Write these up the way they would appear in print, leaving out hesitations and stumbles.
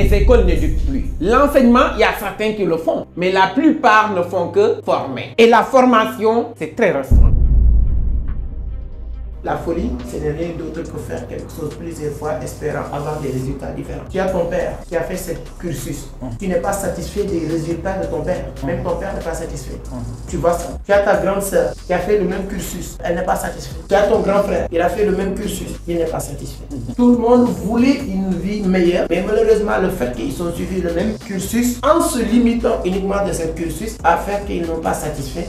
les écoles n'éduquent plus. L'enseignement, il y a certains qui le font, mais la plupart ne font que former. Et la formation, c'est très restreint. La folie, ce n'est rien d'autre que faire quelque chose plusieurs fois, espérant avoir des résultats différents. Tu as ton père qui a fait ce cursus. Tu n'es pas satisfait des résultats de ton père. Même ton père n'est pas satisfait. Tu vois ça. Tu as ta grande sœur qui a fait le même cursus. Elle n'est pas satisfaite. Tu as ton grand frère, il a fait le même cursus. Il n'est pas satisfait. Tout le monde voulait une vie meilleure, mais malheureusement, le fait qu'ils ont suivi le même cursus, en se limitant uniquement de ce cursus, a fait qu'ils n'ont pas satisfait.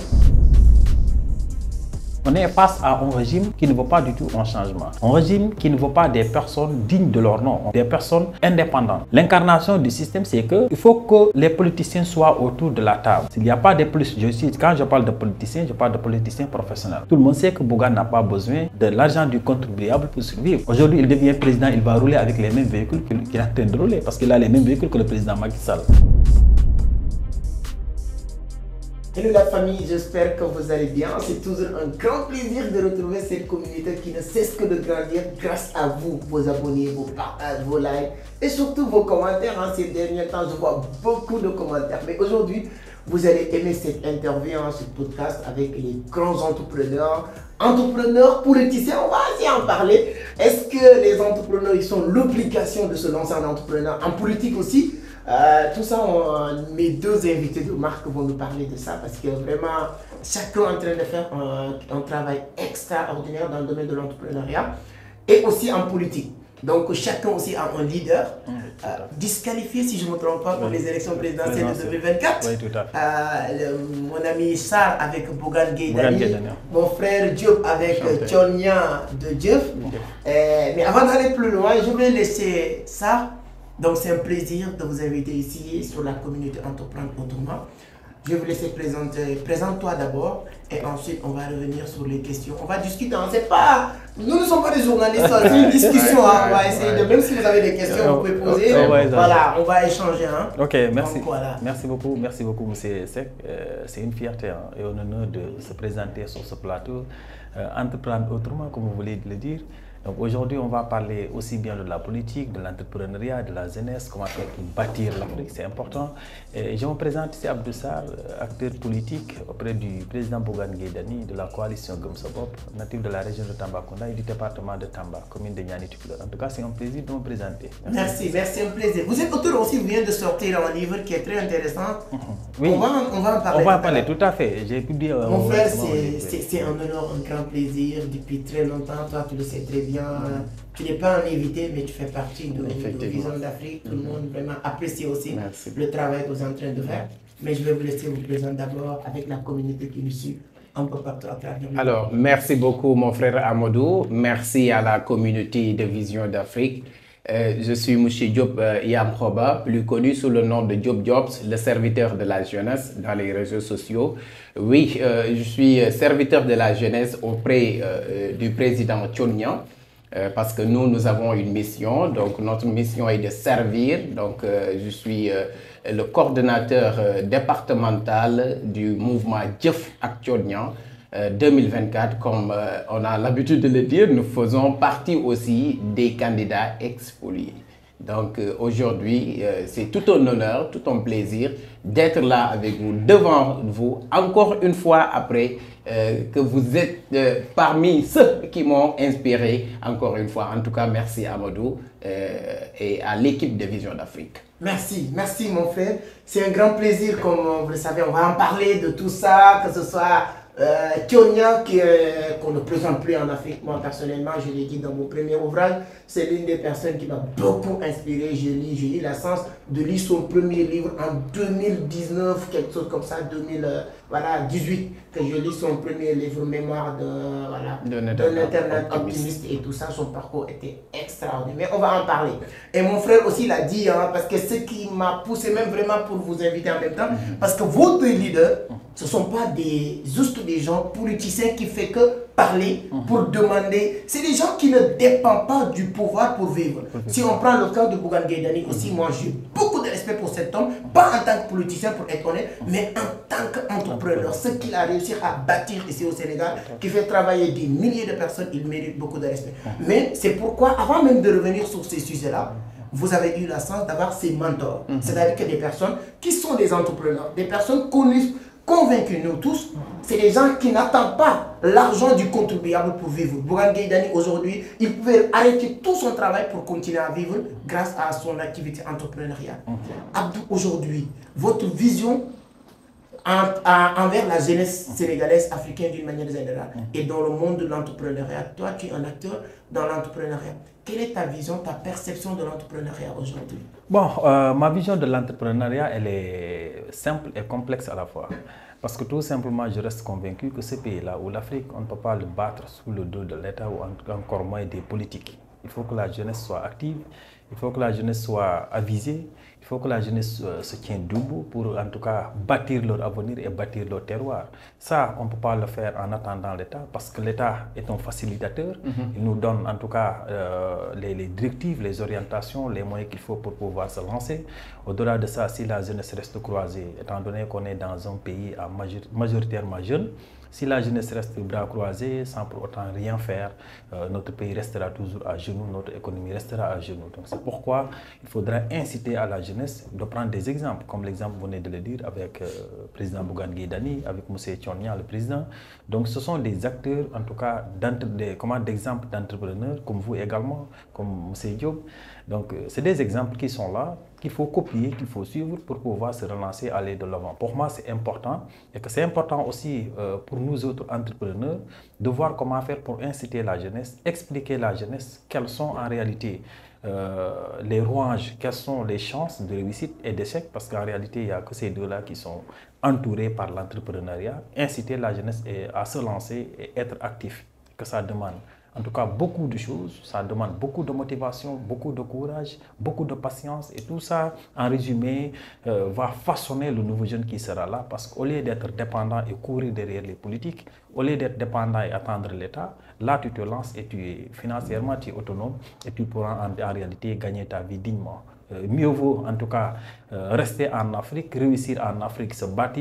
On est face à un régime qui ne veut pas du tout un changement. Un régime qui ne veut pas des personnes dignes de leur nom, des personnes indépendantes. L'incarnation du système, c'est qu'il faut que les politiciens soient autour de la table. S'il n'y a pas de plus, quand je parle de politiciens, je parle de politiciens professionnels. Tout le monde sait que Bougane n'a pas besoin de l'argent du contribuable pour survivre. Aujourd'hui, il devient président, il va rouler avec les mêmes véhicules qu'il est en train de rouler parce qu'il a les mêmes véhicules que le président Macky Sall. Hello la famille, j'espère que vous allez bien. C'est toujours un grand plaisir de retrouver cette communauté qui ne cesse que de grandir grâce à vous, vos abonnés, vos partages, vos likes et surtout vos commentaires. Ces derniers temps, je vois beaucoup de commentaires. Mais aujourd'hui, vous allez aimer cette interview, ce podcast avec les grands entrepreneurs politiciens. On va essayer d'en parler. Est-ce que les entrepreneurs, ils sont l'obligation de se lancer en entrepreneur, en politique aussi? Tout ça, mes deux invités de marque vont nous parler de ça parce que vraiment, chacun est en train de faire un travail extraordinaire dans le domaine de l'entrepreneuriat et aussi en politique. Donc, chacun aussi a un leader disqualifié, si je ne me trompe pas, pour les élections présidentielles de 2024. Oui, tout à fait. Mon ami Sarr avec Bougane Gueye Dany, mon frère Diop avec Tchonia de Diop. Mais avant d'aller plus loin, je vais laisser Sarr. Donc c'est un plaisir de vous inviter ici sur la communauté Entreprendre Autrement. Je vais vous laisser présenter. Présente-toi d'abord et ensuite on va revenir sur les questions. On va discuter. Nous ne sommes pas des journalistes, c'est une discussion. On va essayer de, même si vous avez des questions, vous pouvez poser. Voilà, on va échanger. Ok, merci. Donc, voilà. Merci beaucoup, monsieur Seck. C'est une fierté et un honneur de se présenter sur ce plateau. Entreprendre autrement, comme vous voulez le dire. Donc aujourd'hui, on va parler aussi bien de la politique, de l'entrepreneuriat, de la jeunesse, comment faire pour bâtir l'Afrique, c'est important. Et je me présente ici Abdou Sarr, acteur politique auprès du président Bougane Gueye Dany de la coalition Gëm Sa Bopp, natif de la région de Tambacounda et du département de Tamba, commune de Niani Tukulóor. En tout cas, c'est un plaisir de me présenter. Merci, un plaisir. Vous êtes auteur aussi, vous venez de sortir un livre qui est très intéressant. Oui, on va en parler. On va en parler, tout à fait. J'ai publié mon frère, c'est un honneur, un grand plaisir. Depuis très longtemps, toi tu le sais très bien. Tu n'es pas un invité, mais tu fais partie de Vision d'Afrique. Tout le monde vraiment apprécie aussi le travail que vous êtes en train de faire. Mais je vais vous laisser vous présenter d'abord avec la communauté qui nous suit un peu partout à travers le monde. Alors, merci beaucoup mon frère Amadou. Merci à la communauté de Vision d'Afrique. Je suis M. Diop Yamkhoba, plus connu sous le nom de Diop Jobs, le serviteur de la jeunesse dans les réseaux sociaux. Oui, je suis serviteur de la jeunesse auprès du président Tchonia. Parce que nous avons une mission, donc notre mission est de servir. Donc je suis le coordonnateur départemental du mouvement Jëf ak Tchonia 2024. Comme on a l'habitude de le dire, nous faisons partie aussi des candidats expoliés. Donc aujourd'hui, c'est tout un honneur, tout un plaisir d'être là avec vous, devant vous, encore une fois après que vous êtes parmi ceux qui m'ont inspiré, encore une fois. En tout cas, merci à Amadou et à l'équipe de Vision d'Afrique. Merci mon frère. C'est un grand plaisir, comme vous le savez, on va en parler de tout ça, que ce soit Tchonia qu'on ne présente plus en Afrique. Moi personnellement, je l'ai dit dans mon premier ouvrage, c'est l'une des personnes qui m'a beaucoup inspiré. J'ai eu la chance de lire son premier livre en 2019, quelque chose comme ça, 2018, que je lis son premier livre, Mémoire de l'Internet optimiste et tout ça. Son parcours était extraordinaire. Mais on va en parler. Et mon frère aussi l'a dit, parce que ce qui m'a poussé même vraiment pour vous inviter en même temps, parce que vos deux leaders, ce ne sont pas juste des gens politiciens qui font que parler pour demander. C'est des gens qui ne dépendent pas du pouvoir pour vivre. Si on prend le cas de Bougane Gueye Dany aussi, moi j'ai beaucoup de respect pour cet homme, pas en tant que politicien pour être honnête, mais en tant qu'entrepreneur. Ce qu'il a réussi à bâtir ici au Sénégal, qui fait travailler des milliers de personnes, il mérite beaucoup de respect. Mais c'est pourquoi, avant même de revenir sur ces sujets-là, vous avez eu la chance d'avoir ces mentors. C'est-à-dire que des personnes qui sont des entrepreneurs, des personnes connues, convaincus, nous tous, c'est des gens qui n'attendent pas l'argent du contribuable pour vivre. Bougane Gueye Dany, aujourd'hui, il pouvait arrêter tout son travail pour continuer à vivre grâce à son activité entrepreneuriale. Abdou, aujourd'hui, votre vision envers la jeunesse sénégalaise, africaine d'une manière générale, et dans le monde de l'entrepreneuriat, toi, tu es un acteur dans l'entrepreneuriat. Quelle est ta vision, ta perception de l'entrepreneuriat aujourd'hui? Bon, ma vision de l'entrepreneuriat, elle est simple et complexe à la fois. Parce que tout simplement, je reste convaincu que ce pays-là, ou l'Afrique, on ne peut pas le battre sous le dos de l'État ou encore moins des politiques. Il faut que la jeunesse soit active, il faut que la jeunesse soit avisée, il faut que la jeunesse se tienne debout pour en tout cas bâtir leur avenir et bâtir leur terroir. Ça, on ne peut pas le faire en attendant l'État parce que l'État est un facilitateur. Il nous donne en tout cas les directives, les orientations, les moyens qu'il faut pour pouvoir se lancer. Au-delà de ça, si la jeunesse reste croisée, étant donné qu'on est dans un pays majoritairement jeune, si la jeunesse reste bras croisés sans pour autant rien faire, notre pays restera toujours à genoux, notre économie restera à genoux. Donc c'est pourquoi il faudra inciter à la jeunesse de prendre des exemples, comme l'exemple vous venez de le dire avec le président Bougane Gueye Dany, avec M. Thion-Niang, le président. Donc ce sont des acteurs, en tout cas, d'exemples d'entrepreneurs, comme vous également, comme M. Diop. Donc c'est des exemples qui sont là, qu'il faut copier, qu'il faut suivre pour pouvoir se relancer, aller de l'avant. Pour moi, c'est important et que c'est important aussi pour nous autres entrepreneurs de voir comment faire pour inciter la jeunesse, expliquer la jeunesse quelles sont en réalité les rouages, quelles sont les chances de réussite et d'échec, parce qu'en réalité, il n'y a que ces deux-là qui sont entourés par l'entrepreneuriat. Inciter la jeunesse à se lancer et être actif, que ça demande. En tout cas, beaucoup de choses, ça demande beaucoup de motivation, beaucoup de courage, beaucoup de patience et tout ça, en résumé, va façonner le nouveau jeune qui sera là parce qu'au lieu d'être dépendant et courir derrière les politiques, au lieu d'être dépendant et attendre l'État, là tu te lances et financièrement tu es autonome et tu pourras en réalité gagner ta vie dignement. Mieux vaut en tout cas rester en Afrique, réussir en Afrique, se battre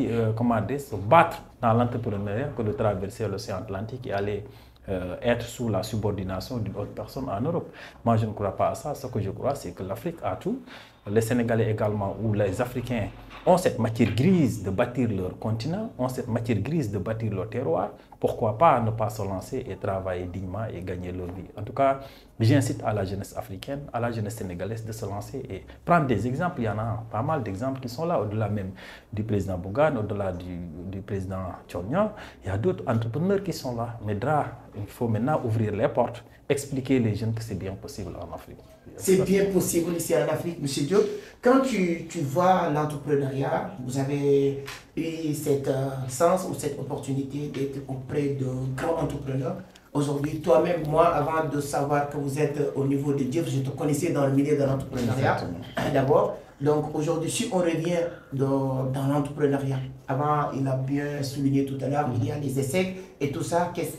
dans l'entrepreneuriat que de traverser l'océan Atlantique et aller être sous la subordination d'une autre personne en Europe. Moi, je ne crois pas à ça. Ce que je crois, c'est que l'Afrique a tout. Les Sénégalais également, ou les Africains, ont cette matière grise de bâtir leur continent, ont cette matière grise de bâtir leur terroir. Pourquoi pas ne pas se lancer et travailler dignement et gagner leur vie? En tout cas, j'incite à la jeunesse africaine, à la jeunesse sénégalaise de se lancer et prendre des exemples. Il y en a pas mal d'exemples qui sont là, au-delà même du président Bougane, au-delà du président Thion-Niang. Il y a d'autres entrepreneurs qui sont là. Mais il faut maintenant ouvrir les portes, expliquer les jeunes que c'est bien possible en Afrique. C'est bien possible ici en Afrique, M. Diop. Quand tu vois l'entrepreneuriat, vous avez eu cette chance ou cette opportunité d'être auprès de grands entrepreneurs. Aujourd'hui, toi-même, moi, avant de savoir que vous êtes au niveau de Diop, je te connaissais dans le milieu de l'entrepreneuriat d'abord. Donc aujourd'hui, si on revient dans l'entrepreneuriat, avant il a bien souligné tout à l'heure, il y a les essais et tout ça, qu'est-ce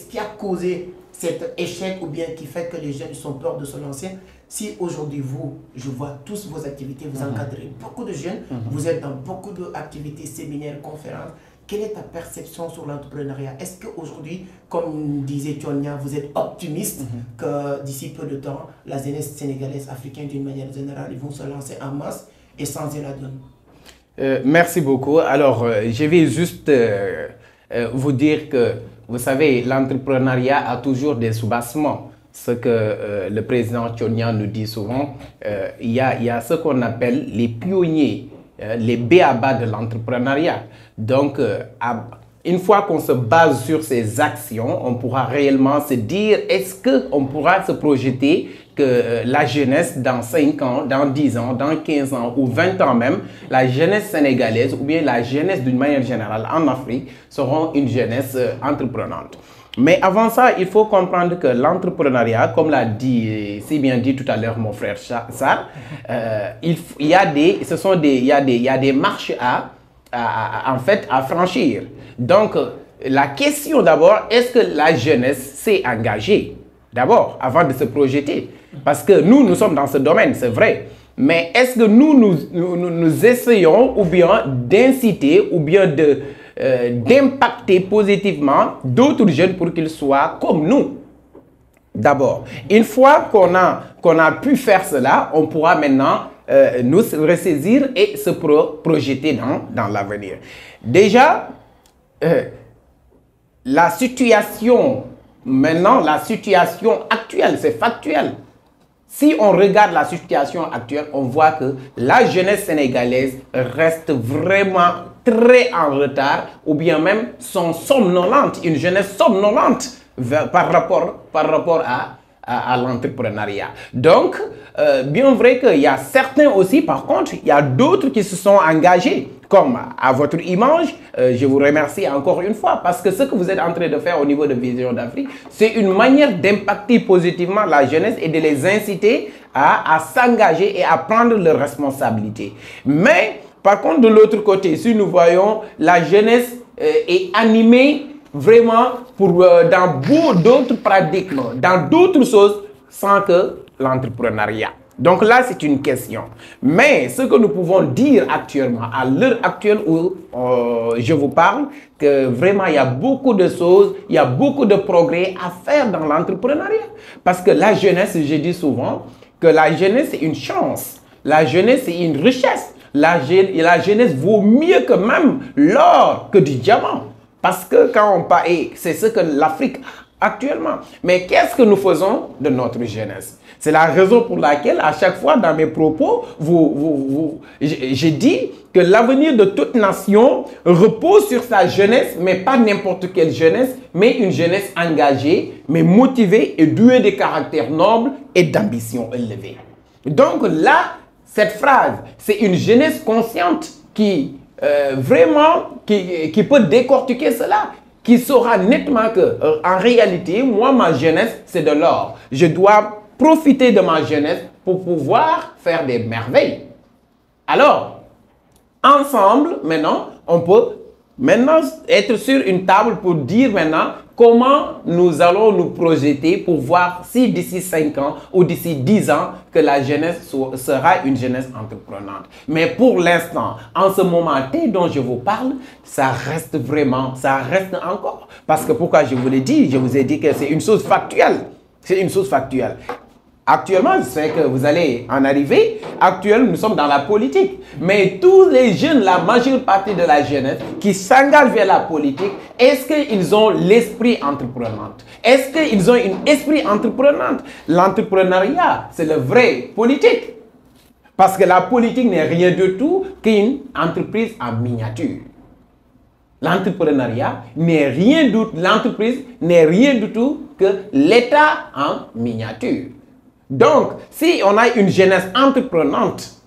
qui a causé cet échec ou bien qui fait que les jeunes sont peur de se lancer? Si aujourd'hui je vois tous vos activités, vous encadrez beaucoup de jeunes, vous êtes dans beaucoup d'activités, séminaires, conférences, quelle est ta perception sur l'entrepreneuriat? Est-ce qu'aujourd'hui, comme disait Thion-Niang, vous êtes optimiste que d'ici peu de temps, la jeunesse sénégalaise, africaine d'une manière générale, ils vont se lancer en masse et changer la donne? Merci beaucoup. Alors, je vais juste vous dire que, vous savez, l'entrepreneuriat a toujours des soubassements. Ce que le président Thion-Niang nous dit souvent, il y a ce qu'on appelle les pionniers, les b.a.-ba de l'entrepreneuriat. Donc, une fois qu'on se base sur ces actions, on pourra réellement se dire, est-ce qu'on pourra se projeter que la jeunesse dans 5 ans, dans 10 ans, dans 15 ans ou 20 ans même, la jeunesse sénégalaise ou bien la jeunesse d'une manière générale en Afrique seront une jeunesse entreprenante. Mais avant ça, il faut comprendre que l'entrepreneuriat, comme l'a dit, si bien dit tout à l'heure mon frère Sarr, il y a des marches en fait, à franchir. Donc, la question d'abord, est-ce que la jeunesse s'est engagée d'abord, avant de se projeter? Parce que nous sommes dans ce domaine, c'est vrai. Mais est-ce que nous essayons ou bien d'inciter ou bien d'impacter positivement d'autres jeunes pour qu'ils soient comme nous? D'abord, une fois qu'on a pu faire cela, on pourra maintenant nous ressaisir et se projeter dans l'avenir. Déjà, la situation actuelle, c'est factuel. Si on regarde la situation actuelle, on voit que la jeunesse sénégalaise reste vraiment très en retard, ou bien même sont somnolentes, une jeunesse somnolente par rapport à l'entrepreneuriat. Donc, bien vrai qu'il y a certains aussi, par contre, il y a d'autres qui se sont engagés. Comme à votre image, je vous remercie encore une fois parce que ce que vous êtes en train de faire au niveau de Vision d'Afrique, c'est une manière d'impacter positivement la jeunesse et de les inciter à s'engager et à prendre leurs responsabilités. Mais, par contre, de l'autre côté, si nous voyons la jeunesse est animée vraiment dans beaucoup d'autres paradigmes, dans d'autres choses, sans que l'entrepreneuriat. Donc là, c'est une question. Mais ce que nous pouvons dire actuellement, à l'heure actuelle où je vous parle, que vraiment il y a beaucoup de choses, il y a beaucoup de progrès à faire dans l'entrepreneuriat. Parce que la jeunesse, je dis souvent que la jeunesse c'est une chance, la jeunesse c'est une richesse, la jeunesse vaut mieux que même l'or, que du diamant. Parce que quand on parle, et c'est ce que l'Afrique a actuellement. Mais qu'est-ce que nous faisons de notre jeunesse? C'est la raison pour laquelle, à chaque fois dans mes propos, j'ai dit que l'avenir de toute nation repose sur sa jeunesse, mais pas n'importe quelle jeunesse, mais une jeunesse engagée, mais motivée et douée de caractère noble et d'ambition élevée. Donc là, cette phrase, c'est une jeunesse consciente qui peut décortiquer cela, qui saura nettement que, en réalité, moi, ma jeunesse, c'est de l'or. Je dois profiter de ma jeunesse pour pouvoir faire des merveilles. Alors, ensemble, maintenant, on peut être sur une table pour dire maintenant comment nous allons nous projeter pour voir si d'ici 5 ans ou d'ici 10 ans que la jeunesse sera une jeunesse entreprenante. Mais pour l'instant, en ce moment T dont je vous parle, ça reste encore. Parce que pourquoi je vous l'ai dit, je vous ai dit que c'est une chose factuelle. C'est une chose factuelle. Actuellement, je sais que vous allez en arriver. Actuellement, nous sommes dans la politique. Mais tous les jeunes, la majeure partie de la jeunesse qui s'engagent vers la politique, est-ce qu'ils ont l'esprit entreprenant? Est-ce qu'ils ont un esprit entreprenant? L'entrepreneuriat, c'est le vrai politique. Parce que la politique n'est rien du tout qu'une entreprise en miniature. L'entrepreneuriat n'est rien du tout, l'entreprise n'est rien du tout que l'État en miniature. Donc, si on a une jeunesse entreprenante,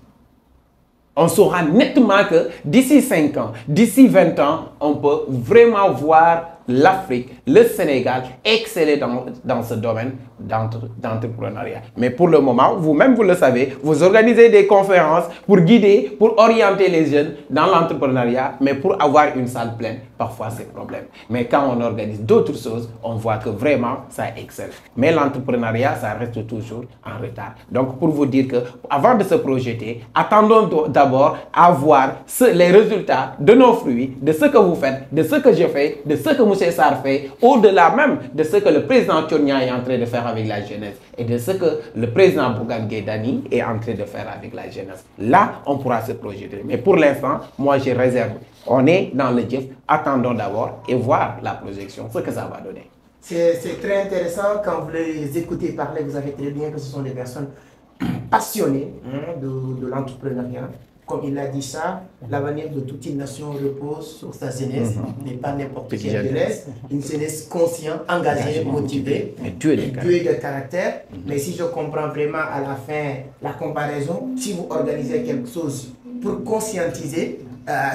on saura nettement que d'ici 5 ans, d'ici 20 ans, on peut vraiment voir l'Afrique, le Sénégal exceller dans ce domaine d'entrepreneuriat. Mais pour le moment, vous-même vous le savez, vous organisez des conférences pour guider, pour orienter les jeunes dans l'entrepreneuriat, mais pour avoir une salle pleine, parfois c'est problème. Mais quand on organise d'autres choses, on voit que vraiment ça excelle. Mais l'entrepreneuriat, ça reste toujours en retard. Donc pour vous dire que avant de se projeter, attendons d'abord à voir les résultats de nos fruits, de ce que vous faites, de ce que je fais, de ce que M. Sarr fait, au-delà même de ce que le président Tchonia est en train de faire avec la jeunesse et de ce que le président Bougane Gueye Dany est en train de faire avec la jeunesse. Là, on pourra se projeter. Mais pour l'instant, moi, je réserve. On est dans le GIF. Attendons d'abord et voir la projection, ce que ça va donner. C'est très intéressant. Quand vous les écoutez parler, vous savez très bien que ce sont des personnes passionnées de l'entrepreneuriat. Comme il a dit ça, l'avenir de toute une nation repose sur sa jeunesse, mais pas n'importe quelle jeunesse, une jeunesse consciente, engagée, motivée, douée de caractère. Mais si je comprends vraiment à la fin la comparaison, si vous organisez quelque chose pour conscientiser,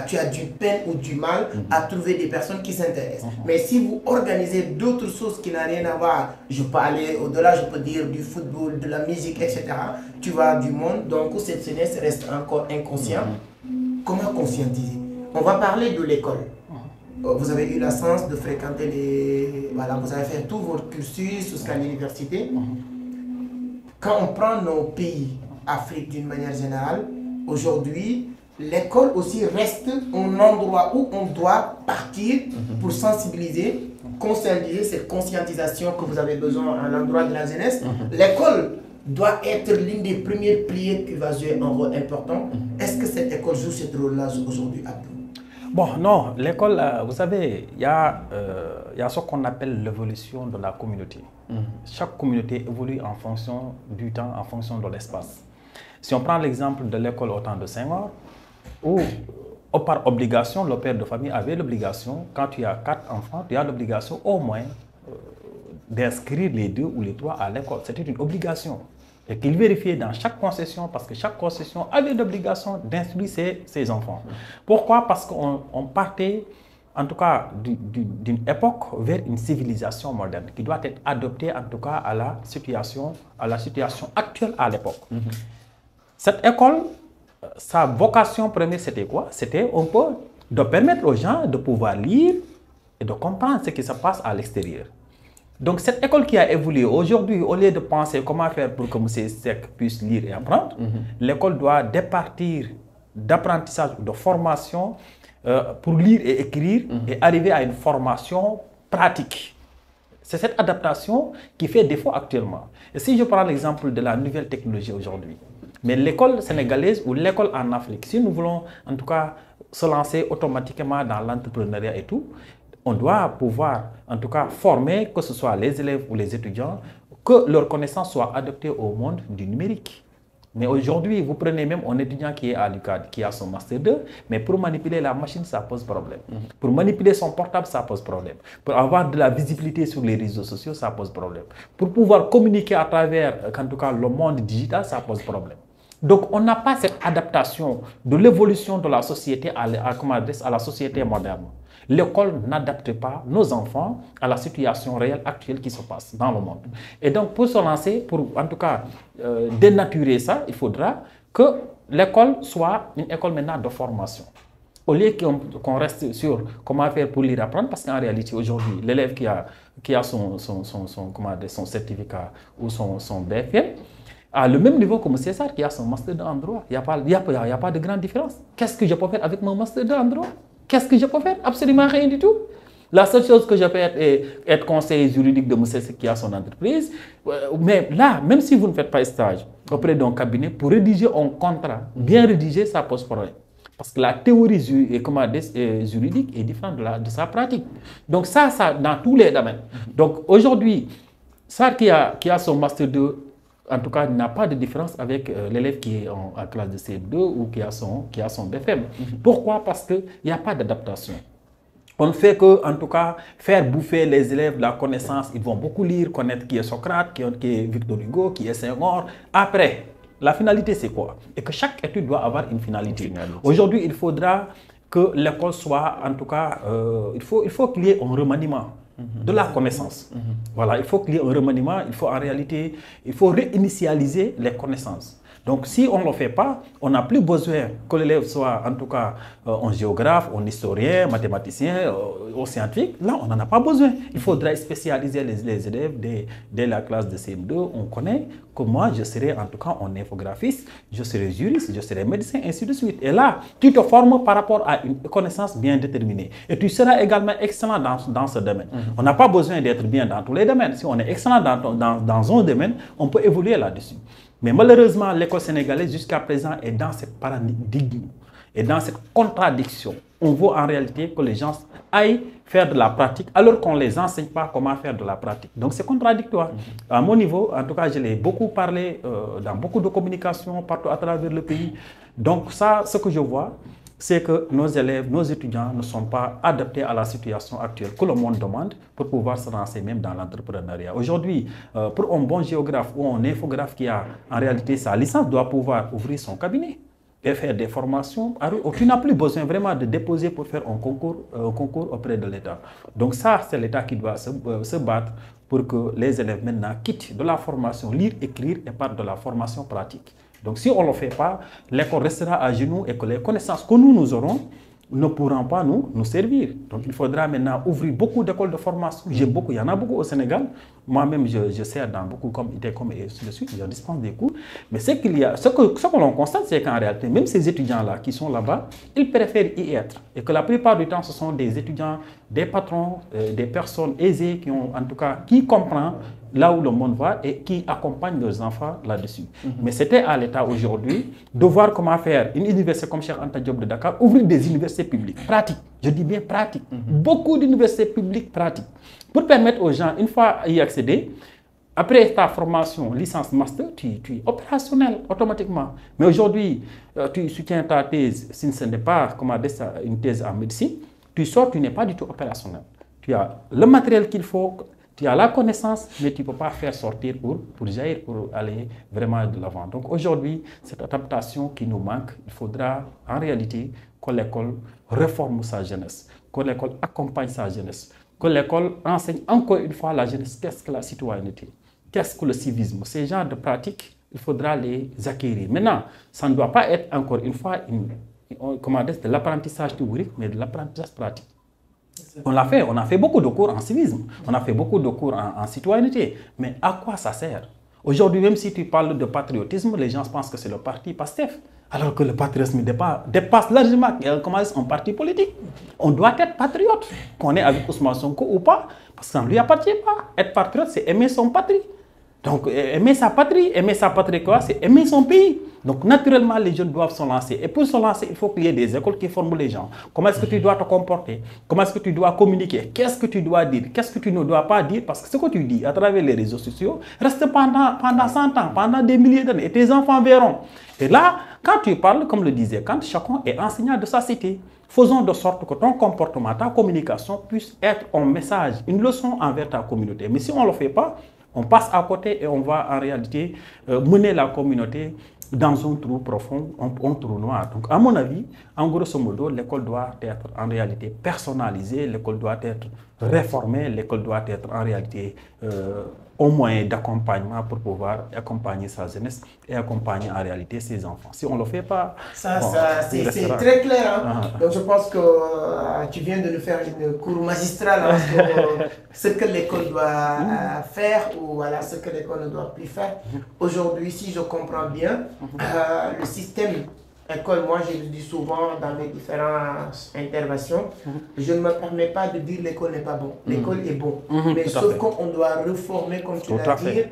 tu as du peine ou du mal à trouver des personnes qui s'intéressent. Mais si vous organisez d'autres choses qui n'ont rien à voir, je peux aller au-delà, je peux dire du football, de la musique, etc. Tu vas du monde, donc cette jeunesse reste encore inconsciente. Comment conscientiser? On va parler de l'école. Vous avez eu la chance de fréquenter les... Voilà, vous avez fait tout votre cursus jusqu'à l'université. Quand on prend nos pays, Afrique d'une manière générale, aujourd'hui, l'école aussi reste un endroit où on doit partir pour sensibiliser conscientiser, cette conscientisation que vous avez besoin à l'endroit de la jeunesse. L'école doit être l'une des premières piliers qui va jouer un rôle important. Est-ce que cette école joue ce rôle-là aujourd'hui, Abdou? Bon, non, l'école, vous savez, il y a ce qu'on appelle l'évolution de la communauté. Chaque communauté évolue en fonction du temps, en fonction de l'espace. Si on prend l'exemple de l'école au temps de Senghor, où par obligation, le père de famille avait l'obligation, quand tu as 4 enfants, tu as l'obligation au moins d'inscrire les 2 ou les 3 à l'école. C'était une obligation. Et qu'il vérifiait dans chaque concession, parce que chaque concession avait l'obligation d'instruire ses enfants. Pourquoi? Parce qu'on partait, en tout cas, d'une époque vers une civilisation moderne, qui doit être adoptée, en tout cas, à la situation actuelle à l'époque. Cette école, sa vocation première, c'était quoi? C'était un peu de permettre aux gens de pouvoir lire et de comprendre ce qui se passe à l'extérieur. Donc, cette école qui a évolué aujourd'hui, au lieu de penser comment faire pour que M. Seck puisse lire et apprendre, l'école doit départir d'apprentissage ou de formation pour lire et écrire et arriver à une formation pratique. C'est cette adaptation qui fait défaut actuellement. Et si je prends l'exemple de la nouvelle technologie aujourd'hui, mais l'école sénégalaise ou l'école en Afrique, si nous voulons en tout cas se lancer automatiquement dans l'entrepreneuriat et tout, on doit pouvoir, en tout cas, former, que ce soit les élèves ou les étudiants, que leurs connaissances soient adaptées au monde du numérique. Mais aujourd'hui, vous prenez même un étudiant qui est à l'UCAD, qui a son Master 2, mais pour manipuler la machine, ça pose problème. Pour manipuler son portable, ça pose problème. Pour avoir de la visibilité sur les réseaux sociaux, ça pose problème. Pour pouvoir communiquer à travers, en tout cas, le monde digital, ça pose problème. Donc, on n'a pas cette adaptation de l'évolution de la société à la société moderne. L'école n'adapte pas nos enfants à la situation réelle actuelle qui se passe dans le monde. Et donc, pour se lancer, pour en tout cas dénaturer ça, il faudra que l'école soit une école maintenant de formation. Au lieu qu'on reste sur comment faire pour lire et apprendre, parce qu'en réalité, aujourd'hui, l'élève qui a son certificat ou son BFM, à le même niveau que M. César qui a son master en droit. Il n'y a pas de grande différence. Qu'est-ce que je peux faire avec mon master en droit? Qu'est-ce que je peux faire? Absolument rien du tout. La seule chose que je peux faire est être conseiller juridique de M. César qui a son entreprise. Mais là, même si vous ne faites pas stage auprès d'un cabinet, pour rédiger un contrat bien rédigé, ça pose problème. Parce que la théorie juridique est différente de sa pratique. Donc ça dans tous les domaines. Donc aujourd'hui, ça qui a son master 2, en tout cas, n'a pas de différence avec l'élève qui est en classe de CM2 ou qui a son BFM. Pourquoi? Parce qu'il n'y a pas d'adaptation. On ne fait que, en tout cas, faire bouffer les élèves de la connaissance. Ils vont beaucoup lire, connaître qui est Socrate, qui est Victor Hugo, qui est Senghor. Après, la finalité, c'est quoi? Et que chaque étude doit avoir une finalité. Aujourd'hui, il faudra que l'école soit, en tout cas, il faut qu'il y ait un remaniement de la connaissance. Voilà, il faut qu'il y ait un remaniement, en réalité, il faut réinitialiser les connaissances. Donc, si on ne le fait pas, on n'a plus besoin que l'élève soit, en tout cas, un géographe, un historien, mathématicien, un scientifique. Là, on n'en a pas besoin. Il faudrait spécialiser les élèves dès la classe de CM2. On connaît que moi, je serai, en tout cas, un infographiste, je serai juriste, je serai médecin, ainsi de suite. Et là, tu te formes par rapport à une connaissance bien déterminée. Et tu seras également excellent dans ce domaine. On n'a pas besoin d'être bien dans tous les domaines. Si on est excellent dans un domaine, on peut évoluer là-dessus. Mais malheureusement, l'école sénégalaise, jusqu'à présent, est dans cette paradigme et dans cette contradiction. On veut en réalité que les gens aillent faire de la pratique alors qu'on ne les enseigne pas comment faire de la pratique. Donc c'est contradictoire. À mon niveau, en tout cas, je l'ai beaucoup parlé dans beaucoup de communications partout à travers le pays. Donc ça, ce que je vois, c'est que nos élèves, nos étudiants ne sont pas adaptés à la situation actuelle que le monde demande pour pouvoir se lancer même dans l'entrepreneuriat. Aujourd'hui, pour un bon géographe ou un infographe qui a en réalité sa licence, doit pouvoir ouvrir son cabinet et faire des formations. Tu n'as plus besoin vraiment de déposer pour faire un concours auprès de l'État. Donc ça, c'est l'État qui doit se battre pour que les élèves maintenant quittent de la formation lire, écrire et partent de la formation pratique. Donc si on ne le fait pas, l'école restera à genoux et que les connaissances que nous aurons ne pourront pas nous servir. Donc il faudra maintenant ouvrir beaucoup d'écoles de formation. Il y en a beaucoup au Sénégal. Moi-même, je sers dans beaucoup comme ITECOM et ainsi de suite. Je dispense des cours. Mais ce que l'on constate, c'est qu'en réalité, même ces étudiants-là qui sont là-bas, ils préfèrent y être. Et que la plupart du temps, ce sont des étudiants des patrons, des personnes aisées qui ont, en tout cas, qui comprennent là où le monde va et qui accompagnent leurs enfants là-dessus. Mais c'était à l'État aujourd'hui de voir comment faire une université comme Cheikh Anta Diop de Dakar, ouvrir des universités publiques, pratiques, je dis bien pratiques, beaucoup d'universités publiques pratiques, pour permettre aux gens, une fois à y accéder, après ta formation, licence, master, tu es opérationnel automatiquement. Mais aujourd'hui, tu soutiens ta thèse, si ce n'est pas une thèse en médecine, tu sors, tu n'es pas du tout opérationnel. Tu as le matériel qu'il faut, tu as la connaissance, mais tu ne peux pas faire sortir pour jaillir, pour aller vraiment de l'avant. Donc aujourd'hui, cette adaptation qui nous manque, il faudra en réalité que l'école réforme sa jeunesse, que l'école accompagne sa jeunesse, que l'école enseigne encore une fois à la jeunesse qu'est-ce que la citoyenneté, qu'est-ce que le civisme. Ces genres de pratiques, il faudra les acquérir. Maintenant, ça ne doit pas être encore une fois de l'apprentissage théorique, mais de l'apprentissage pratique. On l'a fait, on a fait beaucoup de cours en civisme, on a fait beaucoup de cours en citoyenneté, mais à quoi ça sert? Aujourd'hui, même si tu parles de patriotisme, les gens pensent que c'est le parti PASTEF, alors que le patriotisme dépasse largement un parti politique. On doit être patriote, qu'on est avec Ousmane Sonko ou pas, parce que ça ne lui appartient pas. Être patriote, c'est aimer son patrie. Donc, aimer sa patrie quoi? C'est aimer son pays. Donc, naturellement, les jeunes doivent se lancer. Et pour se lancer, il faut qu'il y ait des écoles qui forment les gens. Comment est-ce que tu dois te comporter? Comment est-ce que tu dois communiquer? Qu'est-ce que tu dois dire? Qu'est-ce que tu ne dois pas dire? Parce que ce que tu dis à travers les réseaux sociaux reste pendant 100 ans, pendant des milliers d'années. Et tes enfants verront. Et là, quand tu parles, comme le disait Kant, chacun est enseignant de sa cité. Faisons de sorte que ton comportement, ta communication puisse être un message, une leçon envers ta communauté. Mais si on ne le fait pas, on passe à côté et on va en réalité mener la communauté dans un trou profond, un trou noir. Donc, à mon avis, en grosso modo, l'école doit être en réalité personnalisée, l'école doit être réformée, l'école doit être en réalité au moyen d'accompagnement pour pouvoir accompagner sa jeunesse et accompagner en réalité ses enfants. Si on ne le fait pas... C'est très clair. Hein? Donc je pense que tu viens de nous faire une cour magistrale sur ce que l'école doit faire ou voilà, ce que l'école ne doit plus faire. Aujourd'hui, si je comprends bien, le système école, moi je le dis souvent dans mes différentes interventions, je ne me permets pas de dire l'école n'est pas bon. L'école est bon. Mais sauf qu'on doit reformer, comme tu l'as dit,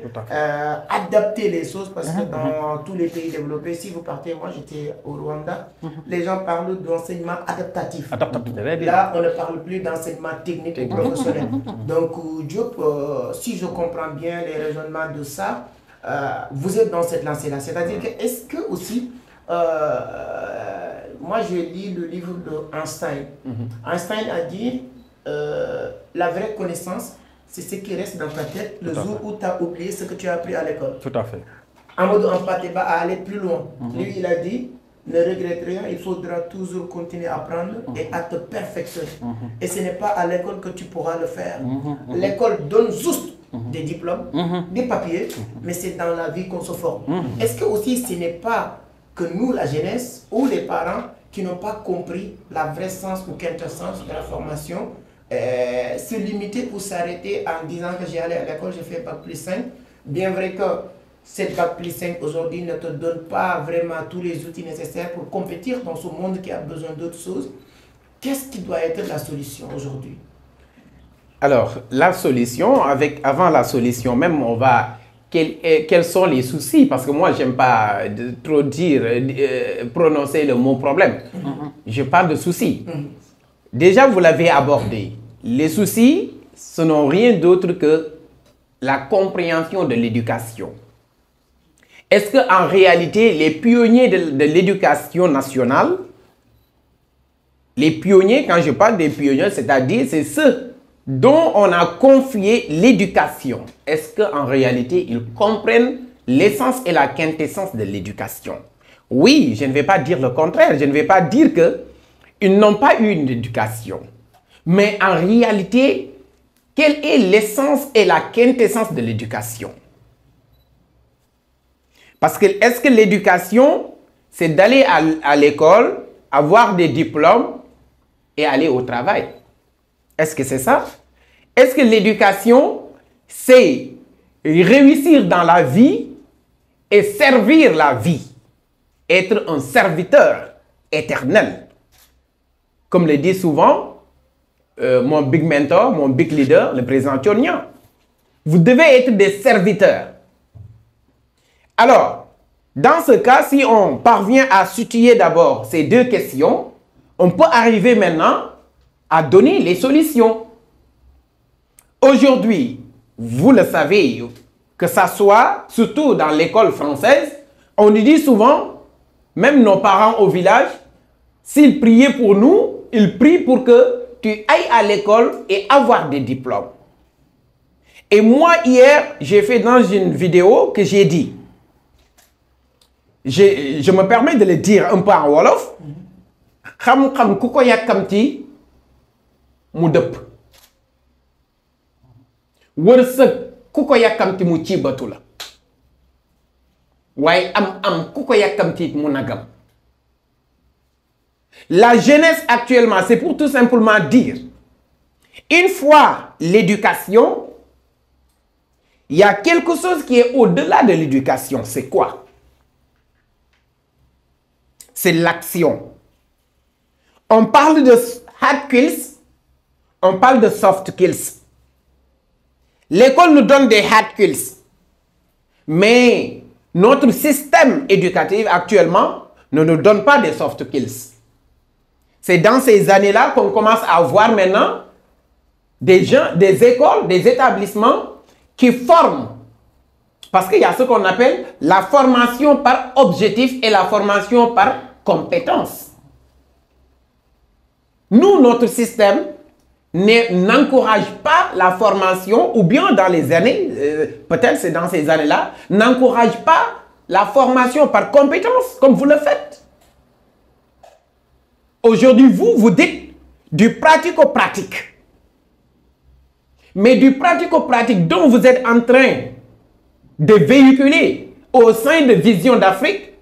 adapter les choses parce que dans tous les pays développés, si vous partez, moi j'étais au Rwanda, les gens parlent d'enseignement adaptatif. Là, on ne parle plus d'enseignement technique ou professionnel. Donc, Diop, si je comprends bien les raisonnements de ça, vous êtes dans cette lancée-là. C'est-à-dire que, est-ce que aussi, moi, je lis le livre d'Einstein. Einstein a dit la vraie connaissance, c'est ce qui reste dans ta tête le jour où tu as oublié ce que tu as appris à l'école. Tout à fait. Amadou Ampateba a allé plus loin. Lui, il a dit ne regrette rien, il faudra toujours continuer à apprendre et à te perfectionner. Et ce n'est pas à l'école que tu pourras le faire. L'école donne juste des diplômes, des papiers, mais c'est dans la vie qu'on se forme. Est-ce que aussi ce n'est pas que nous, la jeunesse ou les parents qui n'ont pas compris la vraie sens ou quintessence de la formation, se limiter pour s'arrêter en disant que j'ai allé à l'école, j'ai fait Bac plus 5. Bien vrai que cette Bac plus 5 aujourd'hui ne te donne pas vraiment tous les outils nécessaires pour compétir dans ce monde qui a besoin d'autres choses. Qu'est-ce qui doit être la solution aujourd'hui? Alors, la solution, avant la solution même, on va... Quels sont les soucis? Parce que moi, je n'aime pas trop prononcer le mot problème. Je parle de soucis. Déjà, vous l'avez abordé. Les soucis, ce n'ont rien d'autre que la compréhension de l'éducation. Est-ce qu'en réalité, les pionniers de l'éducation nationale, les pionniers, quand je parle des pionniers, c'est-à-dire c'est ceux dont on a confié l'éducation, est-ce qu'en réalité, ils comprennent l'essence et la quintessence de l'éducation? Oui, je ne vais pas dire le contraire. Je ne vais pas dire qu'ils n'ont pas eu une éducation. Mais en réalité, quelle est l'essence et la quintessence de l'éducation? Parce que est-ce que l'éducation, c'est d'aller à l'école, avoir des diplômes et aller au travail? Est-ce que c'est ça? Est-ce que l'éducation, c'est réussir dans la vie et servir la vie? Être un serviteur éternel. Comme le dit souvent mon big mentor, mon big leader, le président Tchonnian. Vous devez être des serviteurs. Alors, dans ce cas, si on parvient à situer d'abord ces deux questions, on peut arriver maintenant à donner les solutions. Aujourd'hui, vous le savez, que ça soit, surtout dans l'école française, on nous dit souvent, même nos parents au village, s'ils priaient pour nous, ils prient pour que tu ailles à l'école et avoir des diplômes. Et moi, hier, j'ai fait dans une vidéo que j'ai dit, je me permets de le dire un peu en wolof, xam-xam ku ko yàkkamti mu dëpp wërsëg ku ko yàkkamti mu ciibatu la waaye am ku ko yàkkamti mu nagam. La jeunesse actuellement, c'est pour tout simplement dire, une fois l'éducation, il y a quelque chose qui est au-delà de l'éducation. C'est quoi? C'est l'action. On parle de hard skills, on parle de soft skills. L'école nous donne des hard skills, mais notre système éducatif actuellement ne nous donne pas des soft skills. C'est dans ces années-là qu'on commence à voir maintenant des gens, des écoles, des établissements qui forment. Parce qu'il y a ce qu'on appelle la formation par objectif et la formation par compétence. Nous, notre système n'encourage pas la formation, ou bien dans les années, peut-être c'est dans ces années-là, n'encourage pas la formation par compétence, comme vous le faites. Aujourd'hui, vous dites du pratico-pratique. Mais du pratico-pratique dont vous êtes en train de véhiculer au sein de Vision d'Afrique,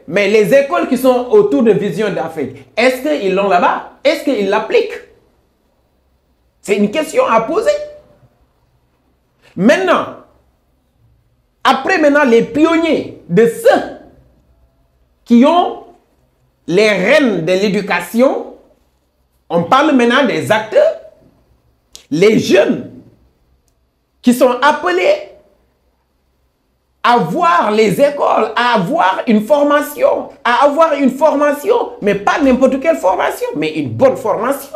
mais les écoles qui sont autour de Vision d'Afrique, est-ce qu'ils l'ont là-bas? Est-ce qu'ils l'appliquent? C'est une question à poser. Maintenant, après les pionniers de ceux qui ont les rênes de l'éducation, on parle maintenant des acteurs, les jeunes qui sont appelés à voir les écoles, à avoir une formation, mais pas n'importe quelle formation, mais une bonne formation.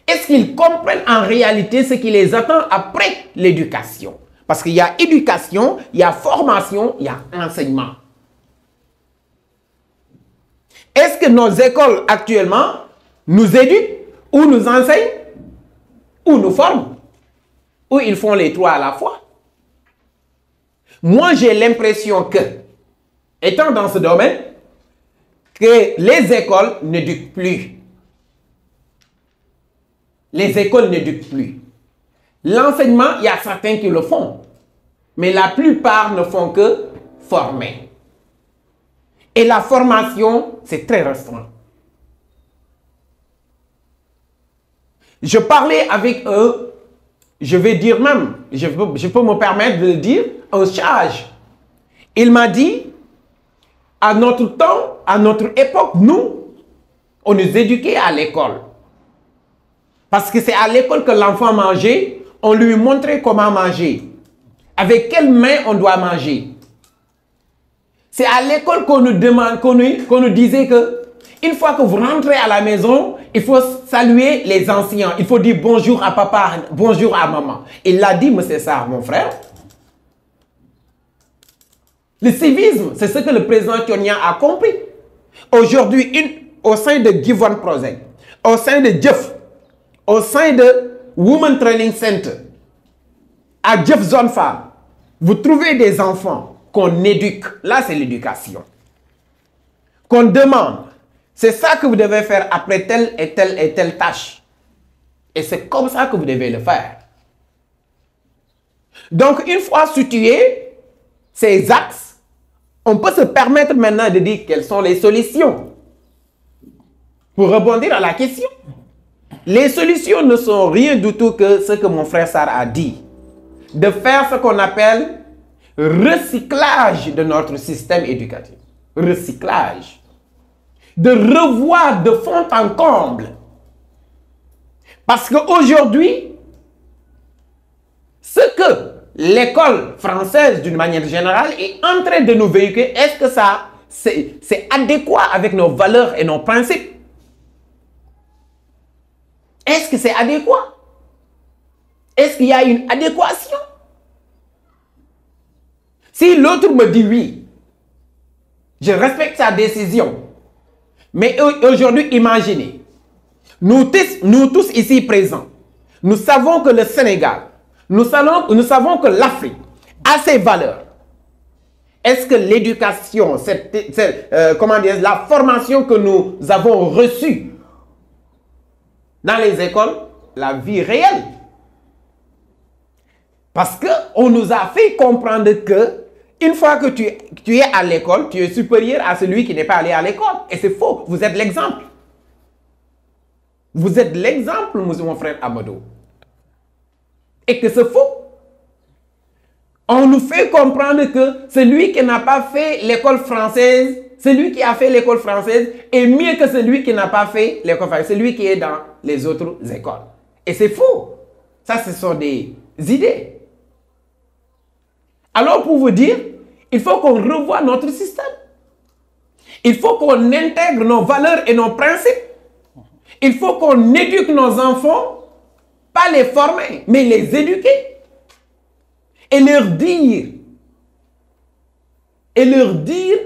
Est-ce qu'ils comprennent en réalité ce qui les attend après l'éducation? Parce qu'il y a éducation, il y a formation, il y a enseignement. Est-ce que nos écoles actuellement nous éduquent ou nous enseignent ou nous forment? Ou ils font les trois à la fois? Moi, j'ai l'impression que, étant dans ce domaine, que les écoles n'éduquent plus. Les écoles n'éduquent plus. L'enseignement, il y a certains qui le font, mais la plupart ne font que former. Et la formation, c'est très restreint. Je parlais avec eux, je vais dire même, je peux me permettre de le dire, un sage. Il m'a dit, à notre temps, à notre époque, nous, on nous éduquait à l'école. Parce que c'est à l'école que l'enfant mangeait, on lui montrait comment manger. Avec quelle main on doit manger. C'est à l'école qu'on nous disait que, une fois que vous rentrez à la maison, il faut saluer les anciens. Il faut dire bonjour à papa, bonjour à maman. Il l'a dit, M. Sarr, mon frère. Le civisme, c'est ce que le président Tchonnian a compris. Aujourd'hui, au sein de Givon Project, au sein de Jeff, au sein de Women Training Center, à Jeff Zone Femme, vous trouvez des enfants qu'on éduque. Là, c'est l'éducation. Qu'on demande. C'est ça que vous devez faire après telle et telle et telle tâche. Et c'est comme ça que vous devez le faire. Donc, une fois situés ces axes, on peut se permettre maintenant de dire quelles sont les solutions. Pour rebondir à la question, les solutions ne sont rien du tout que ce que mon frère Sarr a dit. De faire ce qu'on appelle recyclage de notre système éducatif. Recyclage. de revoir de fond en comble. Parce qu'aujourd'hui, ce que l'école française, d'une manière générale, est en train de nous véhiculer, est-ce que ça, c'est adéquat avec nos valeurs et nos principes? Est-ce que c'est adéquat? Est-ce qu'il y a une adéquation? Si l'autre me dit oui, je respecte sa décision. Mais aujourd'hui, imaginez, nous tous ici présents, nous savons que le Sénégal, nous savons que l'Afrique a ses valeurs. Est-ce que l'éducation, comment dire, la formation que nous avons reçue dans les écoles, la vie réelle? Parce qu'on nous a fait comprendre que une fois que tu es à l'école, tu es supérieur à celui qui n'est pas allé à l'école. Et c'est faux. Vous êtes l'exemple. Vous êtes l'exemple, mon frère Amadou. Et que c'est faux. On nous fait comprendre que celui qui n'a pas fait l'école française, celui qui a fait l'école française est mieux que celui qui n'a pas fait l'école française, celui qui est dans les autres écoles. Et c'est faux. Ça, ce sont des idées. Alors, pour vous dire, il faut qu'on revoie notre système. Il faut qu'on intègre nos valeurs et nos principes. Il faut qu'on éduque nos enfants, pas les former, mais les éduquer. Et leur dire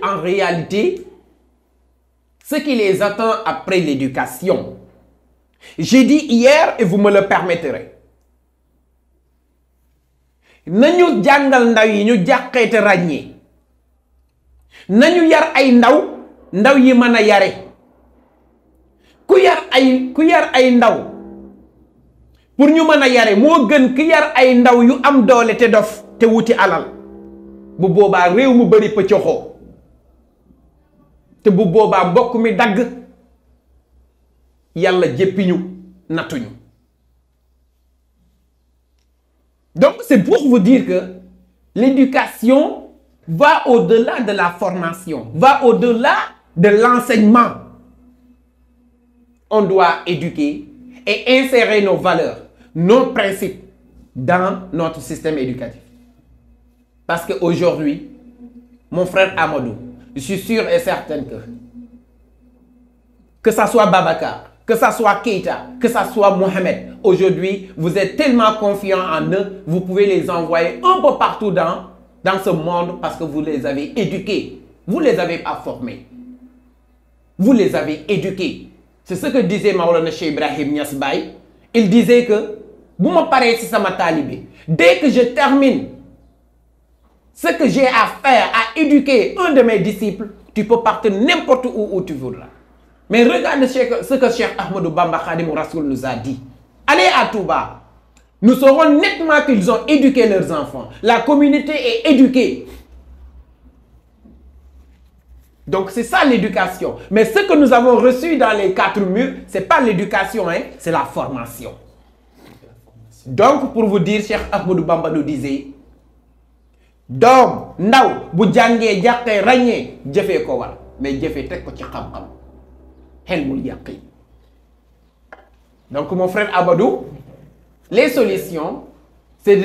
en réalité ce qui les attend après l'éducation. J'ai dit hier, et vous me le permettrez, nañu jàngal ndaw yi ñu jàqeete ràññee nañu yar ay ndaw yi mën a yare ku yar ay ndaw pour ñu mën a yare moo gën ki yar ay ndaw yu am doole te dof te wuti alal bu boobaa réew mu bari pëccoxoo te bu boobaa mbokk mi dagg yàlla jéppiñu nattuñu. Donc, c'est pour vous dire que l'éducation va au-delà de la formation, va au-delà de l'enseignement. On doit éduquer et insérer nos valeurs, nos principes dans notre système éducatif. Parce qu'aujourd'hui, mon frère Amadou, je suis sûr et certain que ça soit Babacar, que ça soit Keita, que ça soit Mohamed, aujourd'hui, vous êtes tellement confiants en eux, vous pouvez les envoyer un peu partout dans ce monde parce que vous les avez éduqués. Vous ne les avez pas formés. Vous les avez éduqués. C'est ce que disait Maulana Cheikh Ibrahim Niass Baye. Il disait que, dès que je termine ce que j'ai à faire, à éduquer un de mes disciples, tu peux partir n'importe où tu voudras. Mais regardez ce que Cheikh Ahmadou Bamba Khadim Rassoul nous a dit. Allez à Touba. Nous saurons nettement qu'ils ont éduqué leurs enfants. La communauté est éduquée. Donc c'est ça l'éducation. Mais ce que nous avons reçu dans les 4 murs, ce n'est pas l'éducation, hein, c'est la formation. Donc pour vous dire, Cheikh Ahmadou Bamba nous disait, Dom, ndaw, bu jangé jaxé ragné, jëfé ko war, mais jëfé tek ko ci xam-xam. Donc mon frère Abadou, les solutions, c'est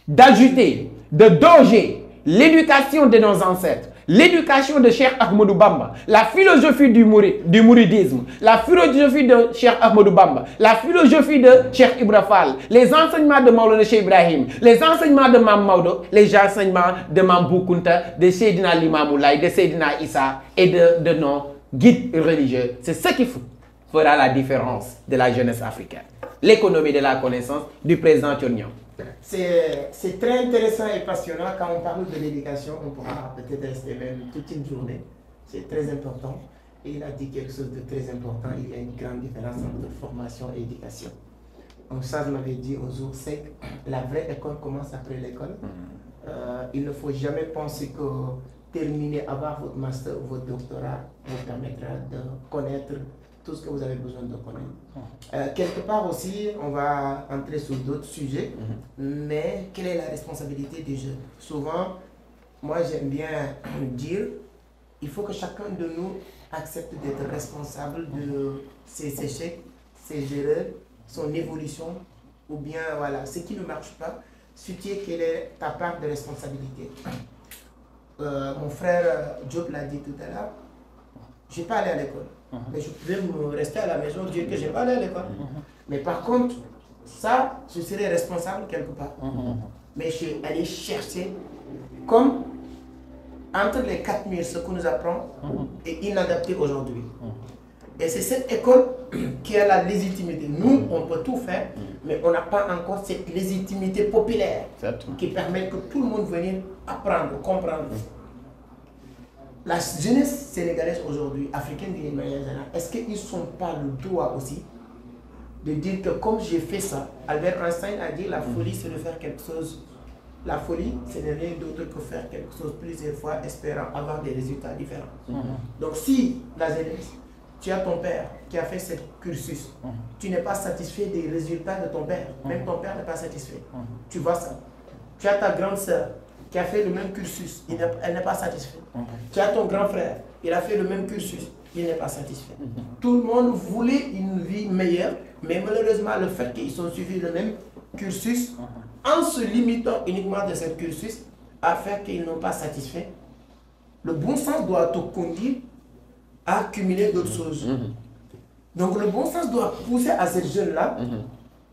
d'ajouter, de doger l'éducation de nos ancêtres, l'éducation de Cheikh Ahmadou Bamba, la philosophie du mouridisme, la philosophie de Cheikh Ahmadou Bamba, la philosophie de Cheikh Ibra Fall, les enseignements de Maulana Cheikh Ibrahim, les enseignements de Mam Maodo, les enseignements de Mam Boukounta, de Seydina Limamou Laye, de Seydina Issa et de nos guide religieux. C'est ce qui fera la différence de la jeunesse africaine. L'économie de la connaissance du président Tionnion. C'est très intéressant et passionnant. Quand on parle de l'éducation, on pourra peut-être rester même toute une journée. C'est très important. Et il a dit quelque chose de très important. Il y a une grande différence entre formation et éducation. Donc ça, je m'avais dit au jour sec, la vraie école commence après l'école. Il ne faut jamais penser que terminer, avoir votre master ou votre doctorat vous permettra de connaître tout ce que vous avez besoin de connaître. Quelque part aussi, on va entrer sur d'autres sujets, mais quelle est la responsabilité des jeunes? Souvent, moi j'aime bien dire, il faut que chacun de nous accepte d'être responsable de ses échecs, ses erreurs, son évolution, ou bien voilà, ce qui ne marche pas, quelle est ta part de responsabilité. Mon frère Diop l'a dit tout à l'heure, je n'ai pas allé à l'école, mais je pouvais me rester à la maison dire que je n'ai pas allé à l'école. Mais par contre, ça, je serais responsable quelque part. Mais je suis allé chercher, comme entre les 4000, ce qu'on nous apprend est inadapté aujourd'hui. Et c'est cette école qui a la légitimité. Nous, on peut tout faire, mais on n'a pas encore cette légitimité populaire qui permet que tout le monde vienne apprendre, comprendre. La jeunesse sénégalaise aujourd'hui, africaine d'une manière générale, est-ce qu'ils ne sont pas le droit aussi de dire que comme j'ai fait ça, Albert Einstein a dit la folie c'est de faire quelque chose. La folie, ce n'est rien d'autre que faire quelque chose plusieurs fois, espérant avoir des résultats différents. Donc si la jeunesse, tu as ton père qui a fait ce cursus, tu n'es pas satisfait des résultats de ton père, même ton père n'est pas satisfait. Tu vois ça. Tu as ta grande sœur qui a fait le même cursus, elle n'est pas satisfaite. Tu as ton grand frère, il a fait le même cursus, il n'est pas satisfait. Tout le monde voulait une vie meilleure, mais malheureusement le fait qu'ils ont suivi le même cursus, en se limitant uniquement de ce cursus, a fait qu'ils n'ont pas satisfait. Le bon sens doit te conduire à accumuler d'autres choses. Donc le bon sens doit pousser à ces jeunes-là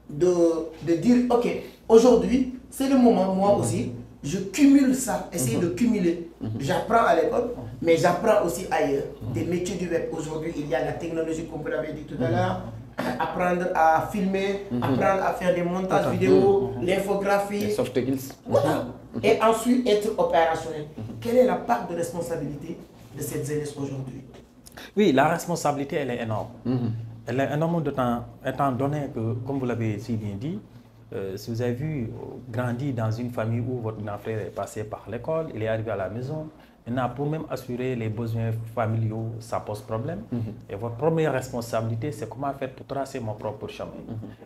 de dire, ok, aujourd'hui, c'est le moment, moi aussi, je cumule ça, essayer de cumuler. J'apprends à l'école, mais j'apprends aussi ailleurs. Des métiers du web. Aujourd'hui, il y a la technologie, comme vous l'avez dit tout à l'heure, apprendre à filmer, apprendre à faire des montages vidéo, l'infographie. Les soft skills. Voilà. Et ensuite, être opérationnel. Quelle est la part de responsabilité de cette jeunesse aujourd'hui? Oui, la responsabilité, elle est énorme. Elle est énorme étant donné que, comme vous l'avez si bien dit, si vous avez grandi dans une famille où votre grand frère est passé par l'école, il est arrivé à la maison, maintenant pour même assurer les besoins familiaux, ça pose problème. Et votre première responsabilité, c'est comment faire pour tracer mon propre chemin.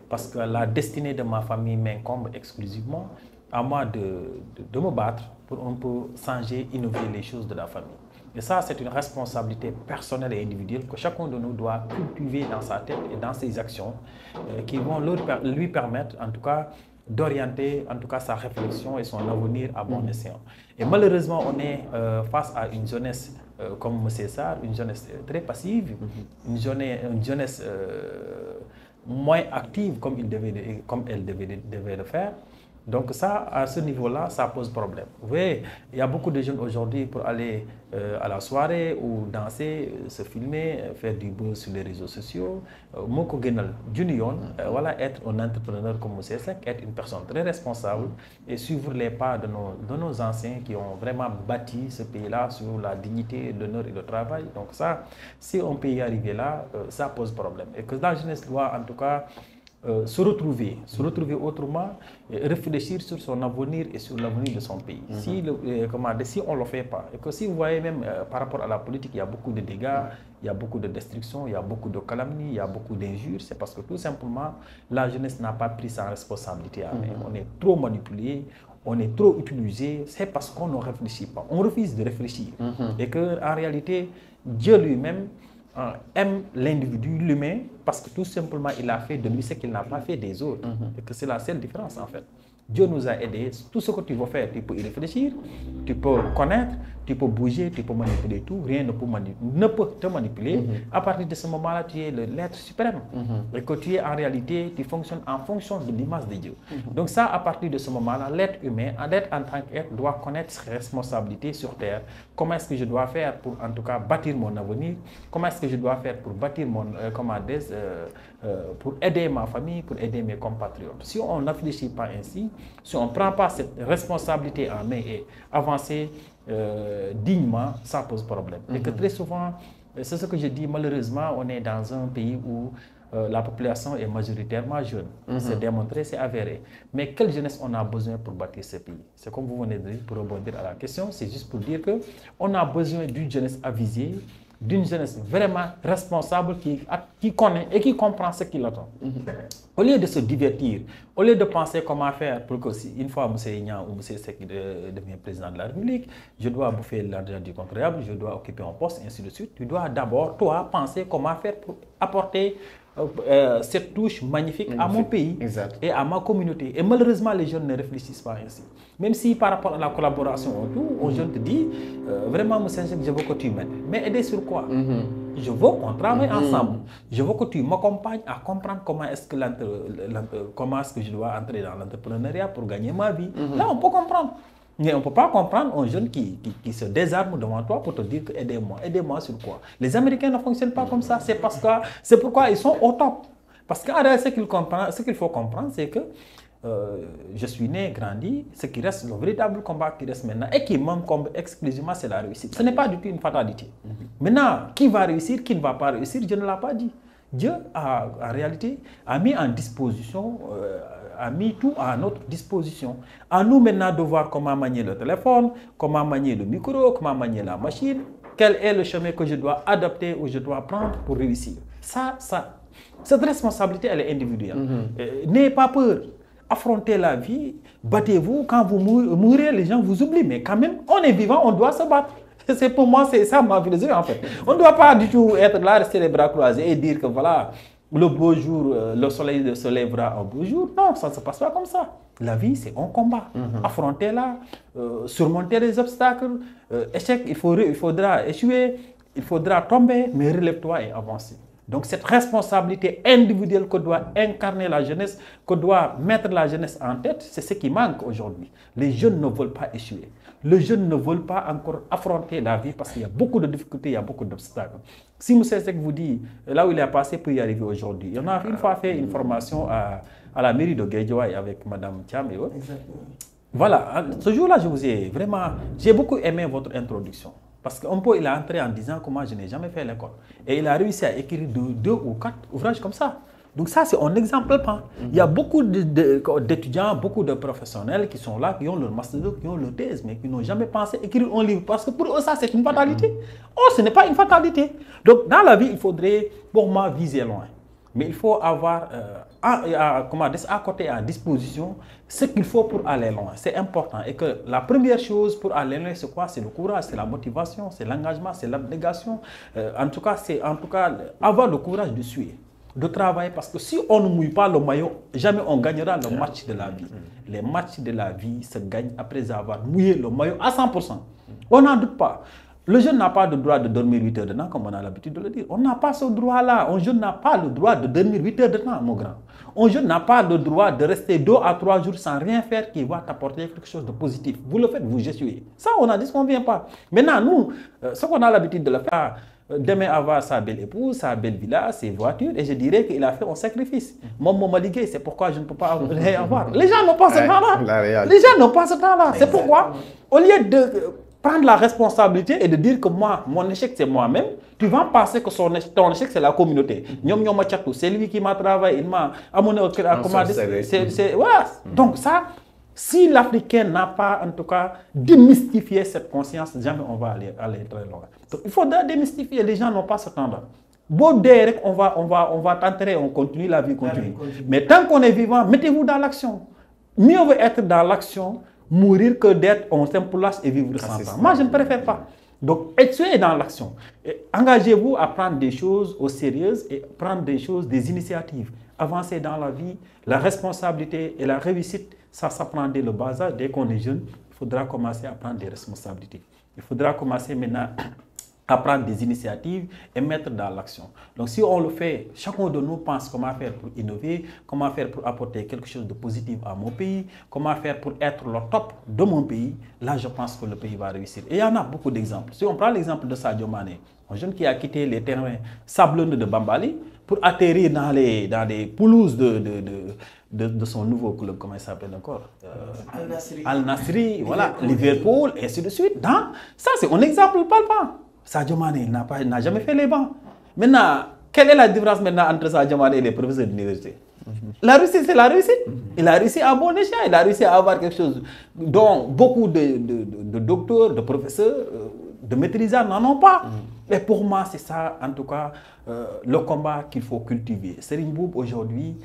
Parce que la destinée de ma famille m'incombe exclusivement, à moi de me battre pour un peu changer, innover les choses de la famille. Et ça, c'est une responsabilité personnelle et individuelle que chacun de nous doit cultiver dans sa tête et dans ses actions qui vont lui permettre, en tout cas, d'orienter en tout cas sa réflexion et son avenir à bon escient. Et malheureusement, on est face à une jeunesse comme M. Sarr, une jeunesse très passive, une jeunesse moins active comme elle devait le faire. Donc ça, à ce niveau-là, ça pose problème. Vous voyez, il y a beaucoup de jeunes aujourd'hui pour aller à la soirée ou danser, se filmer, faire du buzz sur les réseaux sociaux. Moko Genal Junior, voilà, être un entrepreneur comme M. Seck, être une personne très responsable et suivre les pas de nos anciens qui ont vraiment bâti ce pays-là sur la dignité, l'honneur et le travail. Donc ça, si on peut y arriver là, ça pose problème. Et que la jeunesse doit en tout cas se retrouver autrement, réfléchir sur son avenir et sur l'avenir de son pays. Si on ne le fait pas, et que si vous voyez même par rapport à la politique, il y a beaucoup de dégâts, il y a beaucoup de destruction, il y a beaucoup de calomnies, il y a beaucoup d'injures, c'est parce que tout simplement, la jeunesse n'a pas pris sa responsabilité à main. On est trop manipulé, on est trop utilisé, c'est parce qu'on ne réfléchit pas. On refuse de réfléchir. Et qu'en réalité, Dieu lui-même aime l'individu, l'humain, parce que tout simplement, il a fait de lui ce qu'il n'a pas fait des autres. Et que c'est la seule différence, en fait. Dieu nous a aidés. Tout ce que tu veux faire, tu peux y réfléchir, tu peux connaître, tu peux bouger, tu peux manipuler tout. Rien ne peut te manipuler. À partir de ce moment-là, tu es l'être suprême. Et que tu es en réalité, tu fonctionnes en fonction de l'image de Dieu. Donc ça, à partir de ce moment-là, l'être humain, l'être en tant qu'être, doit connaître ses responsabilités sur Terre. Comment est-ce que je dois faire pour, en tout cas, bâtir mon avenir? Comment est-ce que je dois faire pour bâtir pour aider ma famille, pour aider mes compatriotes? Si on ne réfléchit pas ainsi, si on ne prend pas cette responsabilité en main et avancer dignement, ça pose problème. Et que très souvent, c'est ce que je dis, malheureusement, on est dans un pays où la population est majoritairement jeune. C'est démontré, c'est avéré. Mais quelle jeunesse on a besoin pour bâtir ce pays? C'est comme vous venez de dire, pour rebondir à la question, c'est juste pour dire qu'on a besoin d'une jeunesse avisée, d'une jeunesse vraiment responsable qui connaît et qui comprend ce qu'il attend. Au lieu de se divertir, au lieu de penser comment faire pour que, une fois M. Ignan ou M. Seck devient président de la République, je dois bouffer l'argent du contribuable, je dois occuper un poste, et ainsi de suite. Tu dois d'abord, toi, penser comment faire pour apporter cette touche magnifique à mon pays et à ma communauté. Et malheureusement, les jeunes ne réfléchissent pas ainsi. Même si par rapport à la collaboration, un jeune te dit, vraiment, monsieur, je veux que tu m'aides. Mais aider sur quoi? Je veux qu'on travaille ensemble. Je veux que tu m'accompagnes à comprendre comment est-ce que je dois entrer dans l'entrepreneuriat pour gagner ma vie. Là, on peut comprendre. Mais on ne peut pas comprendre un jeune qui se désarme devant toi pour te dire que aidez-moi. Aidez-moi sur quoi? Les Américains ne fonctionnent pas comme ça. C'est pourquoi ils sont au top. Parce qu'en réalité, ce qu'il faut comprendre, c'est que je suis né, grandi. Ce qui reste, le véritable combat qui reste maintenant et qui m'encombre exclusivement, c'est la réussite. Ce n'est pas du tout une fatalité. Maintenant, qui va réussir, qui ne va pas réussir, Dieu ne l'a pas dit. Dieu, en réalité, a mis en disposition... a mis tout à notre disposition. À nous maintenant de voir comment manier le téléphone, comment manier le micro, comment manier la machine, quel est le chemin que je dois adapter ou je dois prendre pour réussir. Cette responsabilité, elle est individuelle. N'ayez pas peur. Affrontez la vie, battez-vous. Quand vous mourrez, les gens vous oublient. Mais quand même, on est vivant, on doit se battre. Pour moi, c'est ça ma philosophie en fait. On ne doit pas du tout être là, rester les bras croisés et dire que voilà, le beau jour, le soleil se lèvera un beau jour. Non, ça ne se passe pas comme ça. La vie, c'est un combat. Affrontez-la, surmonter les obstacles. Échec, il faudra échouer, il faudra tomber, mais relève-toi et avance. Donc cette responsabilité individuelle que doit incarner la jeunesse, que doit mettre la jeunesse en tête, c'est ce qui manque aujourd'hui. Les jeunes ne veulent pas échouer. Les jeunes ne veulent pas encore affronter la vie parce qu'il y a beaucoup de difficultés, il y a beaucoup d'obstacles. Si M. Seck vous dit, là où il est passé pour y arriver aujourd'hui, on a une fois fait une formation à la mairie de Guédiawaye avec Mme Thiam et autres. Voilà, ce jour-là, j'ai beaucoup aimé votre introduction. Parce qu'un peu, il est entré en disant que moi, je n'ai jamais fait l'école. Et il a réussi à écrire 2 ou 4 ouvrages comme ça. Donc ça, c'est un exemple. Il y a beaucoup d'étudiants, beaucoup de professionnels qui sont là, qui ont leur master, qui ont leur thèse, mais qui n'ont jamais pensé écrire un livre. Parce que pour eux, ça, c'est une fatalité. Oh, ce n'est pas une fatalité. Donc, dans la vie, il faudrait, pour moi, viser loin. Mais il faut avoir à côté, à disposition, ce qu'il faut pour aller loin. C'est important. Et que la première chose pour aller loin, c'est quoi? C'est le courage, c'est la motivation, c'est l'engagement, c'est l'abnégation. En tout cas, avoir le courage de suivre, de travailler. Parce que si on ne mouille pas le maillot, jamais on gagnera le match de la vie. Les matchs de la vie se gagnent après avoir mouillé le maillot à 100%. On n'en doute pas. Le jeune n'a pas le droit de dormir 8 heures de temps, comme on a l'habitude de le dire. On n'a pas ce droit-là. Un jeune n'a pas le droit de dormir 8 heures de temps, mon grand. Un jeune n'a pas le droit de rester 2 à 3 jours sans rien faire qui va t'apporter quelque chose de positif. Vous le faites, vous échouez. Ça, on a dit ce qu'on ne vient pas. Maintenant, nous, ce qu'on a l'habitude de le faire, demain avoir sa belle épouse, sa belle villa, ses voitures, et je dirais qu'il a fait un sacrifice. Mon maman ligué, c'est pourquoi je ne peux pas avoir. Les gens n'ont pas ce temps-là. Les gens n'ont pas ce temps-là. C'est pourquoi, au lieu de prendre la responsabilité et de dire que moi, mon échec, c'est moi-même, tu vas penser que ton échec, c'est la communauté. C'est lui qui m'a travaillé, il m'a amené au voilà. Donc ça, si l'Africain n'a pas, en tout cas, démystifié cette conscience, jamais on va aller très loin. Donc il faudra démystifier, les gens n'ont pas ce temps-là. Bon, derrière, on va t'enterrer, on continue, la vie continue. Mais tant qu'on est vivant, mettez-vous dans l'action. Mieux vaut être dans l'action, mourir que d'être en simple place et vivre sans temps. Moi, je ne préfère pas. Donc, soyez dans l'action. Engagez-vous à prendre des choses au sérieux et prendre des initiatives. Avancez dans la vie, la responsabilité et la réussite, ça s'apprend dès le bas âge. Dès qu'on est jeune, il faudra commencer à prendre des responsabilités. Il faudra commencer maintenant à prendre des initiatives et mettre dans l'action. Donc si on le fait, chacun de nous pense comment faire pour innover, comment faire pour apporter quelque chose de positif à mon pays, comment faire pour être le top de mon pays, là je pense que le pays va réussir. Et il y en a beaucoup d'exemples. Si on prend l'exemple de Sadio Mané, un jeune qui a quitté les terrains sablonneux de Bambali pour atterrir dans les pelouses de son nouveau club, comment il s'appelle encore Al-Nassri, voilà, Liverpool, et ainsi de suite. Ça c'est un exemple palpable. Sadio Mané n'a jamais fait les bancs. Maintenant, quelle est la différence maintenant entre Sadio Mané et les professeurs d'université? La réussite, c'est la réussite. Il a réussi à bon échec, il a réussi à avoir quelque chose dont beaucoup de docteurs, de professeurs, de maîtrisards n'en ont pas. Et pour moi, c'est ça, en tout cas, le combat qu'il faut cultiver. Serigne Mboup, aujourd'hui,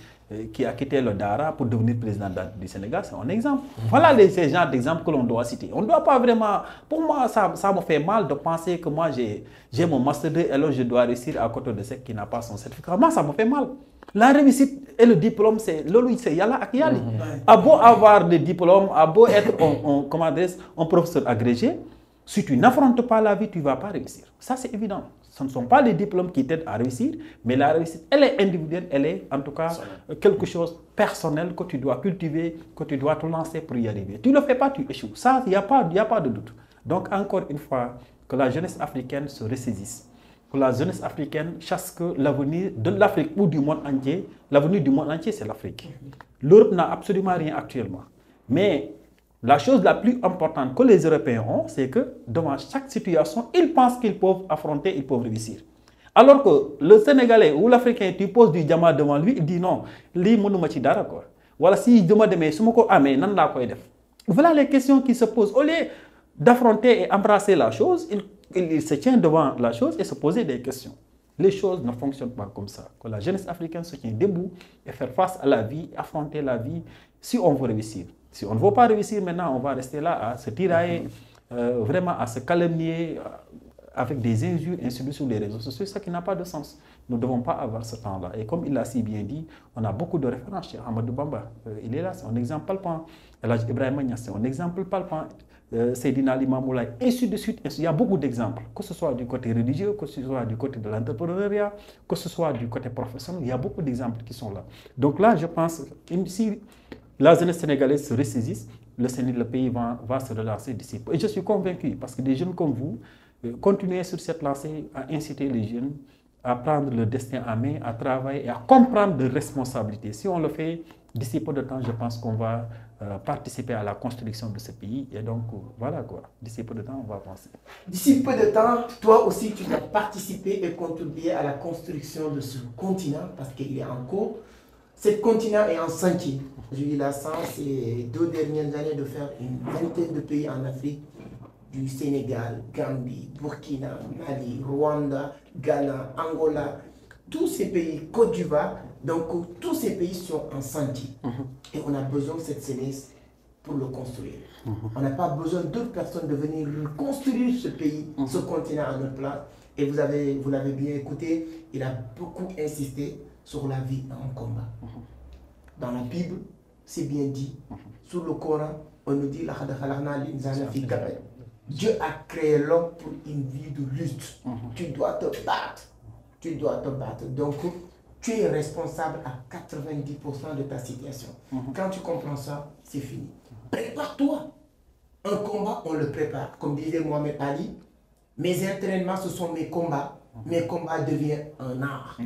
qui a quitté le Dara pour devenir président du Sénégal, c'est un exemple. Voilà ces genres d'exemples que l'on doit citer. On ne doit pas vraiment... Pour moi, ça me fait mal de penser que moi, j'ai mon Master 2 et alors je dois réussir à côté de ceux qui n'a pas son certificat. Moi, ça me fait mal. La réussite et le diplôme, c'est Yalla ak Yali. A beau avoir des diplômes, a beau être un professeur agrégé, si tu n'affrontes pas la vie, tu ne vas pas réussir. Ça, c'est évident. Ce ne sont pas les diplômes qui t'aident à réussir, mais la réussite, elle est individuelle, elle est en tout cas quelque chose de personnel que tu dois cultiver, que tu dois te lancer pour y arriver. Tu ne le fais pas, tu échoues. Ça, il n'y a pas de doute. Donc, encore une fois, que la jeunesse africaine se ressaisisse. Que la jeunesse africaine chasse que l'avenir de l'Afrique ou du monde entier, l'avenir du monde entier, c'est l'Afrique. L'Europe n'a absolument rien actuellement. Mais la chose la plus importante que les Européens ont, c'est que devant chaque situation, ils pensent qu'ils peuvent affronter, ils peuvent réussir. Alors que le Sénégalais ou l'Africain, tu poses du diamant devant lui, il dit non, li mënuma ci dara quoi. Voilà, si demain demain, su ma ko amee nan laa koy def. Voilà les questions qui se posent. Au lieu d'affronter et embrasser la chose, il se tient devant la chose et se poser des questions. Les choses ne fonctionnent pas comme ça. Que la jeunesse africaine se tient debout et faire face à la vie, affronter la vie si on veut réussir. Si on ne veut pas réussir maintenant, on va rester là à se tirailler, vraiment à se calomnier avec des injures insultes sur les réseaux sociaux, ce qui n'a pas de sens. Nous ne devons pas avoir ce temps-là. Et comme il l'a si bien dit, on a beaucoup de références chez Amadou Bamba. Il est là, c'est un exemple palpant. El Hadj Ibrahima Niass, c'est un exemple palpant. Seydina Limamou Laye, ainsi de suite. Il y a beaucoup d'exemples, que ce soit du côté religieux, que ce soit du côté de l'entrepreneuriat, que ce soit du côté professionnel. Il y a beaucoup d'exemples qui sont là. Donc là, je pense que si la jeunesse sénégalaise se ressaisisse, le pays va se relancer d'ici peu. Et je suis convaincu, parce que des jeunes comme vous, continuez sur cette lancée à inciter les jeunes à prendre le destin en main, à travailler et à comprendre leurs responsabilités. Si on le fait d'ici peu de temps, je pense qu'on va participer à la construction de ce pays. Et donc, voilà quoi. D'ici peu de temps, on va avancer. D'ici peu de temps, toi aussi, tu vas participer et contribuer à la construction de ce continent parce qu'il est en cours. Ce continent est en sentier. J'ai eu la chance ces 2 dernières années de faire une vingtaine de pays en Afrique, du Sénégal, Gambie, Burkina, Mali, Rwanda, Ghana, Angola, tous ces pays, Côte d'Ivoire, donc tous ces pays sont en sentier. Et on a besoin de cette jeunesse pour le construire. On n'a pas besoin d'autres personnes de venir construire ce pays, ce continent à notre place. Et vous l'avez bien écouté, il a beaucoup insisté sur la vie en combat. Dans la Bible, c'est bien dit. Sur le Coran, on nous dit Dieu a créé l'homme pour une vie de lutte. Tu dois te battre. Tu dois te battre. Donc, tu es responsable à 90% de ta situation. Quand tu comprends ça, c'est fini. Prépare-toi. Un combat, on le prépare. Comme disait Mohamed Ali, mes entraînements, ce sont mes combats. Mes combats deviennent un art.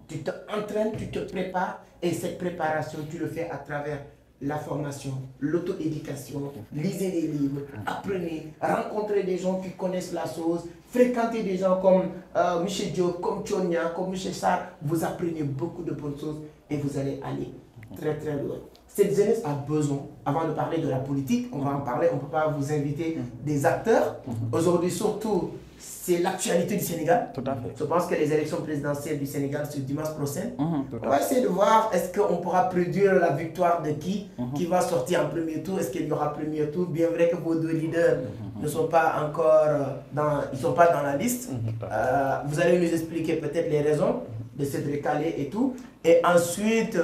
Tu t'entraînes, tu te prépares et cette préparation, tu le fais à travers la formation, l'auto-éducation, lisez des livres, apprenez, rencontrez des gens qui connaissent la chose, fréquentez des gens comme M. Diop, comme Tchonia, comme M. Sarr, vous apprenez beaucoup de bonnes choses et vous allez aller très très loin. Cette jeunesse a besoin, avant de parler de la politique, on va en parler, on ne peut pas vous inviter des acteurs. Aujourd'hui surtout, c'est l'actualité du Sénégal. Tout à fait. Je pense que les élections présidentielles du Sénégal, c'est dimanche prochain. On va essayer de voir est-ce qu'on pourra prédire la victoire de qui va sortir en premier tour. Est-ce qu'il y aura premier tour? Bien vrai que vos 2 leaders ne sont pas encore ils sont pas dans la liste. Vous allez nous expliquer peut-être les raisons de cette recalée et tout. Et ensuite,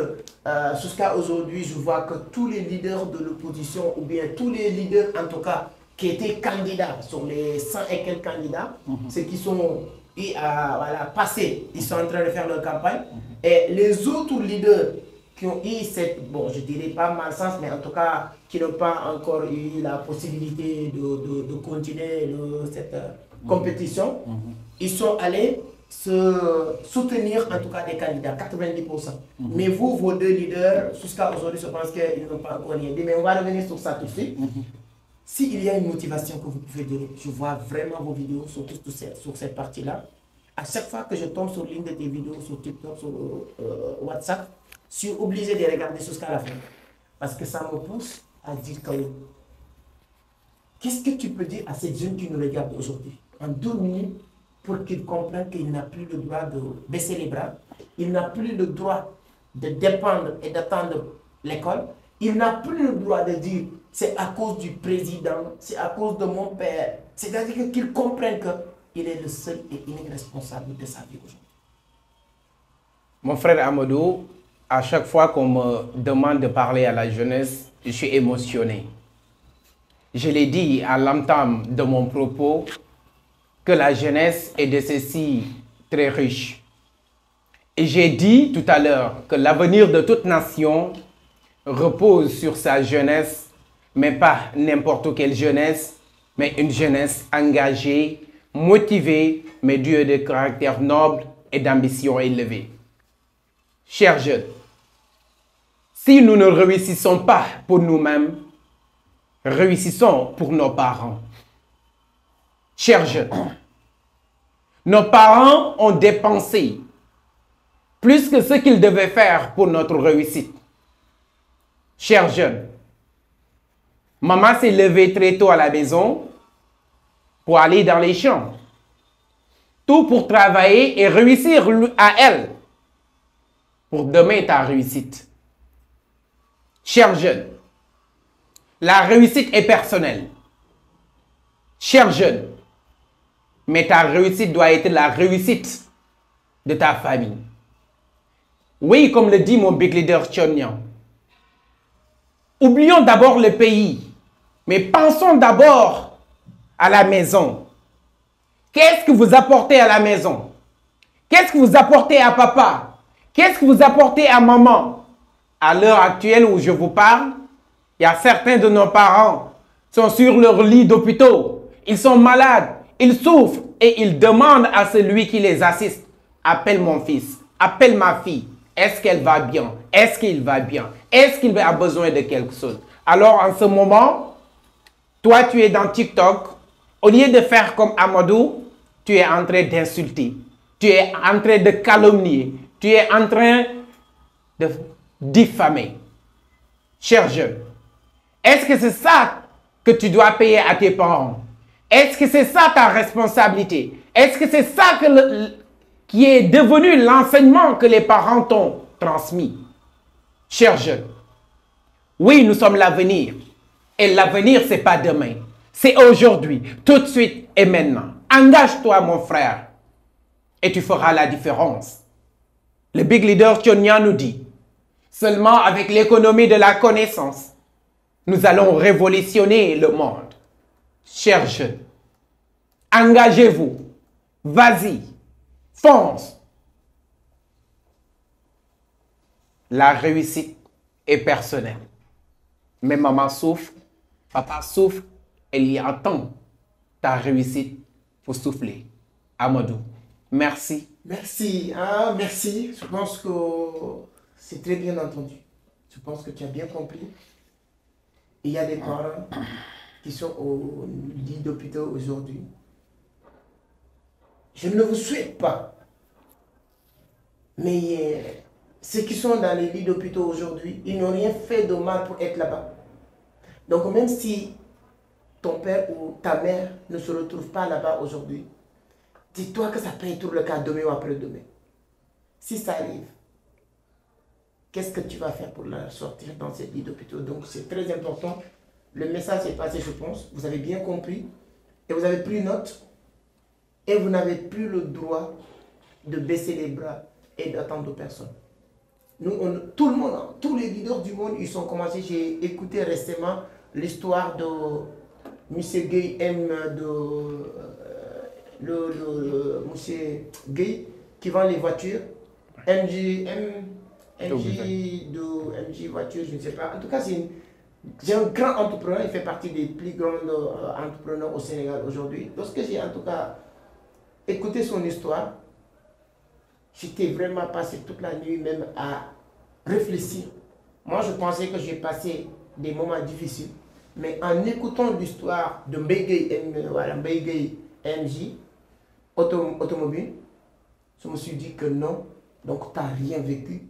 jusqu'à aujourd'hui, je vois que tous les leaders de l'opposition, ou bien tous les leaders en tout cas, qui étaient candidats, sur les 100 et quelques candidats, ceux qui sont passés, ils sont en train de faire leur campagne. Et les autres leaders qui ont eu cette, bon, je dirais pas malchance, mais en tout cas, qui n'ont pas encore eu la possibilité de continuer cette compétition, ils sont allés se soutenir en tout cas des candidats, 90%. Mais vous, vos 2 leaders, jusqu'à aujourd'hui, je pense qu'ils n'ont pas encore rien dit, mais on va revenir sur ça tout de suite. S'il y a une motivation que vous pouvez donner, je vois vraiment vos vidéos sur cette partie-là. À chaque fois que je tombe sur l'une de tes vidéos, sur TikTok, sur WhatsApp, je suis obligé de regarder jusqu'à la fin. Parce que ça me pousse à dire quand même, qu'est-ce que tu peux dire à cette jeune qui nous regarde aujourd'hui? En 2 minutes, pour qu'il comprenne qu'il n'a plus le droit de baisser les bras, il n'a plus le droit de dépendre et d'attendre l'école, il n'a plus le droit de dire c'est à cause du président, c'est à cause de mon père. C'est-à-dire qu'il comprenne qu'il est le seul et unique responsable de sa vie aujourd'hui. Mon frère Amadou, à chaque fois qu'on me demande de parler à la jeunesse, je suis émotionné. Je l'ai dit à l'entame de mon propos que la jeunesse est de ceci très riche. Et j'ai dit tout à l'heure que l'avenir de toute nation repose sur sa jeunesse, mais pas n'importe quelle jeunesse, mais une jeunesse engagée, motivée, mais douée de caractère noble et d'ambition élevée. Chers jeunes, si nous ne réussissons pas pour nous-mêmes, réussissons pour nos parents. Chers jeunes, nos parents ont dépensé plus que ce qu'ils devaient faire pour notre réussite. Chers jeunes, maman s'est levée très tôt à la maison pour aller dans les champs. Tout pour travailler et réussir à elle. Pour demain ta réussite. Chers jeunes, la réussite est personnelle. Chers jeunes, mais ta réussite doit être la réussite de ta famille. Oui, comme le dit mon big leader Tchonyan, oublions d'abord le pays, mais pensons d'abord à la maison. Qu'est-ce que vous apportez à la maison? Qu'est-ce que vous apportez à papa? Qu'est-ce que vous apportez à maman? À l'heure actuelle où je vous parle, il y a certains de nos parents qui sont sur leur lit d'hôpitaux. Ils sont malades, ils souffrent et ils demandent à celui qui les assiste. Appelle mon fils, appelle ma fille. Est-ce qu'elle va bien? Est-ce qu'il va bien? Est-ce qu'il a besoin de quelque chose? Alors en ce moment, toi tu es dans TikTok. Au lieu de faire comme Amadou, tu es en train d'insulter. Tu es en train de calomnier. Tu es en train de diffamer. Chers jeunes, est-ce que c'est ça que tu dois payer à tes parents? Est-ce que c'est ça ta responsabilité? Est-ce que c'est ça qui est devenu l'enseignement que les parents t'ont transmis? Chers jeunes, oui, nous sommes l'avenir. Et l'avenir, ce n'est pas demain. C'est aujourd'hui, tout de suite et maintenant. Engage-toi, mon frère, et tu feras la différence. Le big leader Tchonyan nous dit, seulement avec l'économie de la connaissance, nous allons révolutionner le monde. Chers jeunes, engagez-vous, vas-y, fonce. La réussite est personnelle. Mais maman souffre, papa souffre, elle y attend ta réussite pour souffler. Amadou, merci. Merci, merci. Je pense que c'est très bien entendu. Je pense que tu as bien compris. Il y a des parents qui sont au lit d'hôpital aujourd'hui. Je ne vous souhaite pas. Mais ceux qui sont dans les lits d'hôpital aujourd'hui, ils n'ont rien fait de mal pour être là-bas. Donc même si ton père ou ta mère ne se retrouve pas là-bas aujourd'hui, dis-toi que ça peut être le cas demain ou après-demain. Si ça arrive, qu'est-ce que tu vas faire pour la sortir dans cette lit d'hôpital? Donc c'est très important. Le message est passé, je pense. Vous avez bien compris. Et vous avez pris note. Et vous n'avez plus le droit de baisser les bras et d'attendre personne. Nous, tout le monde, tous les leaders du monde, ils sont commencés. J'ai écouté récemment l'histoire de M. Gay M. Monsieur Gay qui vend les voitures. MJ voiture, je ne sais pas. En tout cas, c'est un grand entrepreneur. Il fait partie des plus grands entrepreneurs au Sénégal aujourd'hui. Lorsque j'ai en tout cas écouté son histoire, j'étais vraiment passé toute la nuit même à réfléchir. Moi, je pensais que j'ai passé des moments difficiles. Mais en écoutant l'histoire de Mbaye MJ, automobile, je me suis dit que non. Donc, tu n'as rien vécu,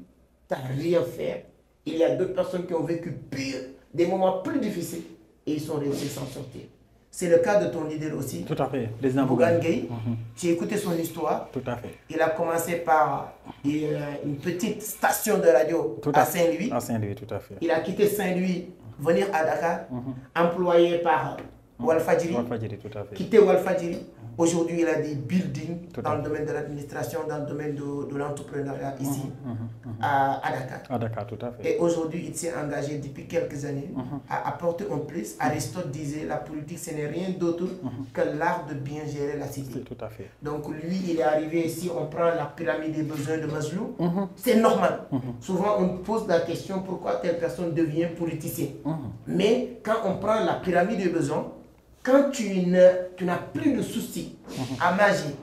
tu n'as rien fait. Il y a d'autres personnes qui ont vécu pire, des moments plus difficiles, et ils sont réussis à s'en sortir. C'est le cas de ton leader aussi. Tout à fait, président Bougane Gueye. J'ai écouté son histoire. Tout à fait. Il a commencé par une petite station de radio à Saint-Louis. À Saint-Louis, tout à fait. Il a quitté Saint-Louis, venir à Dakar, employé par Walfadjri. Walfadjri, tout à fait. Quitté Walfadjri. Aujourd'hui, il a des buildings dans le domaine de l'administration, dans le domaine de l'entrepreneuriat ici, à Dakar. À Dakar, tout à fait. Et aujourd'hui, il s'est engagé depuis quelques années à apporter un plus. Aristote disait, la politique, ce n'est rien d'autre que l'art de bien gérer la cité. Tout à fait. Donc lui, il est arrivé ici, on prend la pyramide des besoins de Maslow. C'est normal. Souvent, on pose la question, pourquoi telle personne devient politicien. Mais quand on prend la pyramide des besoins, quand tu n'as plus de soucis à manger,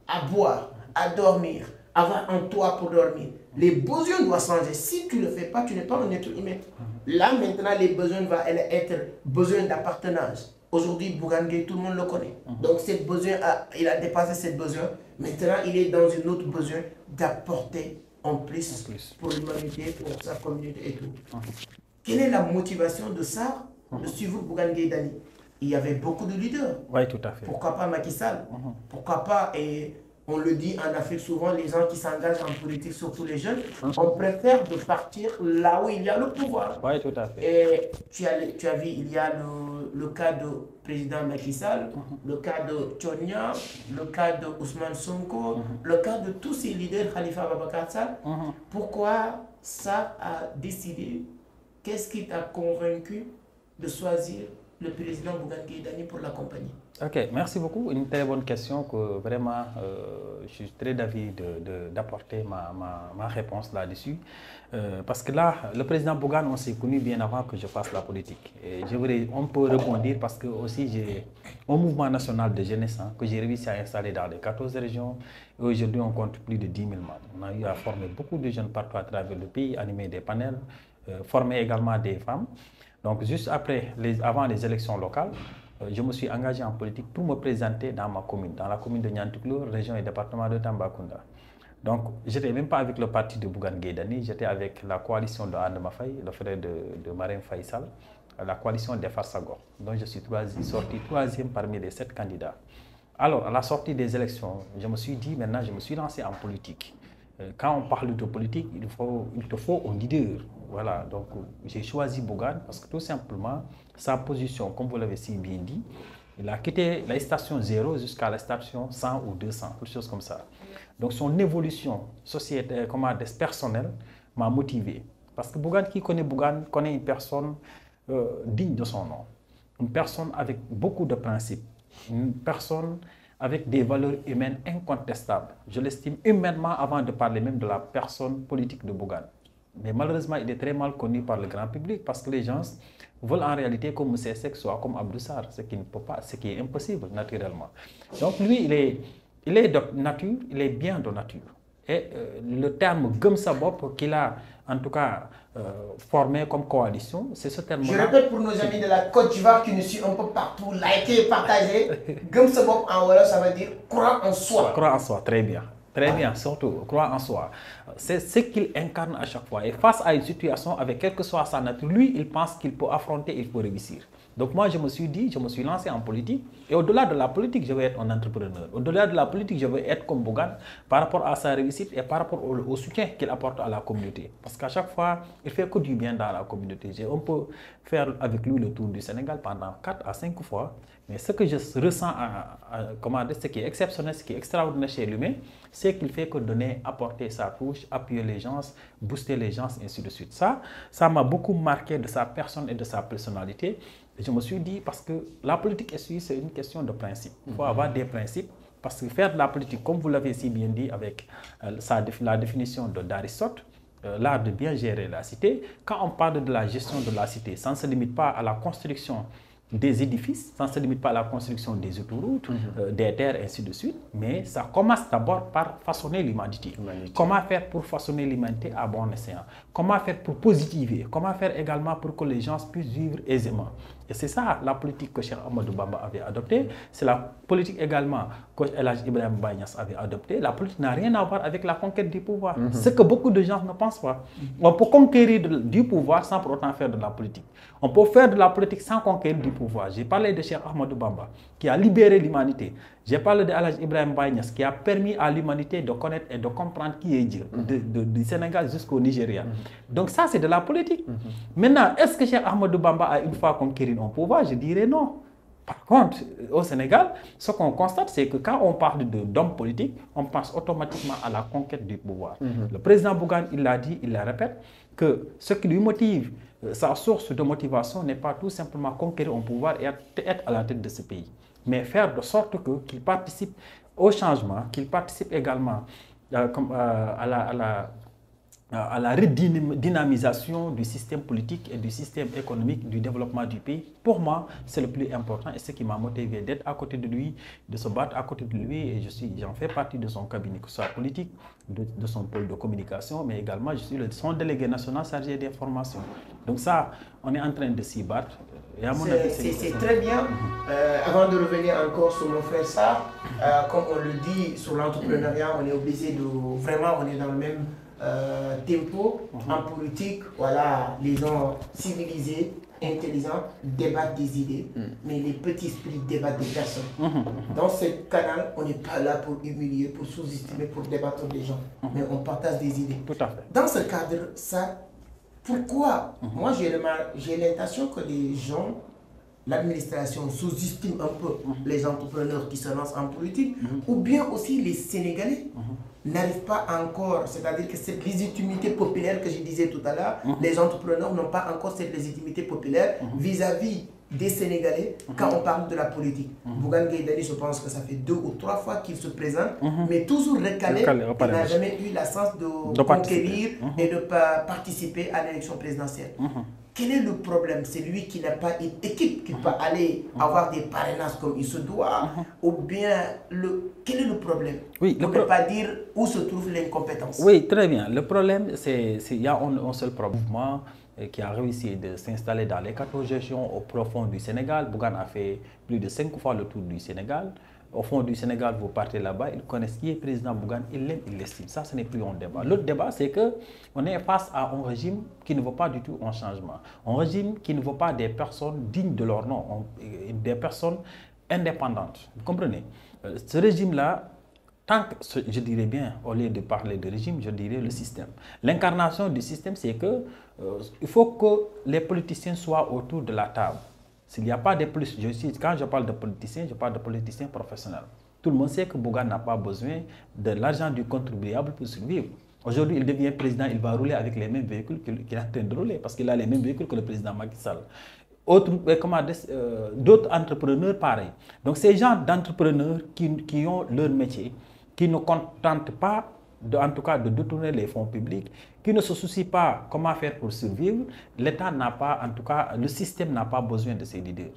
à boire, à dormir, avoir un toit pour dormir, les besoins doivent changer. Si tu ne le fais pas, tu n'es pas un être humain. Là, maintenant, les besoins vont être besoin d'appartenance. Aujourd'hui, Bougane Gueye, tout le monde le connaît. Donc, cette besoin, il a dépassé cette besoin. Maintenant, il est dans une autre besoin d'apporter en plus pour l'humanité, pour sa communauté et tout. Quelle est la motivation de ça, de suivre Bougane Gueye Dany? Il y avait beaucoup de leaders. Oui, tout à fait. Pourquoi pas Macky Sall? Pourquoi pas, et on le dit en Afrique souvent, les gens qui s'engagent en politique, surtout les jeunes, on préfère de partir là où il y a le pouvoir. Oui, tout à fait. Et tu as vu, il y a le cas du président Macky Sall, le cas de Tchonia, le cas de Ousmane Sonko, le cas de tous ces leaders, Khalifa Ababakar Sall. Pourquoi ça a décidé? Qu'est-ce qui t'a convaincu de choisir le président Bougane Gueye Dany pour l'accompagner? Ok, merci beaucoup. Une très bonne question que vraiment je suis très d'avis d'apporter ma réponse là-dessus. Parce que là, le président Bougane, on s'est connu bien avant que je fasse la politique. Et on peut rebondir parce que aussi j'ai un mouvement national de jeunesse que j'ai réussi à installer dans les 14 régions. Et aujourd'hui, on compte plus de 10 000 membres. On a eu à former beaucoup de jeunes partout à travers le pays, animer des panels, former également des femmes. Donc, juste avant les élections locales, je me suis engagé en politique pour me présenter dans ma commune, dans la commune de Niantouklo, région et département de Tambacounda. Donc, je n'étais même pas avec le parti de Bougane Gueye Dany, j'étais avec la coalition de Andema Faye, le frère de Marème Faye Sall, la coalition des Farsagor. Donc, je suis sorti troisième parmi les 7 candidats. Alors, à la sortie des élections, je me suis dit, maintenant, je me suis lancé en politique. Quand on parle de politique, il te faut un leader. Voilà, donc j'ai choisi Bougane parce que tout simplement, sa position, comme vous l'avez si bien dit, il a quitté la station 0 jusqu'à la station 100 ou 200, quelque chose comme ça. Donc son évolution personnelle m'a motivé. Parce que Bougane, qui connaît Bougane, connaît une personne digne de son nom. Une personne avec beaucoup de principes. Une personne avec des valeurs humaines incontestables. Je l'estime humainement avant de parler même de la personne politique de Bougane. Mais malheureusement, il est très mal connu par le grand public parce que les gens veulent en réalité comme Moussa Seck, soit comme Abdou Sarr, ce qui ne peut pas, ce qui est impossible naturellement. Donc lui, il est de nature, il est bien de nature. Et le terme « gëm sa bopp » qu'il a en tout cas formé comme coalition, c'est ce terme-là. Je répète pour nos amis de la Côte d'Ivoire qui nous suivent un peu partout, likez, partagez. « Gëm sa bopp » en wolof, ça veut dire « croire en soi ». Croire en soi, très bien. Très bien, surtout, croire en soi. C'est ce qu'il incarne à chaque fois. Et face à une situation, avec quelle que soit sa nature, lui, il pense qu'il peut affronter, il peut réussir. Donc moi, je me suis dit, je me suis lancé en politique. Et au-delà de la politique, je veux être un entrepreneur. Au-delà de la politique, je veux être comme Bougane par rapport à sa réussite et par rapport au soutien qu'il apporte à la communauté. Parce qu'à chaque fois, il fait que du bien dans la communauté. On peut faire avec lui le tour du Sénégal pendant 4 à 5 fois. Mais ce que je ressens, ce qui est exceptionnel, ce qui est extraordinaire chez lui, c'est qu'il fait que donner, apporter sa touche, appuyer les gens, booster les gens, et ainsi de suite. Ça m'a beaucoup marqué de sa personne et de sa personnalité. Et je me suis dit, parce que la politique c'est une question de principe. Il faut avoir des principes. Parce que faire de la politique, comme vous l'avez si bien dit avec la définition d'Aristote, l'art de bien gérer la cité, quand on parle de la gestion de la cité, ça ne se limite pas à la construction des édifices, ça ne se limite pas à la construction des autoroutes, des terres, ainsi de suite, mais ça commence d'abord par façonner l'humanité. Comment faire pour façonner l'humanité à bon escient? Comment faire pour positiver? Comment faire également pour que les gens puissent vivre aisément? Et c'est ça la politique que Cheikh Ahmadou Bamba avait adoptée. C'est la politique également que El Hadj Ibrahima Baye Niass avait adoptée. La politique n'a rien à voir avec la conquête du pouvoir. Ce que beaucoup de gens ne pensent pas. On peut conquérir du pouvoir sans pour autant faire de la politique. On peut faire de la politique sans conquérir du pouvoir. J'ai parlé de Cheikh Ahmadou Bamba qui a libéré l'humanité. J'ai parlé de El Hadj Ibrahima Baye Niass qui a permis à l'humanité de connaître et de comprendre qui est Dieu, du Sénégal jusqu'au Nigeria. Donc ça, c'est de la politique. Maintenant, est-ce que Cheikh Ahmadou Bamba a une fois conquéri un pouvoir? Je dirais non. Par contre, au Sénégal, ce qu'on constate, c'est que quand on parle d'hommes politiques, on pense automatiquement à la conquête du pouvoir. Le président Bougane, il l'a dit, il le répète, que ce qui lui motive, sa source de motivation n'est pas tout simplement conquérir un pouvoir et être à la tête de ce pays, mais faire de sorte qu'il participe au changement, qu'il participe également à la redynamisation du système politique et du système économique du développement du pays. Pour moi, c'est le plus important et ce qui m'a motivé d'être à côté de lui, de se battre à côté de lui, et j'en fais partie de son cabinet, que ce soit politique, de son pôle de communication, mais également je suis son délégué national chargé des formations. Donc ça, on est en train de s'y battre. C'est très bien. Avant de revenir encore sur mon frère Sarr, comme on le dit sur l'entrepreneuriat, on est obligé de... Vraiment, on est dans le même tempo. En politique, voilà, les gens civilisés, intelligents, débattent des idées, mais les petits esprits débattent des personnes. Dans ce canal, on n'est pas là pour humilier, pour sous-estimer, pour débattre des gens, mais on partage des idées. Tout à fait. Dans ce cadre, ça, pourquoi? Moi, j'ai l'intention que les gens, l'administration sous-estime un peu les entrepreneurs qui se lancent en politique, ou bien aussi les Sénégalais n'arrivent pas encore, c'est-à-dire que cette légitimité populaire que je disais tout à l'heure, les entrepreneurs n'ont pas encore cette légitimité populaire vis-à-vis des Sénégalais quand on parle de la politique. Bougane Gueye Dany, je pense que ça fait 2 ou 3 fois qu'il se présente, mais toujours recalé, il n'a jamais eu la chance de conquérir et de participer à l'élection présidentielle. Quel est le problème? C'est lui qui n'a pas une équipe qui peut aller avoir des parrainages comme il se doit, ou bien quel est le problème? Oui, on ne peut pas dire où se trouve l'incompétence. Oui, très bien. Le problème, c'est qu'il y a un seul mouvement qui a réussi de s'installer dans les 14 régions au profond du Sénégal. Bougane a fait plus de 5 fois le tour du Sénégal. Au fond du Sénégal, vous partez là-bas, ils connaissent qui est président Bougane, ils l'aiment, ils l'estiment. Ça, ce n'est plus un débat. L'autre débat, c'est qu'on est face à un régime qui ne veut pas du tout un changement. Un régime qui ne veut pas des personnes dignes de leur nom, des personnes indépendantes. Vous comprenez? Ce régime-là, tant que, je dirais bien, au lieu de parler de régime, je dirais le système. L'incarnation du système, c'est que il faut que les politiciens soient autour de la table. S'il n'y a pas de plus, quand je parle de politiciens, je parle de politiciens professionnels. Tout le monde sait que Bougane n'a pas besoin de l'argent du contribuable pour survivre. Aujourd'hui, il devient président, il va rouler avec les mêmes véhicules qu'il est en train de rouler, parce qu'il a les mêmes véhicules que le président Macky Sall. D'autres entrepreneurs, pareil. Donc, ces gens d'entrepreneurs qui ont leur métier, qui ne contentent pas, en tout cas, de détourner les fonds publics, qui ne se soucient pas comment faire pour survivre, l'État n'a pas, en tout cas, le système n'a pas besoin de ces leaders.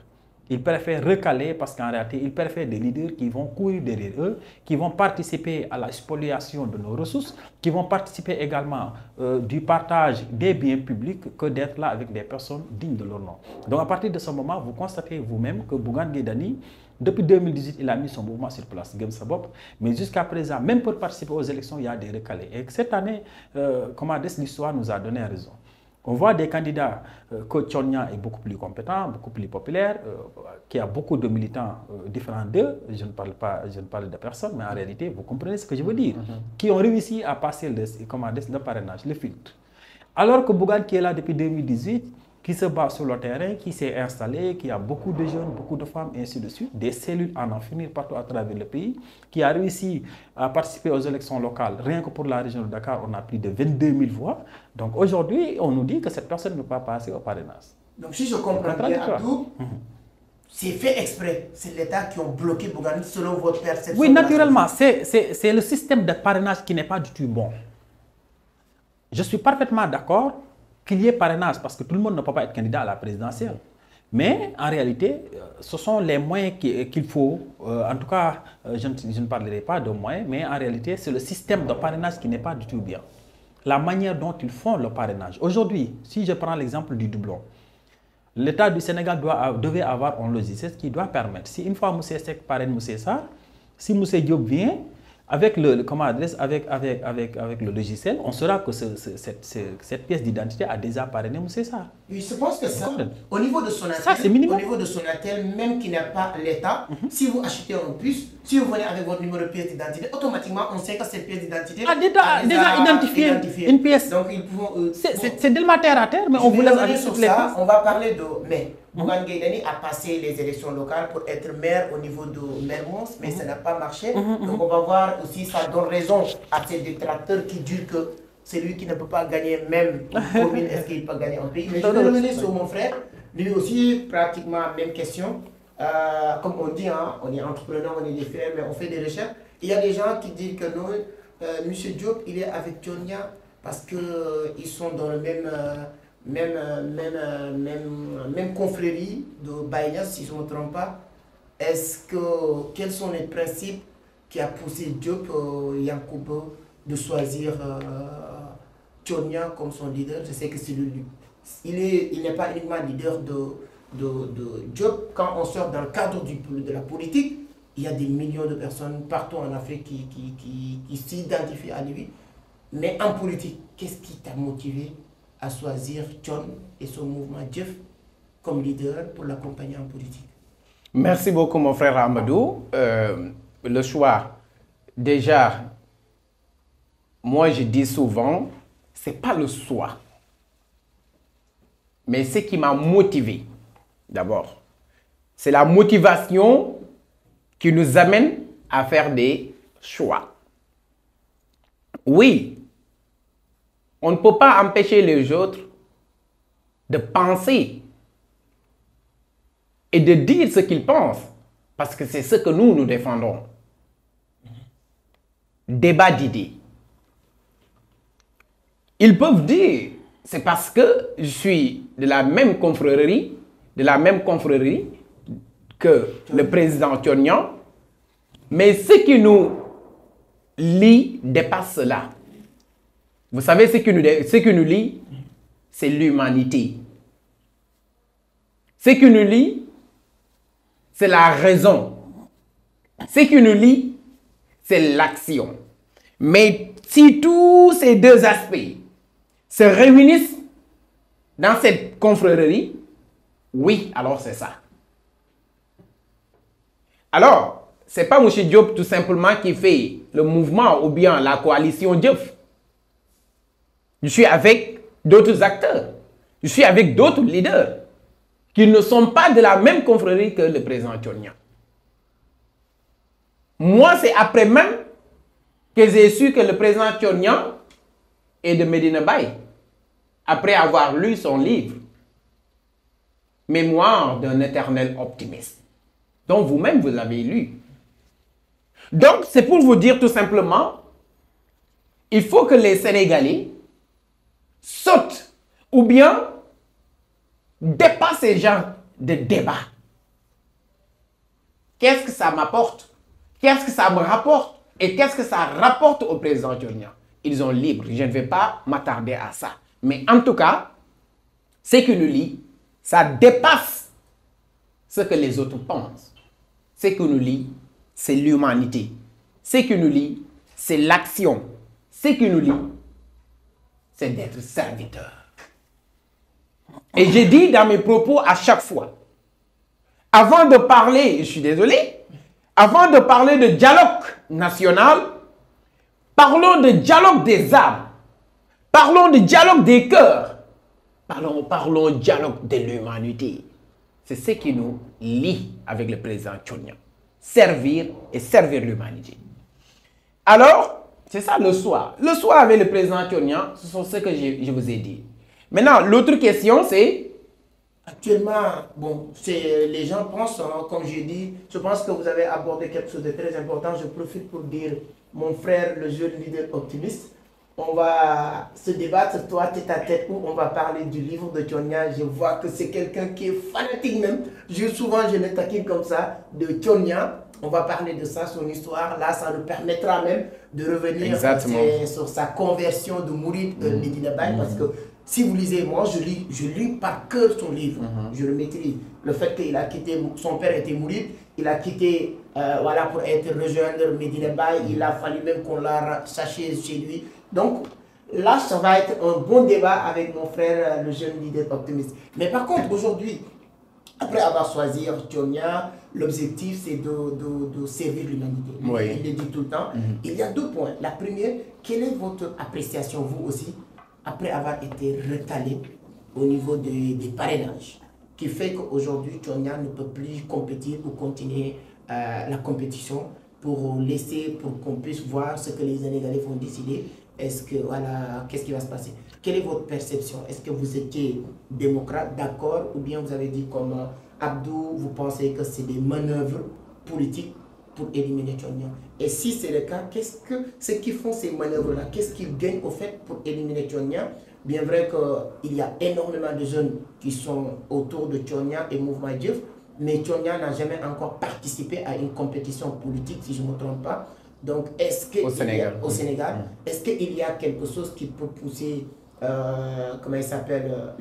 Ils préfèrent recaler parce qu'en réalité, ils préfèrent des leaders qui vont courir derrière eux, qui vont participer à la spoliation de nos ressources, qui vont participer également du partage des biens publics que d'être là avec des personnes dignes de leur nom. Donc à partir de ce moment, vous constatez vous-même que Bougane Gueye Dany, depuis 2018, il a mis son mouvement sur place, Gëm Sa Bopp, mais jusqu'à présent, même pour participer aux élections, il y a des recalés. Et cette année, l'histoire nous a donné raison. On voit des candidats que Tchonia est beaucoup plus compétent, beaucoup plus populaire, qui a beaucoup de militants différents d'eux. Je ne parle de personne, mais en réalité, vous comprenez ce que je veux dire. Qui ont réussi à passer le parrainage, le filtre. Alors que Bougane, qui est là depuis 2018, qui se bat sur le terrain, qui s'est installé, qui a beaucoup de jeunes, beaucoup de femmes, et ainsi de suite, des cellules à en finir partout à travers le pays, qui a réussi à participer aux élections locales. Rien que pour la région de Dakar, on a plus de 22 000 voix. Donc aujourd'hui, on nous dit que cette personne ne peut pas passer au parrainage. Donc si je comprends bien, Abdou, c'est fait exprès. C'est l'État qui a bloqué Bougane selon votre perception. Oui, naturellement, c'est le système de parrainage qui n'est pas du tout bon. Je suis parfaitement d'accord qu'il y ait parrainage, parce que tout le monde ne peut pas être candidat à la présidentielle. Mais en réalité, ce sont les moyens qu'il faut, en tout cas, je ne parlerai pas de moyens, mais en réalité, c'est le système de parrainage qui n'est pas du tout bien. La manière dont ils font le parrainage. Aujourd'hui, si je prends l'exemple du doublon, l'État du Sénégal devait avoir un logiciel qui doit permettre, si une fois M. Seck parraine M. Sarr, si M. Diop vient, avec le logiciel, on saura que cette pièce d'identité a déjà parrainé M. Sarr. Oui, je pense que ça, au niveau de Sonatel, même qui n'a pas l'État, si vous achetez un puce, si vous venez avec votre numéro de pièce d'identité, automatiquement on sait que cette pièce d'identité a déjà identifié une pièce. Donc ils pouvont. C'est tellement terre à terre, mais on vous laisse avec sur ça. On va parler de. Mais Bougane Gueye Dany a passé les élections locales pour être maire au niveau de Mermoz, mais ça n'a pas marché. Donc on va voir aussi, ça donne raison à ces détracteurs qui disent que c'est lui qui ne peut pas gagner même une commune, est-ce qu'il peut gagner un pays. Mais je vais revenir sur mon frère, lui aussi pratiquement même question. Comme on dit, hein, on est entrepreneur, on est des frères, mais on fait des recherches. Il y a des gens qui disent que non, M. Diop, il est avec Thionia parce qu'ils sont dans le même confrérie de Baïnias, si je ne me trompe pas. Quels sont les principes qui a poussé Diop, Yankouba, de choisir Thionia comme son leader? Je sais que c'est lui. Il n'est pas uniquement leader de Diop. Quand on sort dans le cadre de la politique, il y a des millions de personnes partout en Afrique qui s'identifient à lui. Mais en politique, qu'est-ce qui t'a motivé à choisir Thione et son mouvement Jëf comme leader pour l'accompagner en politique? Merci beaucoup mon frère Amadou. Le choix, déjà, moi je dis souvent, c'est pas le choix, mais ce qui m'a motivé, d'abord, c'est la motivation qui nous amène à faire des choix. Oui, on ne peut pas empêcher les autres de penser et de dire ce qu'ils pensent, parce que c'est ce que nous défendons. Débat d'idées. Ils peuvent dire, c'est parce que je suis de la même confrérie que le président Thionia, mais ce qui nous lie dépasse cela. Vous savez, ce qui nous lie, c'est l'humanité. Ce qui nous lie, c'est la raison. Ce qui nous lie, c'est l'action. Mais si tous ces deux aspects se réunissent dans cette confrérie, oui, alors c'est ça. Alors, ce n'est pas M. Diop tout simplement qui fait le mouvement ou bien la coalition Diop. Je suis avec d'autres acteurs. Je suis avec d'autres leaders qui ne sont pas de la même confrérie que le président Thionia. Moi, c'est après même que j'ai su que le président Thionia est de Medina Baye, après avoir lu son livre « Mémoire d'un éternel optimiste », dont vous-même vous l'avez lu. Donc, c'est pour vous dire tout simplement, il faut que les Sénégalais sautent ou bien dépassent ces genres de débats. Qu'est-ce que ça m'apporte? Qu'est-ce que ça me rapporte? Et qu'est-ce que ça rapporte au président Thionia? Ils sont libres. Je ne vais pas m'attarder à ça. Mais en tout cas, ce qui nous lie, ça dépasse ce que les autres pensent. Ce qui nous lie, c'est l'humanité. Ce qui nous lie, c'est l'action. Ce qui nous lie, c'est d'être serviteur. Et j'ai dit dans mes propos à chaque fois, avant de parler, je suis désolé, avant de parler de dialogue national, parlons de dialogue des âmes, parlons de dialogue des cœurs, parlons dialogue de l'humanité. C'est ce qui nous lie avec le président Thionia. Servir et servir l'humanité. Alors, c'est ça le choix. Le choix avec le président Thionia, ce sont ce que je vous ai dit. Maintenant, l'autre question, c'est... Actuellement, bon, les gens pensent, hein, comme j'ai dit, je pense que vous avez abordé quelque chose de très important. Je profite pour dire, mon frère, le jeune leader optimiste, on va se débattre, toi, tête à tête, où on va parler du livre de Thionia. Je vois que c'est quelqu'un qui est fanatique même. Souvent, je le taquine comme ça, de Thionia. On va parler de ça, son histoire. Là, ça nous permettra même de revenir sur sa conversion de Mouride de Medina Baye, parce que Si vous lisez, moi je lis par cœur son livre, je le maîtrise. Le fait qu'il a quitté, son père était mouride, il a quitté voilà, pour rejoindre Medina Baye, il a fallu même qu'on l'a cherché chez lui. Donc là, ça va être un bon débat avec mon frère, le jeune leader optimiste. Mais par contre, aujourd'hui, après avoir choisi Thionia, l'objectif c'est de servir l'humanité. Oui. Il le dit tout le temps. Il y a deux points. La première, quelle est votre appréciation, vous aussi, après avoir été recalé au niveau des parrainages, qui fait qu'aujourd'hui, Thionia ne peut plus compétir ou continuer la compétition pour laisser, pour qu'on puisse voir ce que les Sénégalais vont décider. Est-ce que, voilà, qu'est-ce qui va se passer? Quelle est votre perception? Est-ce que vous étiez démocrate, d'accord, ou bien vous avez dit comme Abdou, vous pensez que c'est des manœuvres politiques pour éliminer Thionia? Et si c'est le cas, qu'est-ce que ceux qui font ces manœuvres-là, qu'est-ce qu'ils gagnent au fait pour éliminer Thionia? Bien vrai qu'il y a énormément de jeunes qui sont autour de Thionia et Mouvement Diouf, mais Thionia n'a jamais encore participé à une compétition politique, si je ne me trompe pas. Donc, est-ce que au Sénégal, est-ce qu'il y a quelque chose qui peut pousser, comment il s'appelle,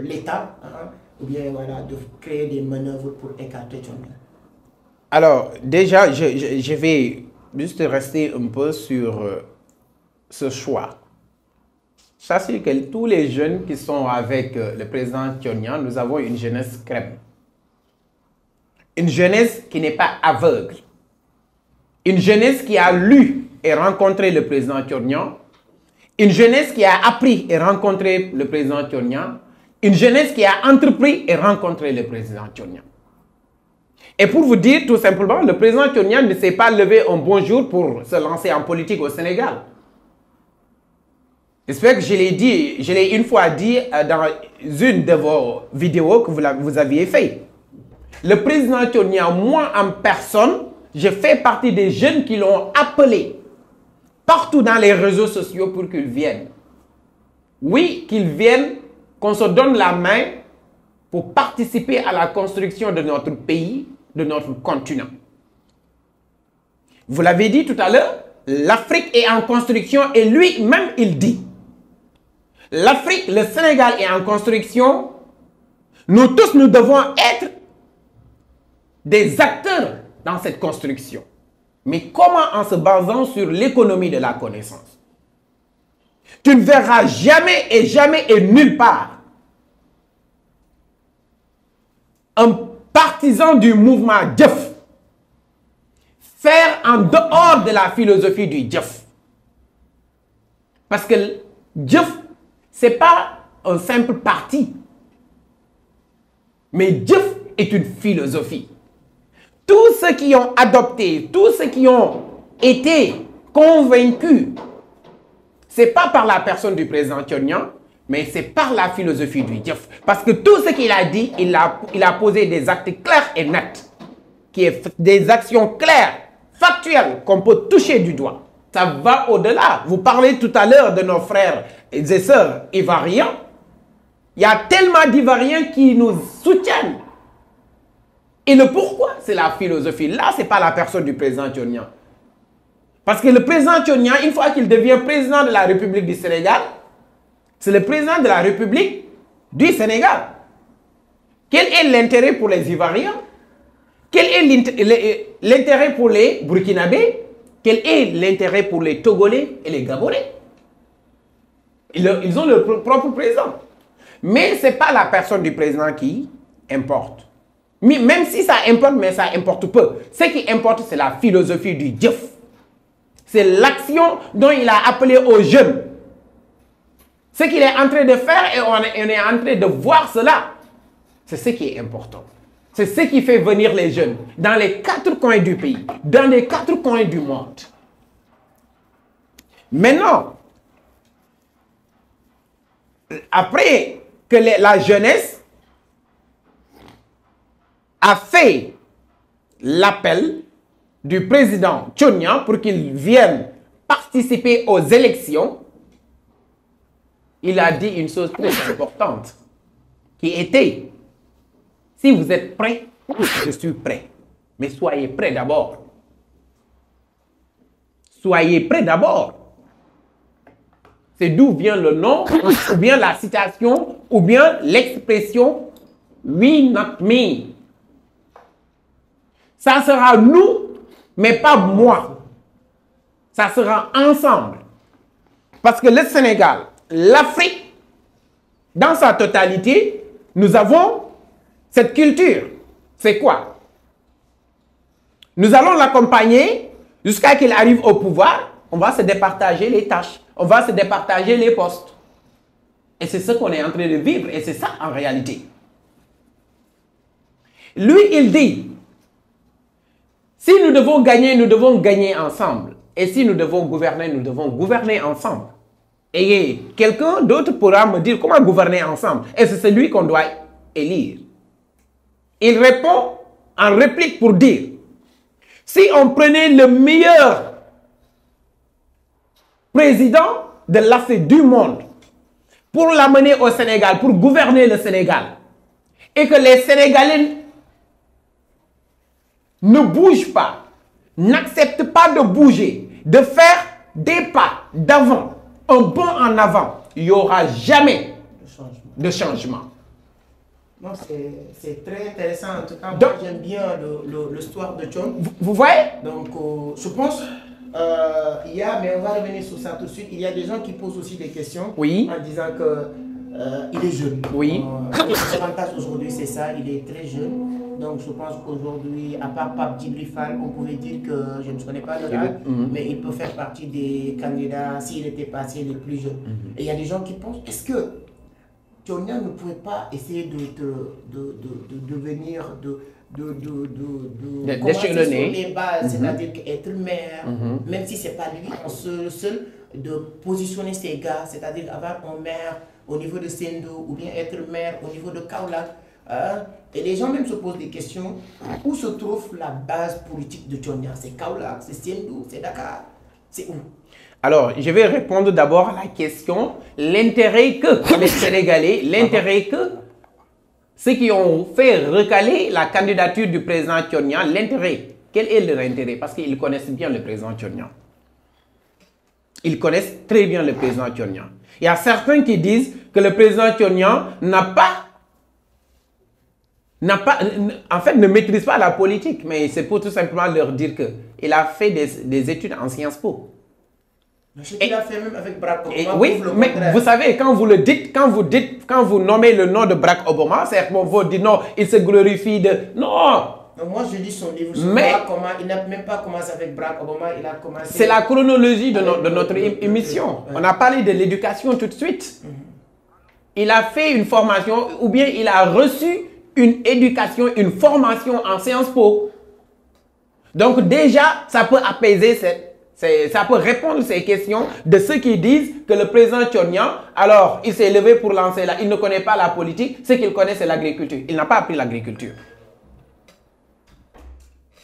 l'État, hein, ou bien voilà, de créer des manœuvres pour écarter Thionia? Alors, déjà, je vais juste rester un peu sur ce choix. Sachez que tous les jeunes qui sont avec le président Thionia, nous avons une jeunesse crème. Une jeunesse qui n'est pas aveugle. Une jeunesse qui a lu et rencontré le président Thionia. Une jeunesse qui a appris et rencontré le président Thionia. Une jeunesse qui a entrepris et rencontré le président Thionia. Et pour vous dire tout simplement, le président Thionia ne s'est pas levé un bon jour pour se lancer en politique au Sénégal. J'espère que je l'ai dit, je l'ai une fois dit dans une de vos vidéos que vous aviez fait. Le président Thionia, moi en personne, je fais partie des jeunes qui l'ont appelé partout dans les réseaux sociaux pour qu'il vienne. Oui, qu'il vienne, qu'on se donne la main pour participer à la construction de notre pays, de notre continent. Vous l'avez dit tout à l'heure, l'Afrique est en construction et lui-même il dit. L'Afrique, le Sénégal est en construction. Nous tous, nous devons être des acteurs dans cette construction. Mais comment en se basant sur l'économie de la connaissance? Tu ne verras jamais et nulle part un partisan du mouvement Diouf faire en dehors de la philosophie du Diouf. Parce que Diouf, ce n'est pas un simple parti. Mais Diouf est une philosophie. Tous ceux qui ont adopté, tous ceux qui ont été convaincus, ce n'est pas par la personne du président Thionia, mais c'est par la philosophie du Diouf. Parce que tout ce qu'il a dit, il a posé des actes clairs et nets, qui est des actions claires, factuelles, qu'on peut toucher du doigt. Ça va au-delà. Vous parlez tout à l'heure de nos frères et sœurs ivoiriens. Il y a tellement d'Ivoiriens qui nous soutiennent. Et le pourquoi, c'est la philosophie. Là, ce n'est pas la personne du président Thionia. Parce que le président Thionia, une fois qu'il devient président de la République du Sénégal, c'est le président de la République du Sénégal. Quel est l'intérêt pour les Ivoiriens? Quel est l'intérêt pour les Burkinabés? Quel est l'intérêt pour les Togolais et les Gabonais? Ils ont leur propre président. Mais ce n'est pas la personne du président qui importe. Même si ça importe, mais ça importe peu. Ce qui importe, c'est la philosophie du Diouf. C'est l'action dont il a appelé aux jeunes. Ce qu'il est en train de faire, et on est en train de voir cela. C'est ce qui est important. C'est ce qui fait venir les jeunes dans les 4 coins du pays, dans les 4 coins du monde. Maintenant, après que la jeunesse a fait l'appel du président Thionia pour qu'il vienne participer aux élections, il a dit une chose très importante, qui était: si vous êtes prêts, je suis prêt. Mais soyez prêts d'abord. Soyez prêts d'abord. C'est d'où vient le nom, ou bien la citation, ou bien l'expression « we not me ». Ça sera nous, mais pas moi. Ça sera ensemble. Parce que le Sénégal, l'Afrique, dans sa totalité, nous avons cette culture. C'est quoi? Nous allons l'accompagner jusqu'à qu'il arrive au pouvoir. On va se départager les tâches. On va se départager les postes. Et c'est ce qu'on est en train de vivre. Et c'est ça en réalité. Lui, il dit, si nous devons gagner ensemble. Et si nous devons gouverner ensemble. Et quelqu'un d'autre pourra me dire comment gouverner ensemble. Et c'est celui qu'on doit élire. Il répond en réplique pour dire, si on prenait le meilleur président de l'Afrique du monde pour l'amener au Sénégal, pour gouverner le Sénégal, et que les Sénégalais ne bougent pas, n'acceptent pas de bouger, de faire des pas d'avant, un bond en avant, il n'y aura jamais de changement. C'est très intéressant. En tout cas, moi j'aime bien l'histoire de John. Vous voyez? Donc, je pense, mais on va revenir sur ça tout de suite. Il y a des gens qui posent aussi des questions en disant qu'il est jeune. Oui. L'avantage aujourd'hui, c'est ça, il est très jeune. Donc, je pense qu'aujourd'hui, à part Pape Djibril Fall, on pouvait dire que je ne connais pas le âge, mais il peut faire partie des candidats s'il était passé les plus jeunes. Et il y a des gens qui pensent, est-ce que Thionia ne pouvait pas essayer de venir, commencer sur les bases, c'est-à-dire qu'être maire, même si ce n'est pas lui en seul, de positionner ses gars, c'est-à-dire avoir un maire au niveau de Sendou ou bien être maire au niveau de Kaolack. Et les gens même se posent des questions, où se trouve la base politique de Thionia? C'est Kaolack, c'est Sendou, c'est Dakar, c'est où? Alors, je vais répondre d'abord à la question, l'intérêt que les Sénégalais, l'intérêt que ceux qui ont fait recaler la candidature du président Thionia, l'intérêt, quel est leur intérêt? Parce qu'ils connaissent bien le président Thionia. Ils connaissent très bien le président Thionia. Il y a certains qui disent que le président Thionia ne maîtrise pas la politique, mais c'est pour tout simplement leur dire qu'il a fait des études en Sciences Po. Ce qu'il a fait même avec Barack Obama. Oui, mais vous savez, quand vous le dites, quand vous nommez le nom de Barack Obama, c'est qu'on vous dit non, il se glorifie de... Non! Moi, je lis son livre. Il n'a même pas commencé avec Barack Obama, il a commencé... C'est la chronologie de notre émission. On a parlé de l'éducation tout de suite. Il a fait une formation, ou bien il a reçu une éducation, une formation en Sciences Po. Donc déjà, ça peut apaiser ça peut répondre à ces questions de ceux qui disent que le président Thionia, alors il s'est levé pour lancer là, il ne connaît pas la politique, ce qu'il connaît c'est l'agriculture. Il n'a pas appris l'agriculture.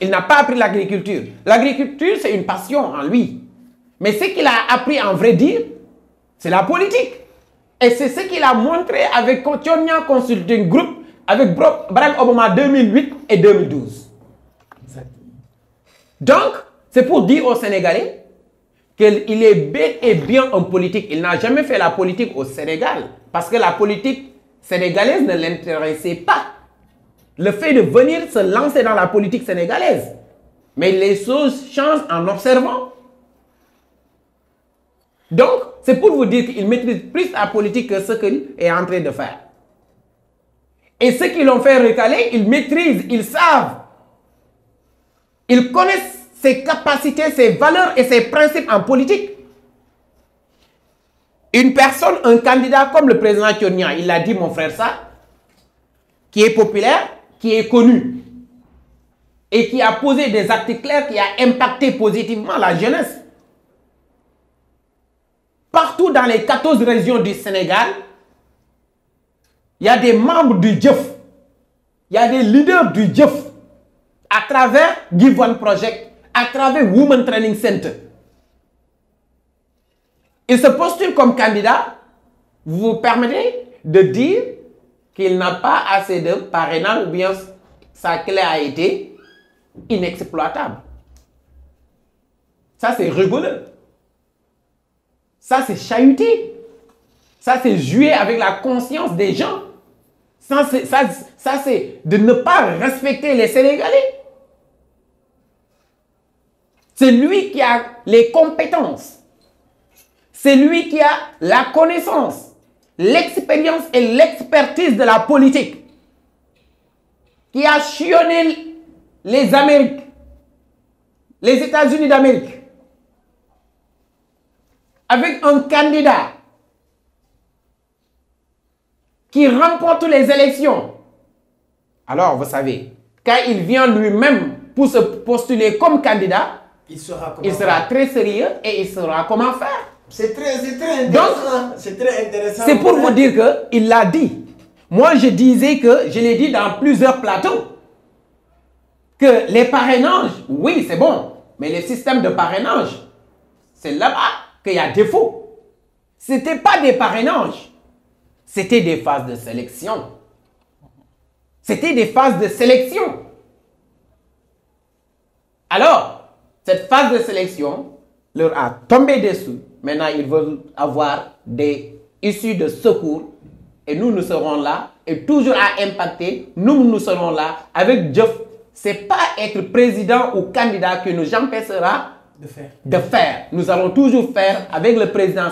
Il n'a pas appris l'agriculture. L'agriculture c'est une passion en lui. Mais ce qu'il a appris en vrai dire, c'est la politique. Et c'est ce qu'il a montré avec Thionia Consulting Group, avec Barack Obama 2008 et 2012. Exactement. Donc, c'est pour dire aux Sénégalais qu'il est bel et bien un politique. Il n'a jamais fait la politique au Sénégal parce que la politique sénégalaise ne l'intéressait pas. Le fait de venir se lancer dans la politique sénégalaise. Mais les choses changent en observant. Donc, c'est pour vous dire qu'il maîtrise plus la politique que ce qu'il est en train de faire. Et ceux qui l'ont fait recaler, ils maîtrisent, ils savent. Ils connaissent ses capacités, ses valeurs et ses principes en politique. Une personne, un candidat comme le président Thionia, il l'a dit mon frère ça, qui est populaire, qui est connu et qui a posé des actes clairs, qui a impacté positivement la jeunesse. Partout dans les 14 régions du Sénégal, il y a des membres du DIEF, il y a des leaders du DIEF à travers Give One Project, à travers Women Training Center. Il se postule comme candidat, vous vous permettez de dire qu'il n'a pas assez de parrainage ou bien sa clé a été inexploitable. Ça, c'est rigolo. Ça, c'est chahuter. Ça, c'est jouer avec la conscience des gens. Ça, c'est de ne pas respecter les Sénégalais. C'est lui qui a les compétences. C'est lui qui a la connaissance, l'expérience et l'expertise de la politique. Qui a sillonné les Amériques, les États-Unis d'Amérique, avec un candidat qui remporte les élections. Alors, vous savez, quand il vient lui-même pour se postuler comme candidat, il sera très sérieux et il saura comment faire. C'est très intéressant. C'est très intéressant. C'est pour vous dire qu'il l'a dit. Moi, je disais que, je l'ai dit dans plusieurs plateaux, que les parrainages, oui, c'est bon, mais les systèmes de parrainage, c'est là-bas qu'il y a défaut. Ce n'était pas des parrainages, c'était des phases de sélection. C'était des phases de sélection. Alors, cette phase de sélection leur a tombé dessus. Maintenant, ils veulent avoir des issues de secours. Et nous, nous serons là. Et toujours à impacter, nous serons là. Avec Diop, ce n'est pas être président ou candidat que nous empêchera de faire. Nous allons toujours faire avec le président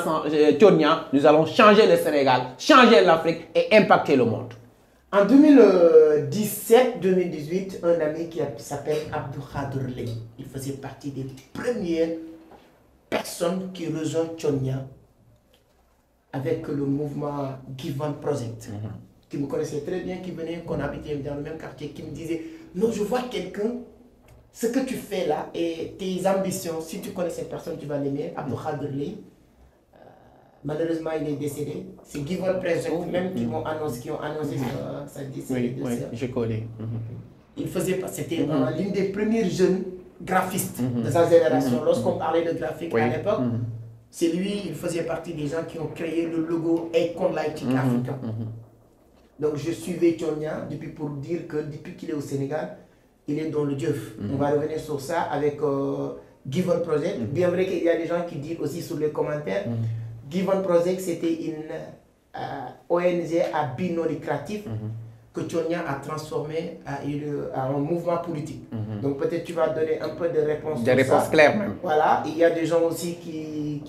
Tchonia. Nous allons changer le Sénégal, changer l'Afrique et impacter le monde. En 2017-2018, un ami qui s'appelle Abdou Khadr Lay, il faisait partie des premières personnes qui rejoignent Tchonia avec le mouvement Give One Project, qui me connaissait très bien, qui venait, qu'on habitait dans le même quartier, qui me disait « Non, je vois quelqu'un, ce que tu fais là et tes ambitions, si tu connais cette personne, tu vas l'aimer. » Abdou Khadr Lay, malheureusement, il est décédé. C'est Give One Project même qui ont annoncé sa décès. Oui, je connais. Il faisait, c'était l'une des premiers jeunes graphistes de sa génération. Lorsqu'on parlait de graphique à l'époque, c'est lui, il faisait partie des gens qui ont créé le logo Icon Lighting africain. Donc je suivais Tchonia pour dire que depuis qu'il est au Sénégal, il est dans le Dieuf. On va revenir sur ça avec Give One Project. Bien vrai qu'il y a des gens qui disent aussi sur les commentaires, Give One Project c'était une ONG à but non lucratif que Tchonia a transformé à un mouvement politique. Donc peut-être tu vas donner un peu de réponses. Des réponses claires même. Voilà, il y a des gens aussi qui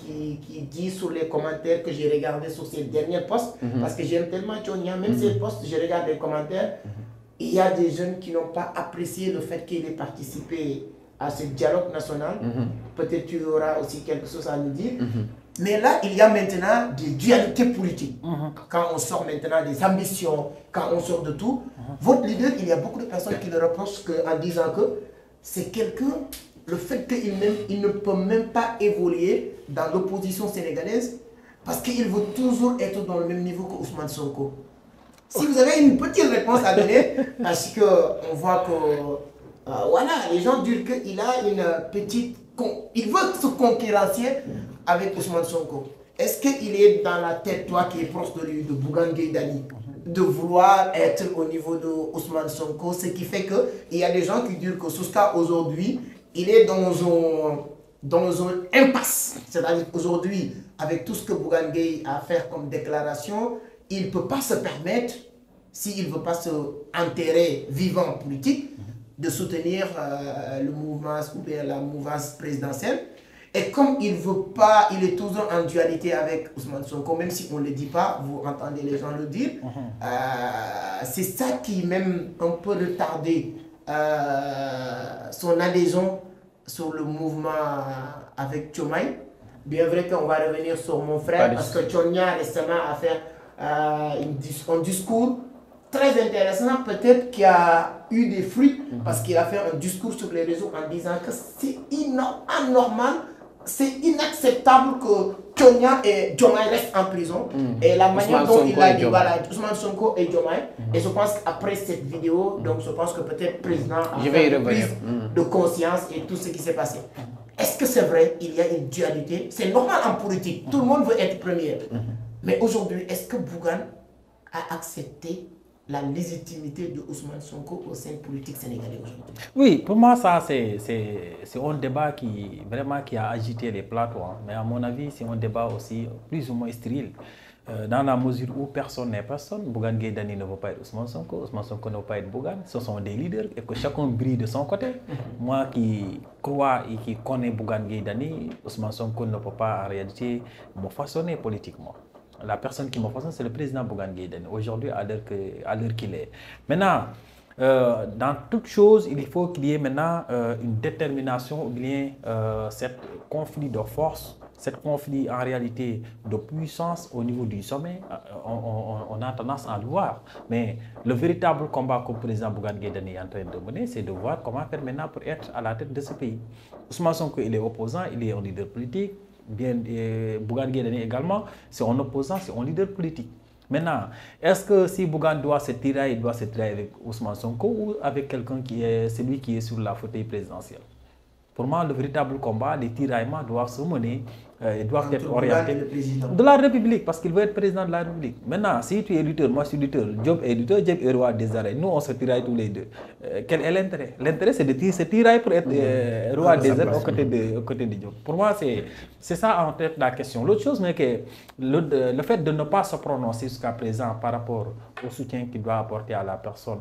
disent sur les commentaires que j'ai regardé sur ces derniers posts, parce que j'aime tellement Tchonia, même ces posts, je regarde les commentaires, il y a des jeunes qui n'ont pas apprécié le fait qu'il ait participé à ce dialogue national. Peut-être tu auras aussi quelque chose à nous dire. Mais là, il y a maintenant des dualités politiques. Quand on sort maintenant des ambitions, quand on sort de tout, votre leader, il y a beaucoup de personnes qui le reprochent en disant que c'est quelqu'un, le fait qu'il ne peut même pas évoluer dans l'opposition sénégalaise parce qu'il veut toujours être dans le même niveau que Ousmane Sonko. Si vous avez une petite réponse à donner, parce qu'on voit que voilà, les gens disent qu'il a une petite... Il veut se concurrencer avec Ousmane Sonko. Est-ce qu'il est dans la tête, toi qui es proche de lui, de Bougane Gueye Dany, de vouloir être au niveau de Ousmane Sonko, ce qui fait qu'il y a des gens qui disent que jusqu'à aujourd'hui, il est dans un impasse. C'est-à-dire qu'aujourd'hui, avec tout ce que Bougane Gueye a à faire comme déclaration, il ne peut pas se permettre, s'il ne veut pas se enterrer vivant politique, de soutenir le mouvement ou bien la mouvance présidentielle. Et comme il ne veut pas, il est toujours en dualité avec Ousmane Sonko, même si on ne le dit pas, vous entendez les gens le dire. C'est ça qui même un peu retardé son adhésion sur le mouvement avec Diomaye. Bien vrai qu'on va revenir sur mon frère, parce que Tchonia récemment a fait un discours très intéressant, peut-être qui a eu des fruits, parce qu'il a fait un discours sur les réseaux en disant que c'est anormal, c'est inacceptable que Tchonia et Diomaye restent en prison. Et la manière dont il a dit, voilà, Ousmane Sonko et Diomaye, et je pense qu'après cette vidéo, donc je pense que peut-être le président a fait une prise de conscience et tout ce qui s'est passé. Est-ce que c'est vrai, il y a une dualité? C'est normal en politique, tout le monde veut être premier. Mais aujourd'hui, est-ce que Bougane a accepté la légitimité de Ousmane Sonko au sein politique sénégalais aujourd'hui? Oui, pour moi, ça, c'est un débat vraiment qui a agité les plateaux. Hein. Mais à mon avis, c'est un débat aussi plus ou moins stérile. Dans la mesure où personne n'est personne, Bougane Gueye Dany ne veut pas être Ousmane Sonko ne veut pas être Bougane. Ce sont des leaders et que chacun brille de son côté. Moi qui crois et qui connais Bougane Gueye Dany, Ousmane Sonko ne peut pas en réalité me façonner politiquement. La personne qui me façonne, c'est le président Bougane Gueye Dany, aujourd'hui à l'heure qu'il est. Maintenant, dans toute chose, il faut qu'il y ait maintenant une détermination ou bien cet conflit de force, cet conflit en réalité de puissance au niveau du sommet, on a tendance à le voir. Mais le véritable combat que le président Bougane Gueye Dany est en train de mener, c'est de voir comment faire maintenant pour être à la tête de ce pays. Ousmane Sonko, il est opposant, il est un leader politique. Bien, Bougane Gueye Dany également, c'est un opposant, c'est un leader politique. Maintenant, est-ce que si Bougane doit se tirailler, il doit se tirailler avec Ousmane Sonko ou avec quelqu'un qui est celui qui est sur la fauteuil présidentielle? Pour moi, le véritable combat, les tiraillements doivent se mener, doivent être orientés de la République, parce qu'il veut être président de la République. Maintenant, si tu es lutteur, moi je suis lutteur, Diop est roi des arènes, nous on se tiraille tous les deux. Quel est l'intérêt? L'intérêt c'est de se tirailler pour être roi des arènes aux côtés de Diop. Pour moi, c'est ça en tête la question. L'autre chose, c'est que le fait de ne pas se prononcer jusqu'à présent par rapport au soutien qu'il doit apporter à la personne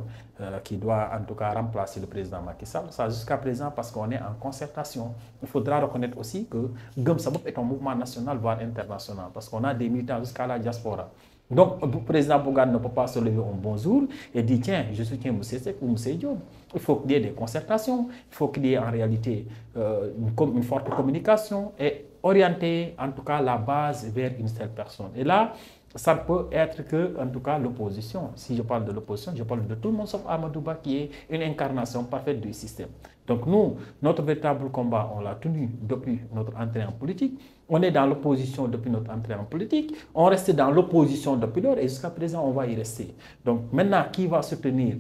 qui doit en tout cas remplacer le président Macky Sall, ça jusqu'à présent parce qu'on est en concertation. Il faudra reconnaître aussi que Gëm Sa Bopp est un mouvement national, voire international, parce qu'on a des militants jusqu'à la diaspora. Donc, le président Bougane ne peut pas se lever un bon jour et dire tiens, je soutiens M. Seck ou M. Diop. Il faut qu'il y ait des concertations, il faut qu'il y ait en réalité une forte communication et orienter en tout cas la base vers une seule personne. Et là, ça ne peut être que, en tout cas, l'opposition. Si je parle de l'opposition, je parle de tout le monde sauf Amadou Ba qui est une incarnation parfaite du système. Donc nous, notre véritable combat, on l'a tenu depuis notre entrée en politique. On est dans l'opposition depuis notre entrée en politique. On reste dans l'opposition depuis lors et jusqu'à présent, on va y rester. Donc maintenant, qui va soutenir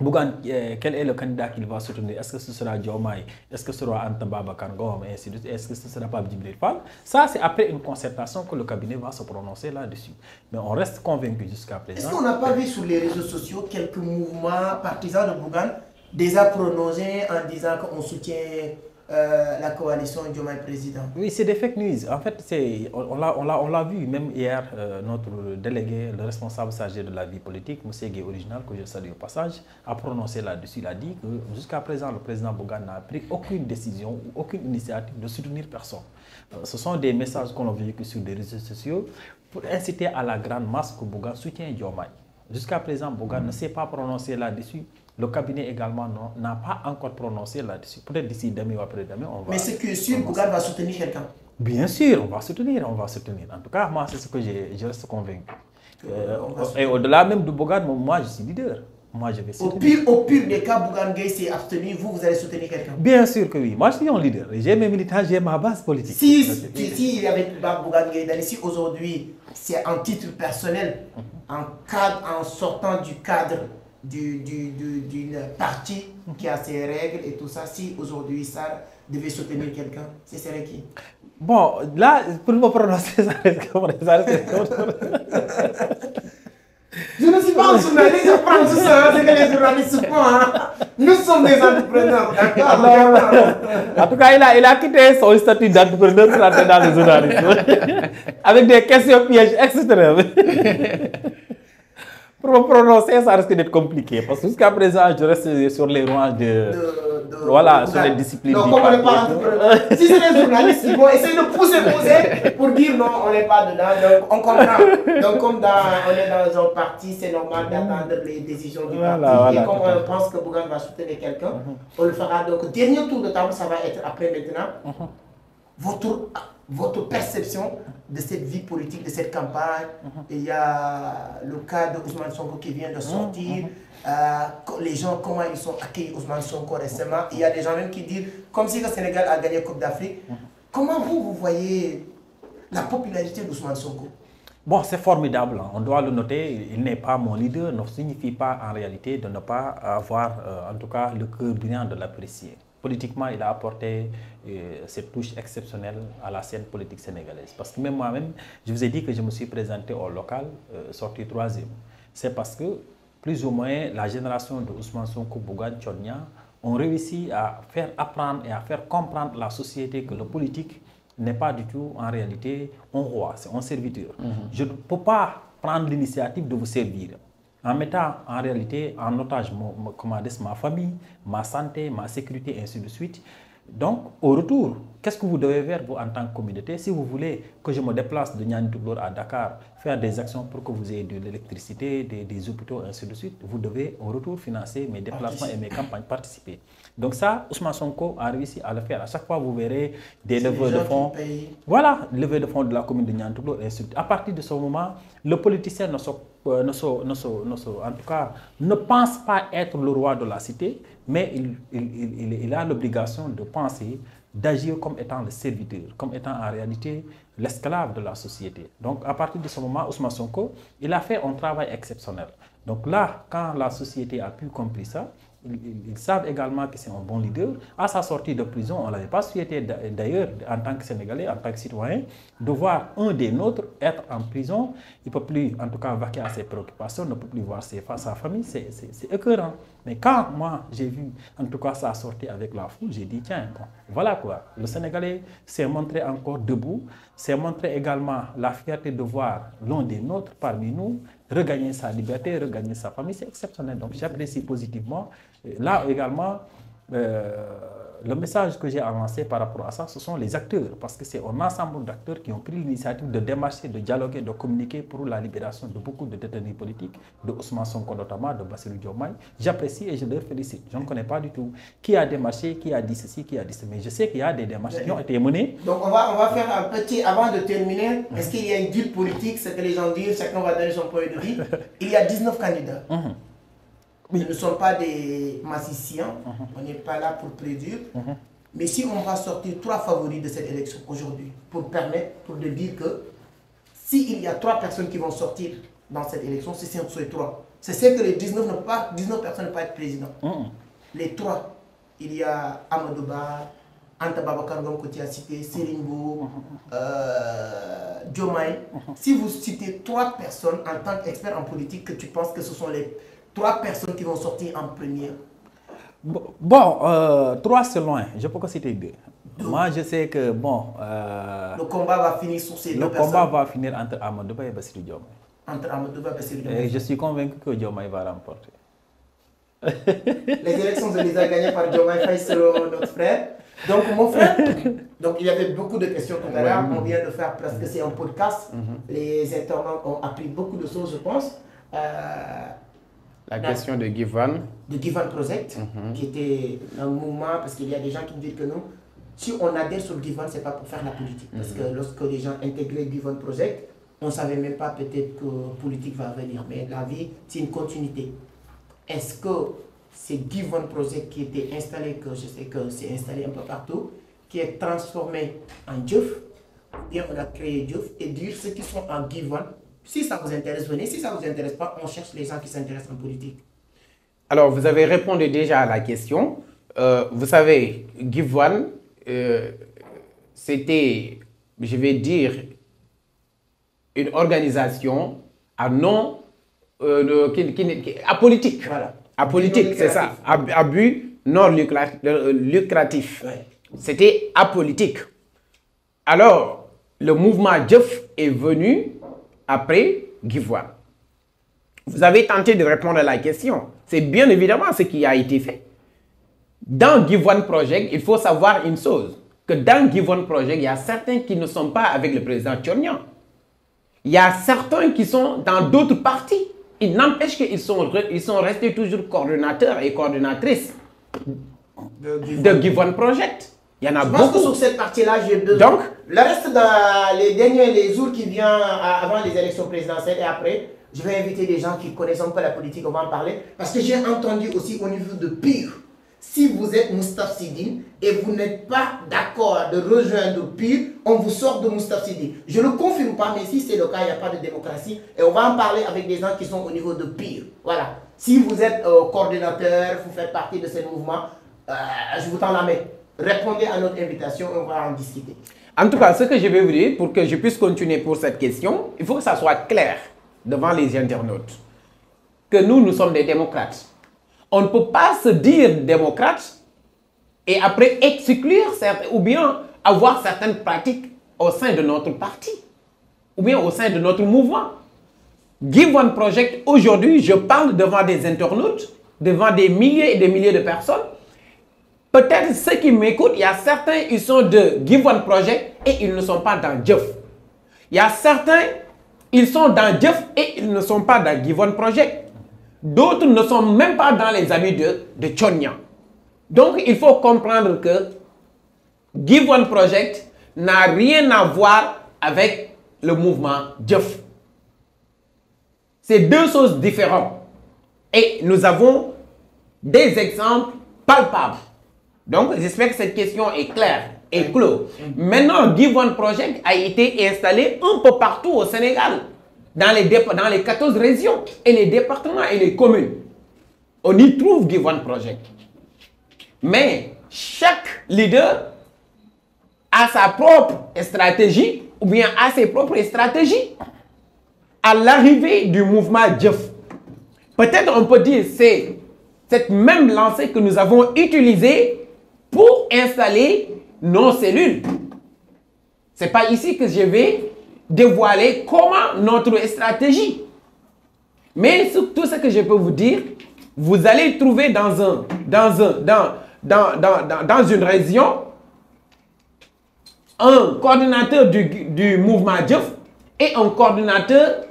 Bougane, quel est le candidat qu'il va soutenir? Est-ce que ce sera Diomaye? Est-ce que ce sera Anta Babacar Ngom? Est-ce que ce sera Pape Djibril Fall? Ça, c'est après une concertation que le cabinet va se prononcer là-dessus. Mais on reste convaincu jusqu'à présent. Est-ce qu'on n'a pas vu sur les réseaux sociaux quelques mouvements partisans de Bougane déjà prononcés en disant qu'on soutient la coalition Diomaye président? Oui, c'est des fake news. En fait, on l'a vu même hier, notre délégué, le responsable chargé de la vie politique, M. Gueye Original, que je salue au passage, a prononcé là-dessus. Il a dit que jusqu'à présent, le président Bougane n'a pris aucune décision ou aucune initiative de soutenir personne. Ce sont des messages qu'on a véhiculés sur les réseaux sociaux pour inciter à la grande masse que Bougane soutient Diomaye. Jusqu'à présent, Bougane ne s'est pas prononcé là-dessus. Le cabinet également n'a pas encore prononcé là-dessus. Peut-être d'ici demain ou après-demain, on va... Mais c'est que sûr, Bougane va soutenir quelqu'un? Bien sûr, on va soutenir, on va soutenir. En tout cas, moi, c'est ce que je reste convaincu. Et au-delà même de Bougane, moi, je suis leader. Moi, je vais soutenir. Au pire des cas, Bougane Gueye s'est abstenu, vous allez soutenir quelqu'un? Bien sûr que oui. Moi, je suis un leader. J'ai mes militants, j'ai ma base politique. Si il y avait Bougane Gueye Dany, si aujourd'hui, c'est en titre personnel, en sortant du cadre d'une partie qui a ses règles et tout ça, si aujourd'hui ça devait soutenir quelqu'un, ce serait qui? Bon, là, pour me prononcer, ça reste comme ça. Je ne suis pas un journaliste, je prends tout ça, c'est que les journalistes font. Hein. Nous sommes des entrepreneurs, d'accord? En tout cas, il a quitté son statut d'entrepreneur pour entrer dans le journalisme. Avec des questions pièges extrêmes. Pour me prononcer, ça risque d'être compliqué. Parce que jusqu'à présent, je reste sur les rouages voilà, sur les disciplines. Non, comme on n'est pas entrepreneur. Si c'est les journalistes, ils vont essayer de pousser pour dire non, on n'est pas dedans. Donc, on comprend. Donc, comme on est dans un parti, c'est normal d'attendre les décisions du parti. Et comme on pense que Bougane va soutenir quelqu'un, on le fera. Donc, dernier tour de table, ça va être après maintenant. Votre perception de cette vie politique, de cette campagne. Il y a le cas de Ousmane Sonko qui vient de sortir. Les gens, comment ils sont accueillis Ousmane Sonko récemment. Il y a des gens même qui disent, comme si le Sénégal a gagné la Coupe d'Afrique. Comment vous voyez la popularité d'Ousmane Sonko? Bon, c'est formidable, on doit le noter, il n'est pas mon leader, ne signifie pas en réalité de ne pas avoir, en tout cas, le cœur brillant de l'apprécier. Politiquement, il a apporté cette touche exceptionnelle à la scène politique sénégalaise. Parce que même moi-même, je vous ai dit que je me suis présenté au local, sorti 3e. C'est parce que plus ou moins la génération de Ousmane Sonko, Bougane, Tchonnia, ont réussi à faire apprendre et à faire comprendre à la société que le politique n'est pas du tout en réalité un roi, c'est un serviteur. Je ne peux pas prendre l'initiative de vous servir en mettant en réalité en otage ma famille, ma santé, ma sécurité, ainsi de suite. Donc, au retour, qu'est-ce que vous devez faire vous en tant que communauté? Si vous voulez que je me déplace de Niani Toulour à Dakar, faire des actions pour que vous ayez de l'électricité, des hôpitaux, ainsi de suite, vous devez au retour financer mes déplacements et mes campagnes, participer. Donc ça, Ousmane Sonko a réussi à le faire. À chaque fois, vous verrez des levées de fonds. Voilà, levée de fonds de la commune de Niani Toulour, et ainsi de suite. À partir de ce moment, le politicien en tout cas, ne pense pas être le roi de la cité, mais il a l'obligation de penser, d'agir comme étant le serviteur, comme étant en réalité l'esclave de la société. Donc à partir de ce moment, Ousmane Sonko, il a fait un travail exceptionnel. Donc là, quand la société a pu comprendre ça, ils savent également que c'est un bon leader. À sa sortie de prison, on ne l'avait pas souhaité d'ailleurs, en tant que Sénégalais, en tant que citoyen, de voir un des nôtres être en prison. Il ne peut plus, en tout cas, vaquer à ses préoccupations, ne peut plus voir sa famille. C'est écœurant. Mais quand moi, j'ai vu, en tout cas, sa sortie avec la foule, j'ai dit, tiens, bon, voilà quoi. Le Sénégalais s'est montré encore debout, s'est montré également la fierté de voir l'un des nôtres parmi nous regagner sa liberté, regagner sa famille. C'est exceptionnel. Donc, j'apprécie positivement. Là également, le message que j'ai avancé par rapport à ça, ce sont les acteurs, parce que c'est un ensemble d'acteurs qui ont pris l'initiative de démarcher, de dialoguer, de communiquer pour la libération de beaucoup de détenus politiques, de Ousmane Sonko notamment, de Bassirou Diomaye. J'apprécie et je leur félicite. Je ne connais pas du tout qui a démarché, qui a dit ceci, qui a dit ceci, mais je sais qu'il y a des démarches qui ont été menées. Donc on va faire un petit, avant de terminer, est-ce qu'il y a une deal politique, ce que les gens disent, chacun va donner son point de vue. Il y a 19 candidats. Nous ne sommes pas des magiciens, on n'est pas là pour prédire. Mais si on va sortir 3 favoris de cette élection aujourd'hui, pour permettre, pour de dire que s'il y a 3 personnes qui vont sortir dans cette élection, c'est ces 3. C'est ce que les 19 personnes ne peuvent pas être président. Les 3, il y a Amadouba, Anta Babacar Ngom que tu as cité, Serimbo, Diomaye. Si vous citez 3 personnes en tant qu'expert en politique, que tu penses que ce sont les 3 personnes qui vont sortir en première? Bon, 3 c'est loin, je peux que citer 2. Moi je sais que bon... le combat va finir sur ces 2 personnes. Le combat va finir entre Amadouba et Bassirou Diomaye. Entre Amadouba et Bassirou Diomaye. Et je suis convaincu que Diomaye va remporter. Les élections, je les ai gagnées par Diomaye Faye selon notre frère. Donc mon frère, donc il y avait beaucoup de questions tout à l'heure. On vient de faire presque, c'est un podcast. Les internautes ont appris beaucoup de choses, je pense. La question de Givan. De Givan Project, qui était un mouvement, parce qu'il y a des gens qui me disent que non, si on adhère sur Givan, ce n'est pas pour faire la politique. Parce que lorsque les gens intégraient Givan Project, on ne savait même pas peut-être que politique va venir. Mais la vie, c'est une continuité. Est-ce que c'est Givan Project qui était installé, que je sais que c'est installé un peu partout, qui est transformé en Diouf, ou bien on a créé Diouf, et dire ceux qui sont en Givan, si ça vous intéresse, venez. Si ça ne vous intéresse pas, on cherche les gens qui s'intéressent en politique. Alors, vous avez répondu déjà à la question. Vous savez, Givan, c'était, je vais dire, une organisation à non apolitique. Voilà. Apolitique, c'est ça. À but non lucratif. Ouais. C'était apolitique. Alors, le mouvement Diouf est venu après Givan. Vous avez tenté de répondre à la question. C'est bien évidemment ce qui a été fait. Dans Givan Project, il faut savoir une chose, que dans Givan Project, il y a certains qui ne sont pas avec le président Tchonnia. Il y a certains qui sont dans d'autres partis. Il n'empêche qu'ils sont restés toujours coordonnateurs et coordonnatrices de Givan Project. Il y en a beaucoup. Je pense que sur cette partie-là, j'ai besoin. Donc, le reste, dans les jours qui viennent avant les élections présidentielles et après, je vais inviter des gens qui connaissent un peu la politique, on va en parler. Parce que j'ai entendu aussi au niveau de PUR, si vous êtes Moustapha Sidine et vous n'êtes pas d'accord de rejoindre PUR, on vous sort de Moustapha Sidine. Je ne le confirme pas, mais si c'est le cas, il n'y a pas de démocratie. Et on va en parler avec des gens qui sont au niveau de PUR. Voilà. Si vous êtes coordinateur, vous faites partie de ce mouvement, je vous tends la main. Répondez à notre invitation et on va en discuter. En tout cas, ce que je vais vous dire, pour que je puisse continuer pour cette question, il faut que ça soit clair devant les internautes. que nous sommes des démocrates. On ne peut pas se dire démocrate et après exclure certains, ou bien avoir certaines pratiques au sein de notre parti, ou bien au sein de notre mouvement. Give One Project, aujourd'hui, je parle devant des internautes, devant des milliers et des milliers de personnes. Peut-être ceux qui m'écoutent, il y a certains, ils sont de Give One Project et ils ne sont pas dans Jeff. Il y a certains, ils sont dans Jeff et ils ne sont pas dans Give One Project. D'autres ne sont même pas dans les amis de Tchonia. Donc, il faut comprendre que Give One Project n'a rien à voir avec le mouvement Jeff. C'est deux choses différentes. Et nous avons des exemples palpables. Donc, j'espère que cette question est claire et close. Maintenant, Give One Project a été installé un peu partout au Sénégal, dans les 14 régions et les départements et les communes. On y trouve Give One Project. Mais chaque leader a sa propre stratégie ou bien a ses propres stratégies. À l'arrivée du mouvement Jeff, peut-être on peut dire c'est cette même lancée que nous avons utilisée pour installer nos cellules. Ce n'est pas ici que je vais dévoiler comment notre stratégie. Mais tout ce que je peux vous dire, vous allez trouver dans une région un coordinateur du mouvement Jeff et un coordinateur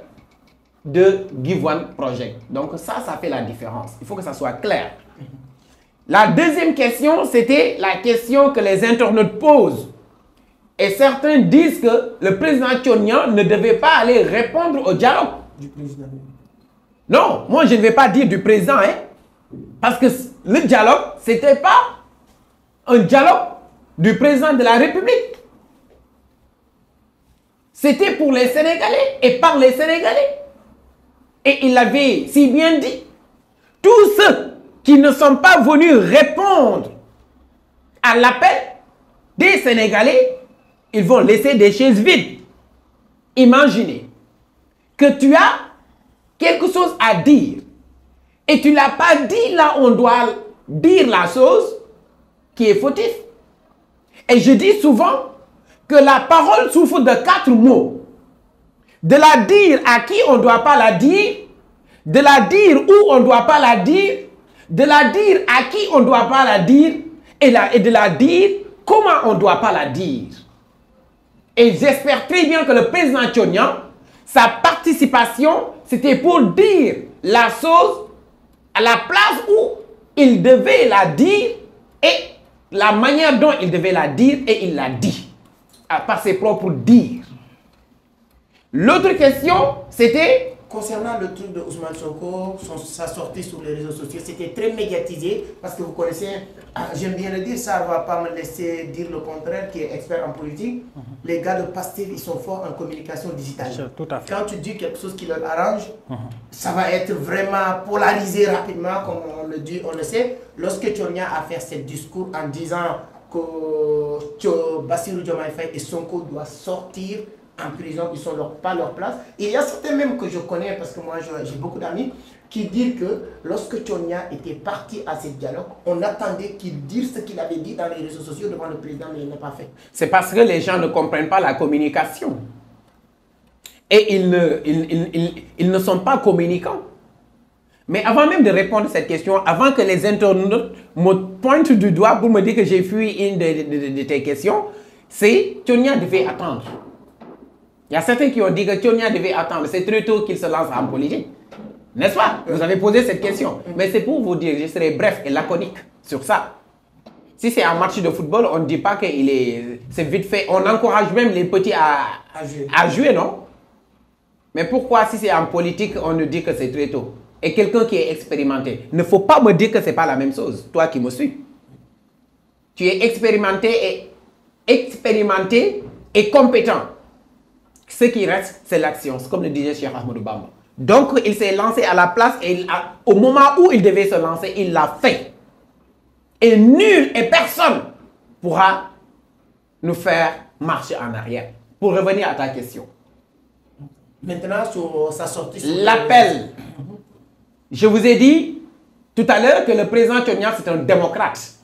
de Give One Project. Donc ça fait la différence. Il faut que ça soit clair. La deuxième question, c'était la question que les internautes posent. Et certains disent que le président Tchonia ne devait pas aller répondre au dialogue. Du président. Non, moi je ne vais pas dire du président, hein, parce que le dialogue, ce n'était pas un dialogue du président de la République. C'était pour les Sénégalais et par les Sénégalais. Et il avait si bien dit, tous ceux qui ne sont pas venus répondre à l'appel des Sénégalais, ils vont laisser des chaises vides. Imaginez que tu as quelque chose à dire et tu ne l'as pas dit là où on doit dire la chose qui est fautif. Et je dis souvent que la parole souffre de 4 mots. De la dire à qui on ne doit pas la dire, de la dire où on ne doit pas la dire, de la dire à qui on ne doit pas la dire et de la dire comment on ne doit pas la dire. Et j'espère très bien que le président Tchonia, sa participation, c'était pour dire la chose à la place où il devait la dire et la manière dont il devait la dire et il l'a dit, par ses propres dires. L'autre question, c'était... Concernant le truc de Ousmane Sonko, sa sortie sur les réseaux sociaux, c'était très médiatisé parce que vous connaissez, j'aime bien le dire, ça ne va pas me laisser dire le contraire, qui est expert en politique. Les gars de Pastef, ils sont forts en communication digitale. Tout à fait. Quand tu dis quelque chose qui leur arrange, ça va être vraiment polarisé rapidement, comme on le dit, on le sait. Lorsque Tchonia a fait ce discours en disant que Bassirou Diomaye Faye et Sonko doivent sortir en prison, ils ne sont pas leur place. Et il y a certains même que je connais, parce que moi j'ai beaucoup d'amis, qui disent que lorsque Tchonia était parti à ce dialogue, on attendait qu'il dise ce qu'il avait dit dans les réseaux sociaux devant le président, mais il n'a pas fait. C'est parce que les gens ne comprennent pas la communication. Et ils ne sont pas communicants. Mais avant même de répondre à cette question, avant que les internautes me pointent du doigt pour me dire que j'ai fui une de tes questions, c'est Tchonia devait attendre. Il y a certains qui ont dit que Tchonia devait attendre. C'est très tôt qu'il se lance en politique. N'est-ce pas? Vous avez posé cette question. Mais c'est pour vous dire, je serai bref et laconique sur ça. Si c'est un match de football, on ne dit pas que c'est vite fait. On encourage même les petits à jouer, non? Mais pourquoi, si c'est en politique, on nous dit que c'est très tôt? Et quelqu'un qui est expérimenté, il ne faut pas me dire que ce n'est pas la même chose, toi qui me suis. Tu es expérimenté et compétent. Ce qui reste, c'est l'action. C'est comme le disait Cheikh Ahmadou Bamba. Donc, il s'est lancé à la place et au moment où il devait se lancer, il l'a fait. Et nul et personne pourra nous faire marcher en arrière. Pour revenir à ta question. Maintenant, sur sa sortie... L'appel Je vous ai dit tout à l'heure que le président Tchonnia, c'est un démocrate.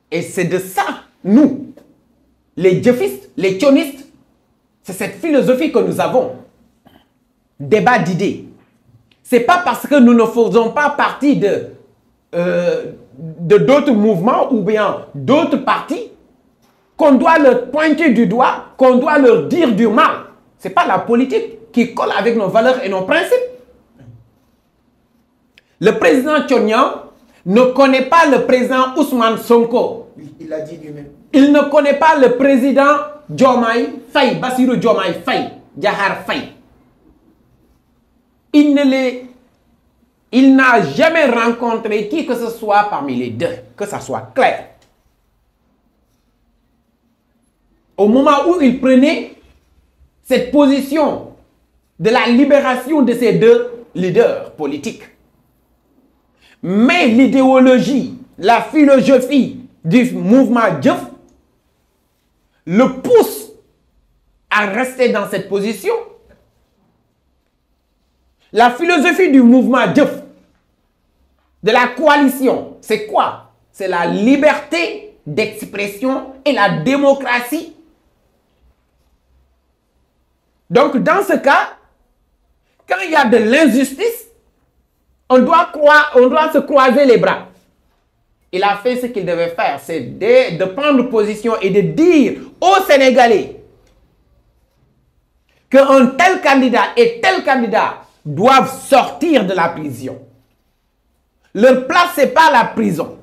Et c'est de ça, nous, les djeffistes, les tchonistes, c'est cette philosophie que nous avons. Débat d'idées. Ce n'est pas parce que nous ne faisons pas partie de d'autres mouvements ou bien d'autres partis qu'on doit leur pointer du doigt, qu'on doit leur dire du mal. Ce n'est pas la politique qui colle avec nos valeurs et nos principes. Le président Tchonnia ne connaît pas le président Ousmane Sonko. Il l'a dit lui-même. Il ne connaît pas le président Diomaye Faye, Bassirou Diomaye Faye, Diakhar Faye. Il n'a jamais rencontré qui que ce soit parmi les deux, que ça soit clair. Au moment où il prenait cette position de la libération de ces deux leaders politiques, mais l'idéologie, la philosophie du mouvement Diof le pousse à rester dans cette position. La philosophie du mouvement Diof, de la coalition, c'est quoi? C'est la liberté d'expression et la démocratie. Donc, dans ce cas, quand il y a de l'injustice, on doit se croiser les bras. Il a fait ce qu'il devait faire, c'est de prendre position et de dire aux Sénégalais qu'un tel candidat et tel candidat doivent sortir de la prison. Leur place, ce n'est pas la prison.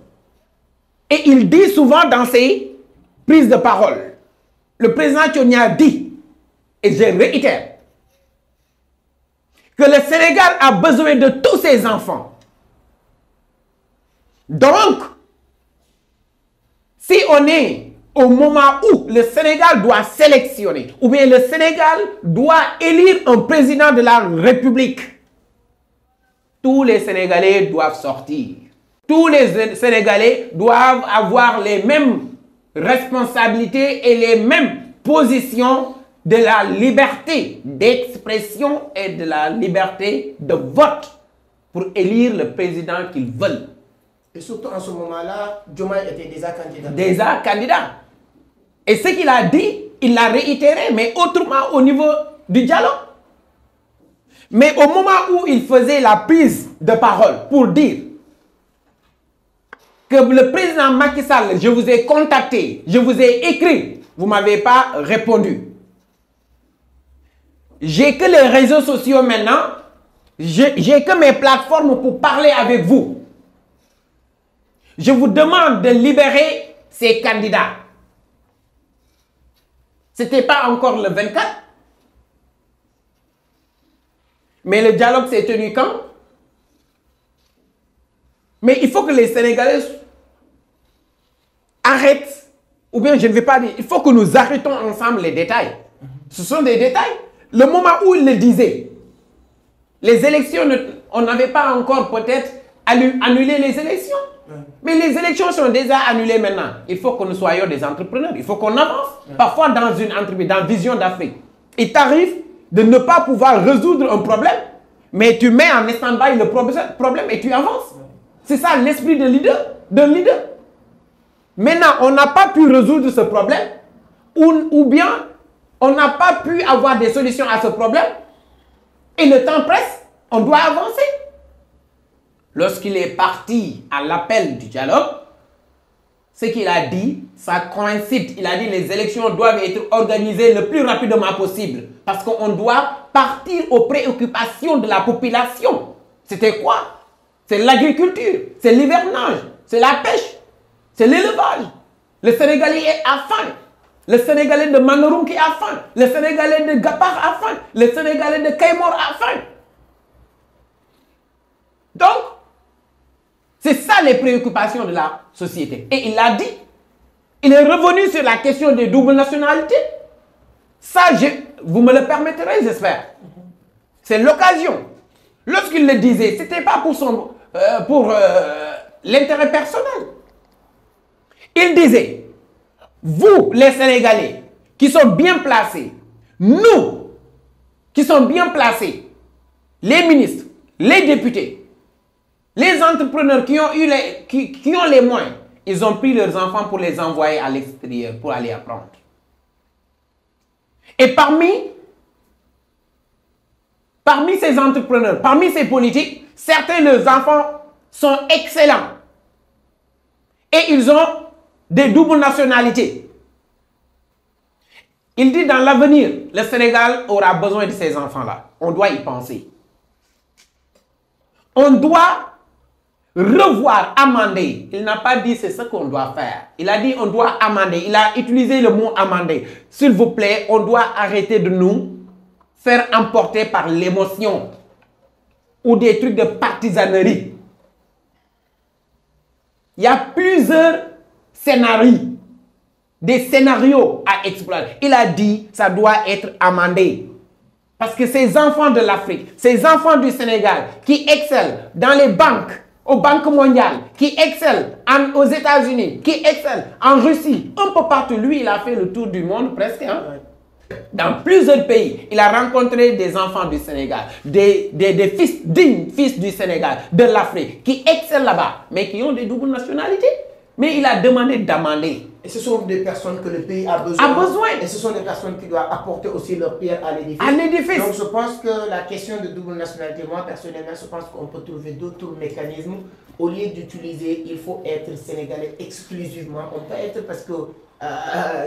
Et il dit souvent dans ses prises de parole, le président Tchonnia dit, et je réitère, que le Sénégal a besoin de tous ses enfants. Donc, si on est au moment où le Sénégal doit sélectionner, ou bien le Sénégal doit élire un président de la République, tous les Sénégalais doivent sortir. Tous les Sénégalais doivent avoir les mêmes responsabilités et les mêmes positions de la liberté d'expression et de la liberté de vote pour élire le président qu'ils veulent. Et surtout en ce moment-là, Diomaye était déjà candidat. Déjà candidat. Et ce qu'il a dit, il l'a réitéré, mais autrement au niveau du dialogue. Mais au moment où il faisait la prise de parole pour dire que le président Macky Sall, je vous ai contacté, je vous ai écrit, vous ne m'avez pas répondu. J'ai que les réseaux sociaux maintenant, j'ai que mes plateformes pour parler avec vous. Je vous demande de libérer ces candidats. Ce n'était pas encore le 24. Mais le dialogue s'est tenu quand? Mais il faut que les Sénégalais arrêtent, ou bien je ne vais pas dire, il faut que nous arrêtons ensemble les détails. Ce sont des détails. Le moment où il le disait, les élections, on n'avait pas encore peut-être annulé les élections. Mais les élections sont déjà annulées maintenant. Il faut que nous soyons des entrepreneurs. Il faut qu'on avance. Parfois, dans une entreprise, dans Vision d'Afrique, il t'arrive de ne pas pouvoir résoudre un problème, mais tu mets en stand-by le problème et tu avances. C'est ça l'esprit d'un leader. Maintenant, on n'a pas pu résoudre ce problème, ou bien on n'a pas pu avoir des solutions à ce problème, et le temps presse, on doit avancer. Lorsqu'il est parti à l'appel du dialogue, ce qu'il a dit, ça coïncide. Il a dit que les élections doivent être organisées le plus rapidement possible. Parce qu'on doit partir aux préoccupations de la population. C'était quoi? C'est l'agriculture, c'est l'hivernage, c'est la pêche, c'est l'élevage. Le Sénégalais est à faim. Le Sénégalais de Manorounki a faim. Le Sénégalais de Gapar a faim. Le Sénégalais de Kaymor a faim. Donc, c'est ça les préoccupations de la société. Et il l'a dit. Il est revenu sur la question des doubles nationalités. Ça, vous me le permettrez, j'espère. C'est l'occasion. Lorsqu'il le disait, ce n'était pas pour l'intérêt personnel. Il disait, vous, les Sénégalais, qui sont bien placés, nous, qui sommes bien placés, les ministres, les députés, les entrepreneurs qui ont eu qui ont les moyens, ils ont pris leurs enfants pour les envoyer à l'extérieur pour aller apprendre. Et parmi ces entrepreneurs, parmi ces politiques, certains de leurs enfants sont excellents. Et ils ont des doubles nationalités. Il dit dans l'avenir, le Sénégal aura besoin de ces enfants-là. On doit y penser. On doit revoir, amender. Il n'a pas dit c'est ce qu'on doit faire. Il a dit on doit amender. Il a utilisé le mot amender. S'il vous plaît, on doit arrêter de nous faire emporter par l'émotion ou des trucs de partisanerie. Il y a plusieurs scénarios, des scénarios à explorer. Il a dit ça doit être amendé. Parce que ces enfants de l'Afrique, ces enfants du Sénégal qui excellent dans les banques, aux banques mondiales, qui excellent aux États-Unis, qui excellent en Russie, un peu partout. Lui, il a fait le tour du monde presque. Hein? Dans plusieurs pays, il a rencontré des enfants du Sénégal, des fils dignes, fils du Sénégal, de l'Afrique, qui excellent là-bas, mais qui ont des doubles nationalités. Mais il a demandé d'amender. Et ce sont des personnes que le pays a besoin. Et ce sont des personnes qui doivent apporter aussi leur pierre à l'édifice. Donc je pense que la question de double nationalité, moi personnellement, je pense qu'on peut trouver d'autres mécanismes. Au lieu d'utiliser, il faut être sénégalais exclusivement. On peut être parce que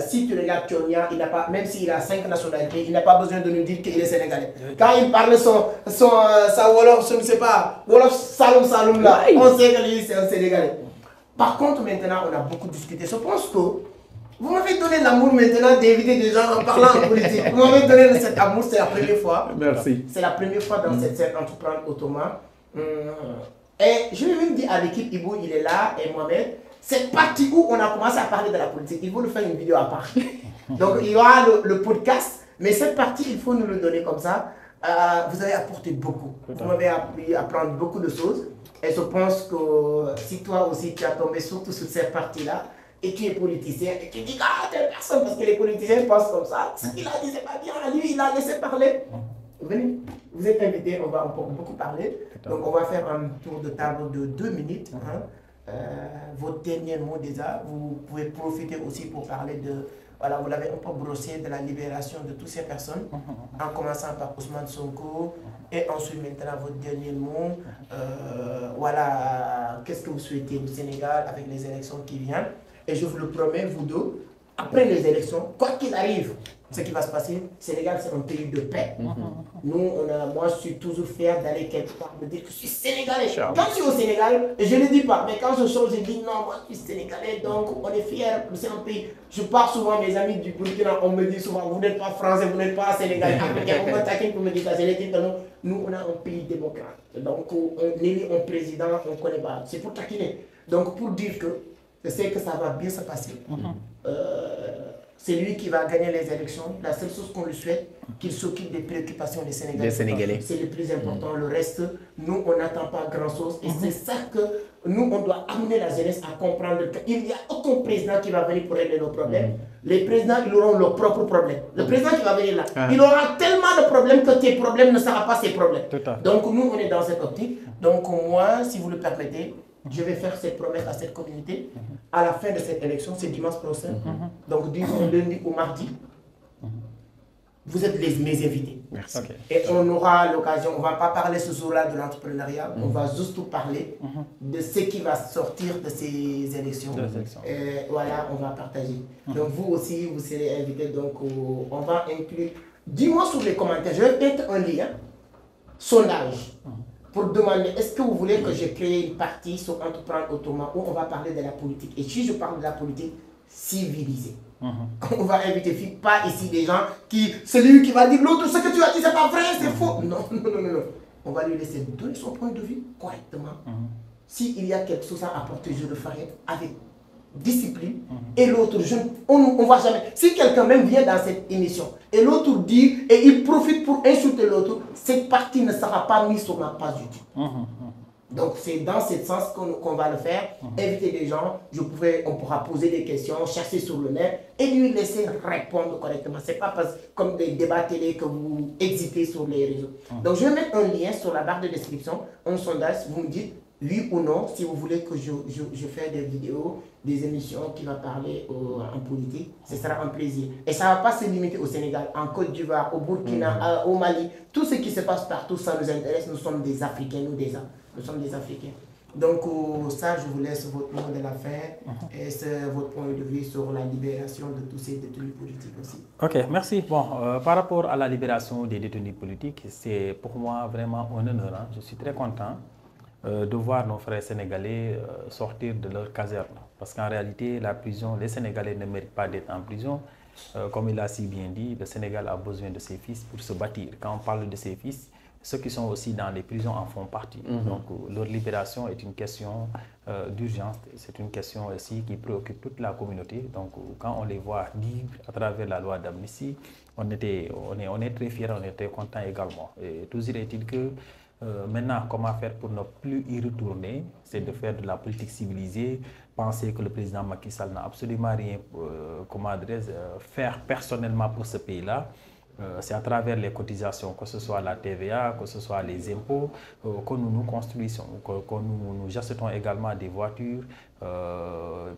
si tu regardes Tchonia, même s'il a 5 nationalités, il n'a pas besoin de nous dire qu'il est sénégalais. Quand il parle sa Wolof, je ne sais pas, Wolof Saloum là, on sait que lui c'est un sénégalais. Par contre, maintenant, on a beaucoup discuté. Je pense que vous m'avez donné l'amour maintenant d'éviter des gens en parlant en politique. Vous m'avez donné cet amour, c'est la première fois. Merci. C'est la première fois dans cette scène Entreprendre Autrement. Et je vais même dire à l'équipe, Ibo, il est là, et Mohamed, cette partie où on a commencé à parler de la politique, il faut nous faire une vidéo à part. Donc, il y aura le podcast, mais cette partie, il faut nous le donner comme ça. Vous avez apporté beaucoup. Vous m'avez appris à apprendre beaucoup de choses. Et je pense que si toi aussi tu as tombé surtout sur cette partie-là, et tu es politicien, et tu dis ah, telle personne, parce que les politiciens pensent comme ça, ce qu'il a dit c'est pas bien, lui il a laissé parler. Venez, vous êtes invités, on va encore beaucoup parler. Donc on va faire un tour de table de 2 minutes. Hein. Votre dernier mot déjà, vous pouvez profiter aussi pour parler de... Voilà, vous l'avez un peu brossé de la libération de toutes ces personnes, en commençant par Ousmane Sonko, et ensuite maintenant votre dernier mot. Voilà, qu'est-ce que vous souhaitez au Sénégal avec les élections qui viennent. Et je vous le promets, vous deux, après les élections, quoi qu'il arrive, ce qui va se passer, Sénégal c'est un pays de paix. Nous, moi je suis toujours fier d'aller quelque part, de dire que je suis sénégalais. Quand je suis au Sénégal, je ne le dis pas, mais quand je sors, je dis non, moi je suis sénégalais, donc on est fiers, c'est un pays. Je pars souvent, mes amis du Burkina, on me dit souvent, vous n'êtes pas français, vous n'êtes pas sénégalais, africain, on m'attaque pour me dire ça, je les dis que non, nous on a un pays démocrate. Donc on élit un président, on ne connaît pas, c'est pour taquiner. Donc pour dire que je sais que ça va bien se passer. C'est lui qui va gagner les élections. La seule chose qu'on lui souhaite, qu'il s'occupe des préoccupations des Sénégalais. C'est le plus important. Le reste, nous, on n'attend pas grand-chose. Et c'est ça que nous, on doit amener la jeunesse à comprendre qu'il n'y a aucun président qui va venir pour régler nos problèmes. Les présidents, ils auront leurs propres problèmes. Le président qui va venir là, il aura tellement de problèmes que tes problèmes ne seront pas ses problèmes. Donc nous, on est dans cette optique. Donc moi, si vous le permettez, je vais faire cette promesse à cette communauté. À la fin de cette élection, c'est dimanche prochain. Donc, disons lundi ou mardi. Vous êtes mes invités. Merci. Et on aura l'occasion, on ne va pas parler ce jour-là de l'entrepreneuriat, on va juste parler de ce qui va sortir de ces élections. Et voilà, on va partager. Donc, vous aussi, vous serez invités. Donc, on va inclure. Dis-moi sur les commentaires, je vais mettre un lien, sondage. Pour demander, est-ce que vous voulez que je crée une partie sur Entreprendre Autrement où on va parler de la politique. Et si je parle de la politique civilisée, on va inviter, pas ici des gens qui, celui qui va dire l'autre, ce que tu as dit, c'est pas vrai, c'est faux. Non. On va lui laisser donner son point de vue correctement. S'il y a quelque chose à apporter, je le ferai avec discipline. Et l'autre, on ne va jamais. Si quelqu'un même vient dans cette émission et l'autre dit et il profite pour insulter l'autre, cette partie ne sera pas mise sur ma page YouTube. Donc, c'est dans ce sens qu'on va le faire. Inviter des gens, on pourra poser des questions, chercher sur le net et lui laisser répondre correctement. Ce n'est pas comme des débats télé que vous hésitez sur les réseaux. Donc, je vais mettre un lien sur la barre de description, un sondage. Vous me dites oui ou non si vous voulez que je fasse des vidéos, des émissions qui vont parler en politique. Ce sera un plaisir. Et ça ne va pas se limiter au Sénégal, en Côte d'Ivoire, au Burkina, au Mali. Tout ce qui se passe partout, ça nous intéresse. Nous sommes des Africains, nous sommes des Africains. Donc, ça, je vous laisse votre mot de la fin et c'est votre point de vue sur la libération de tous ces détenus politiques aussi. Ok, merci. Bon, par rapport à la libération des détenus politiques, c'est pour moi vraiment un honneur. Hein. Je suis très content de voir nos frères sénégalais sortir de leur caserne. Parce qu'en réalité, la prison, les Sénégalais ne méritent pas d'être en prison. Comme il a si bien dit, le Sénégal a besoin de ses fils pour se bâtir. Quand on parle de ses fils, ceux qui sont aussi dans les prisons en font partie. Donc, leur libération est une question d'urgence. C'est une question aussi qui préoccupe toute la communauté. Donc, quand on les voit libres à travers la loi d'amnistie, on est très fiers, on est très contents également. Et toujours est-il que maintenant, comment faire pour ne plus y retourner? C'est de faire de la politique civilisée, penser que le président Macky Sall n'a absolument rien faire personnellement pour ce pays-là. C'est à travers les cotisations, que ce soit la TVA, que ce soit les impôts, que nous nous construisons, que nous achetons également des voitures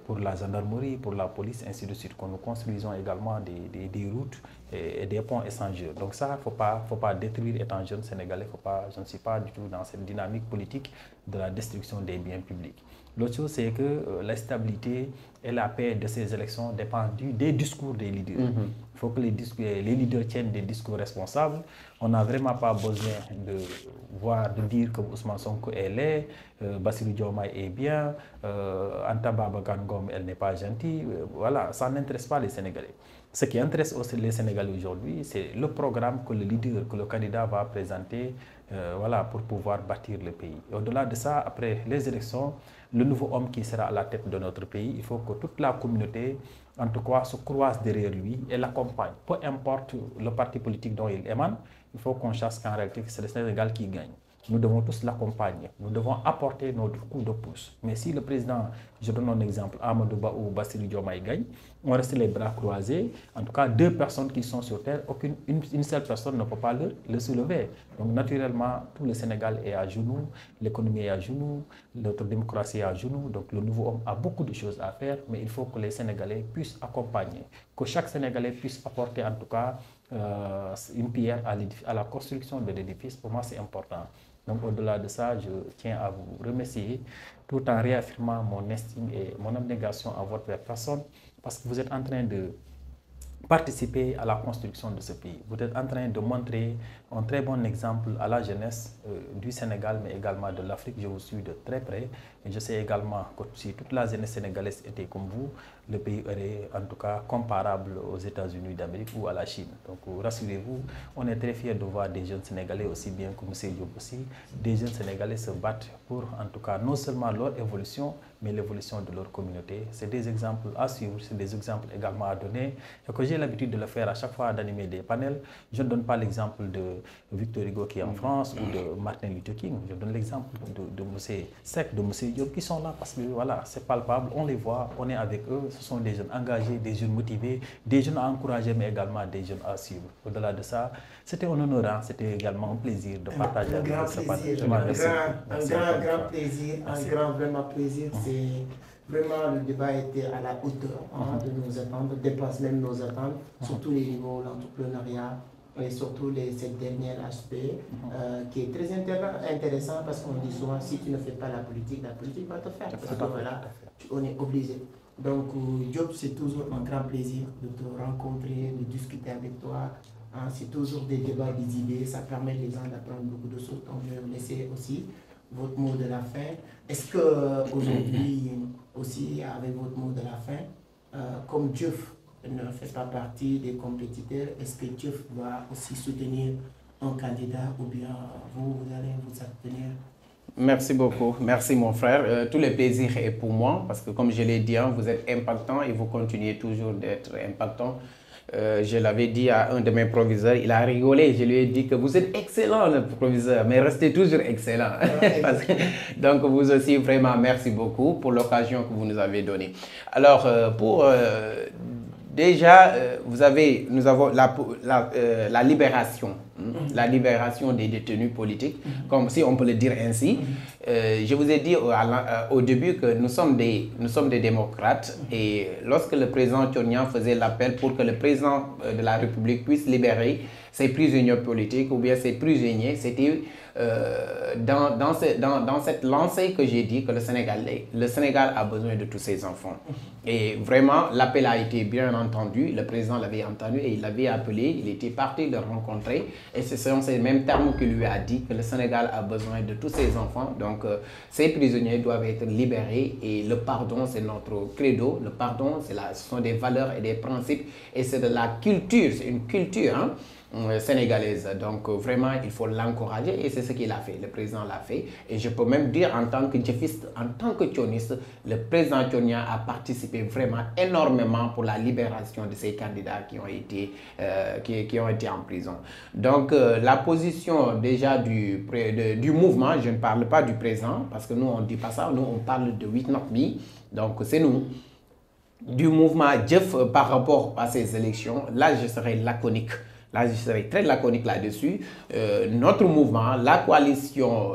pour la gendarmerie, pour la police, ainsi de suite, que nous construisons également des routes et des ponts essentiels. Donc ça, il ne faut pas détruire étant jeune Sénégalais, je ne suis pas du tout dans cette dynamique politique de la destruction des biens publics. L'autre chose, c'est que la stabilité et la paix de ces élections dépendent des discours des leaders. Il faut que les leaders tiennent des discours responsables. On n'a vraiment pas besoin de dire que Ousmane Sonko est laid, Bassirou Diomaye est bien, Anta Babacar Ngom, elle n'est pas gentille. Voilà, ça n'intéresse pas les Sénégalais. Ce qui intéresse aussi les Sénégalais aujourd'hui, c'est le programme que le leader, que le candidat va présenter pour pouvoir bâtir le pays. Au-delà de ça, après les élections, le nouveau homme qui sera à la tête de notre pays, il faut que toute la communauté, en tout cas, se croise derrière lui et l'accompagne. Peu importe le parti politique dont il émane, il faut qu'on sache qu'en réalité, c'est le Sénégal qui gagne. Nous devons tous l'accompagner. Nous devons apporter notre coup de pouce. Mais si le président, je donne un exemple, Amadou Ba ou Bassirou Diomaye gagne, on reste les bras croisés. En tout cas, deux personnes qui sont sur terre, une seule personne ne peut pas le soulever. Donc naturellement, tout le Sénégal est à genoux, l'économie est à genoux, notre démocratie est à genoux. Donc le nouveau homme a beaucoup de choses à faire, mais il faut que les Sénégalais puissent accompagner, que chaque Sénégalais puisse apporter en tout cas une pierre à la construction de l'édifice. Pour moi, c'est important. Donc au-delà de ça, je tiens à vous remercier tout en réaffirmant mon estime et mon abnégation à votre personne parce que vous êtes en train de participer à la construction de ce pays. Vous êtes en train de montrer un très bon exemple à la jeunesse du Sénégal, mais également de l'Afrique. Je vous suis de très près et je sais également que si toute la jeunesse sénégalaise était comme vous, le pays aurait en tout cas comparable aux États-Unis d'Amérique ou à la Chine. Donc rassurez-vous, on est très fiers de voir des jeunes Sénégalais aussi bien que M. Diop aussi. Des jeunes Sénégalais se battent pour en tout cas non seulement leur évolution, mais l'évolution de leur communauté. C'est des exemples à suivre, c'est des exemples également à donner. Et que j'ai l'habitude de le faire à chaque fois d'animer des panels. Je ne donne pas l'exemple de Victor Hugo qui est en France ou de Martin Luther King. Je donne l'exemple de M. Seck, de M. Diop qui sont là parce que voilà, c'est palpable, on les voit, on est avec eux. Ce sont des jeunes engagés, des jeunes motivés, des jeunes à encourager, mais également des jeunes à suivre. Au-delà de ça, c'était un honneur, c'était également un plaisir de partager avec vous ce panel. Un grand plaisir, un grand vraiment plaisir. Vraiment, le débat était à la hauteur de nos attentes, dépasse même nos attentes, sur tous les niveaux, l'entrepreneuriat et surtout cette dernière aspect qui est très intéressant parce qu'on dit souvent si tu ne fais pas la politique va te faire. Parce que voilà, on est obligé. Donc, Diop, c'est toujours un grand plaisir de te rencontrer, de discuter avec toi. C'est toujours des débats, des idées, ça permet les gens d'apprendre beaucoup de choses. Donc, je vais vous laisser aussi votre mot de la fin. Est-ce qu'aujourd'hui, aussi, avec votre mot de la fin, comme Diop ne fait pas partie des compétiteurs, est-ce que Diop va aussi soutenir un candidat ou bien vous allez vous abstenir? Merci beaucoup. Merci mon frère. Tout le plaisir est pour moi parce que comme je l'ai dit, vous êtes impactant et vous continuez toujours d'être impactant. Je l'avais dit à un de mes proviseurs, il a rigolé. Je lui ai dit que vous êtes excellent, le proviseur, mais restez toujours excellent. Donc, vous aussi, vraiment, merci beaucoup pour l'occasion que vous nous avez donnée. Alors, déjà, nous avons la libération. La libération des détenus politiques, comme si on peut le dire ainsi. Je vous ai dit au début que nous sommes des démocrates et lorsque le président Tchonian faisait l'appel pour que le président de la République puisse libérer ses prisonniers politiques ou bien ses prisonniers, c'était dans cette lancée que j'ai dit que le Sénégal a besoin de tous ses enfants. Et vraiment, l'appel a été bien entendu, le président l'avait entendu et il l'avait appelé, il était parti le rencontrer. Et ce sont ces mêmes termes qu'il lui a dit que le Sénégal a besoin de tous ses enfants. Donc, ces prisonniers doivent être libérés et le pardon, c'est notre credo. Le pardon, ce sont des valeurs et des principes et c'est de la culture, c'est une culture sénégalaise. Donc, vraiment, il faut l'encourager et c'est ce qu'il a fait. Le président l'a fait. Et je peux même dire en tant que djeffiste, en tant que tioniste, le président Tchonian a participé vraiment énormément pour la libération de ces candidats qui ont été en prison. Donc, la position déjà du mouvement, je ne parle pas du président, parce que nous, on ne dit pas ça, nous, on parle de 8 Nokmi, donc c'est nous. Du mouvement Djef par rapport à ces élections, là, je serai laconique. Là, je serai très laconique là-dessus. Notre mouvement, la coalition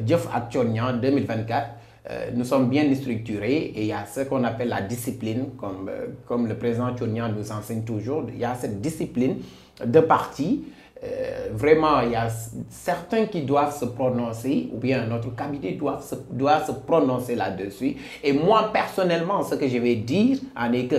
Djef Tchonian 2024, nous sommes bien structurés et il y a ce qu'on appelle la discipline, comme le président Tchonian nous enseigne toujours. Il y a cette discipline de parti. Vraiment, il y a certains qui doivent se prononcer, ou bien notre cabinet doit se prononcer là-dessus. Et moi, personnellement, ce que je vais dire en est que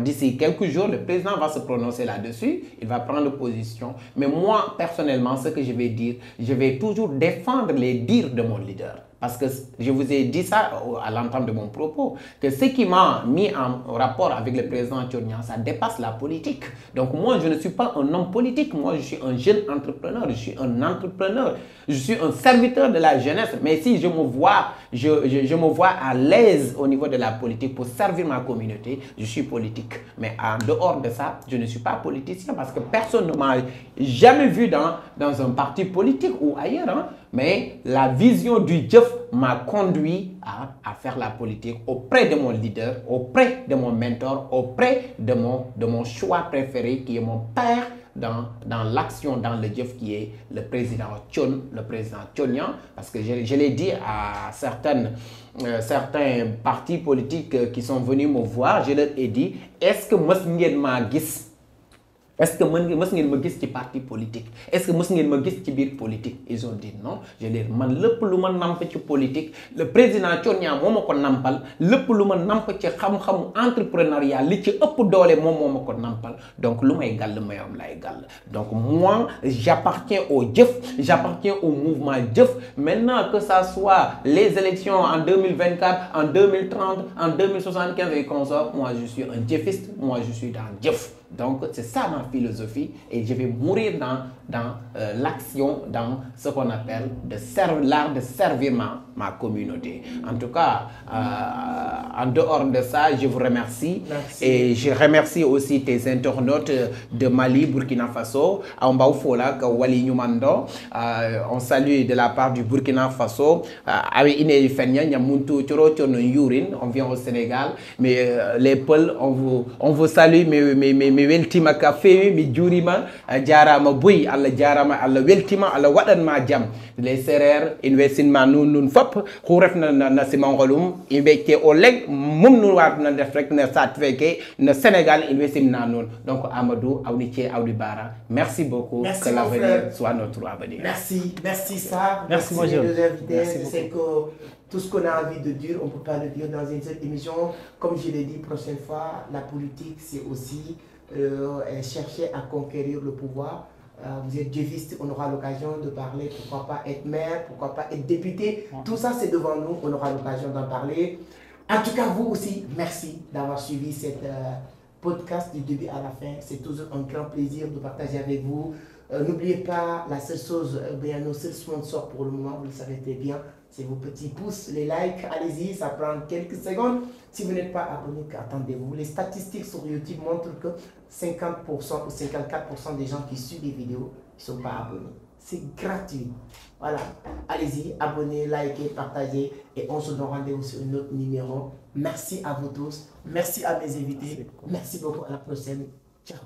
d'ici quelques jours, le président va se prononcer là-dessus, il va prendre position. Mais moi, personnellement, ce que je vais dire, je vais toujours défendre les dires de mon leader. Parce que je vous ai dit ça à l'entame de mon propos, que ce qui m'a mis en rapport avec le président Tchonian, ça dépasse la politique. Donc moi, je ne suis pas un homme politique, moi je suis un jeune entrepreneur, je suis un entrepreneur, je suis un serviteur de la jeunesse. Mais si je me vois à l'aise au niveau de la politique pour servir ma communauté, je suis politique. Mais en dehors de ça, je ne suis pas politicien parce que personne ne m'a jamais vu dans un parti politique ou ailleurs. Mais la vision du Djef m'a conduit à faire la politique auprès de mon leader, auprès de mon mentor, auprès de mon choix préféré qui est mon père dans l'action, dans le Djef qui est le président Tchonian. Parce que je l'ai dit à certains partis politiques qui sont venus me voir, je leur ai dit, est-ce que moi, est-ce que mës ngeen ma gis ci parti politique? Est-ce que mës ngeen ma gis ci biir politique? Ils ont dit non. Je leur ai dit, man lépp lu ma namp ci politique, le président Tchonian moo ma ko nampal, lépp lu ma namp ci xam-xamu entrepreneuriat, li ci ëpp doole moom moo ma ko nampal. Donc lu may gàll mayam lay gàll. Donc moi, j'appartiens au Djef, j'appartiens au mouvement Djef. Maintenant que ça soit les élections en 2024, en 2030, en 2075 et consorts, moi je suis un Djefiste, moi je suis dans Djef. Donc, c'est ça ma philosophie et je vais mourir dans l'action, dans ce qu'on appelle l'art de servir ma communauté. En tout cas, en dehors de ça, je vous remercie. Merci. Et je remercie aussi tes internautes de Mali, Burkina Faso, on salue de la part du Burkina Faso. On vient au Sénégal, mais les Peuls, on vous salue, mais weltima ka fewi mi jurima jarama boy Allah jarama Allah weltima Allah waɗanma jam les Sérères investima nun fop ko refna na simangolum inveke o leg mum nu wat na def rek na sat feke na Sénégal investimna non. Donc Amadou Awnitie Awdi Bara, merci beaucoup. Merci, que l'avenir soit notre avenir. Merci ça. Merci moi je sais que tout ce qu'on a envie de dire, on ne peut pas le dire dans une seule émission. Comme je l'ai dit, prochaine fois, la politique, c'est aussi chercher à conquérir le pouvoir. Vous êtes djeffiste, on aura l'occasion de parler, pourquoi pas être maire, pourquoi pas être député. Tout ça, c'est devant nous, on aura l'occasion d'en parler. En tout cas, vous aussi, merci d'avoir suivi cette podcast du début à la fin. C'est toujours un grand plaisir de partager avec vous N'oubliez pas, la seule chose, bien, nos seuls sponsors pour le moment, vous le savez très bien, c'est vos petits pouces, les likes, allez-y, ça prend quelques secondes. Si vous n'êtes pas abonné, attendez-vous. Les statistiques sur YouTube montrent que 50% ou 54% des gens qui suivent les vidéos ne sont pas abonnés. C'est gratuit. Voilà, allez-y, abonnez, likez, partagez et on se donne rendez-vous sur un autre numéro. Merci à vous tous, merci à mes invités, merci beaucoup, à la prochaine. Ciao.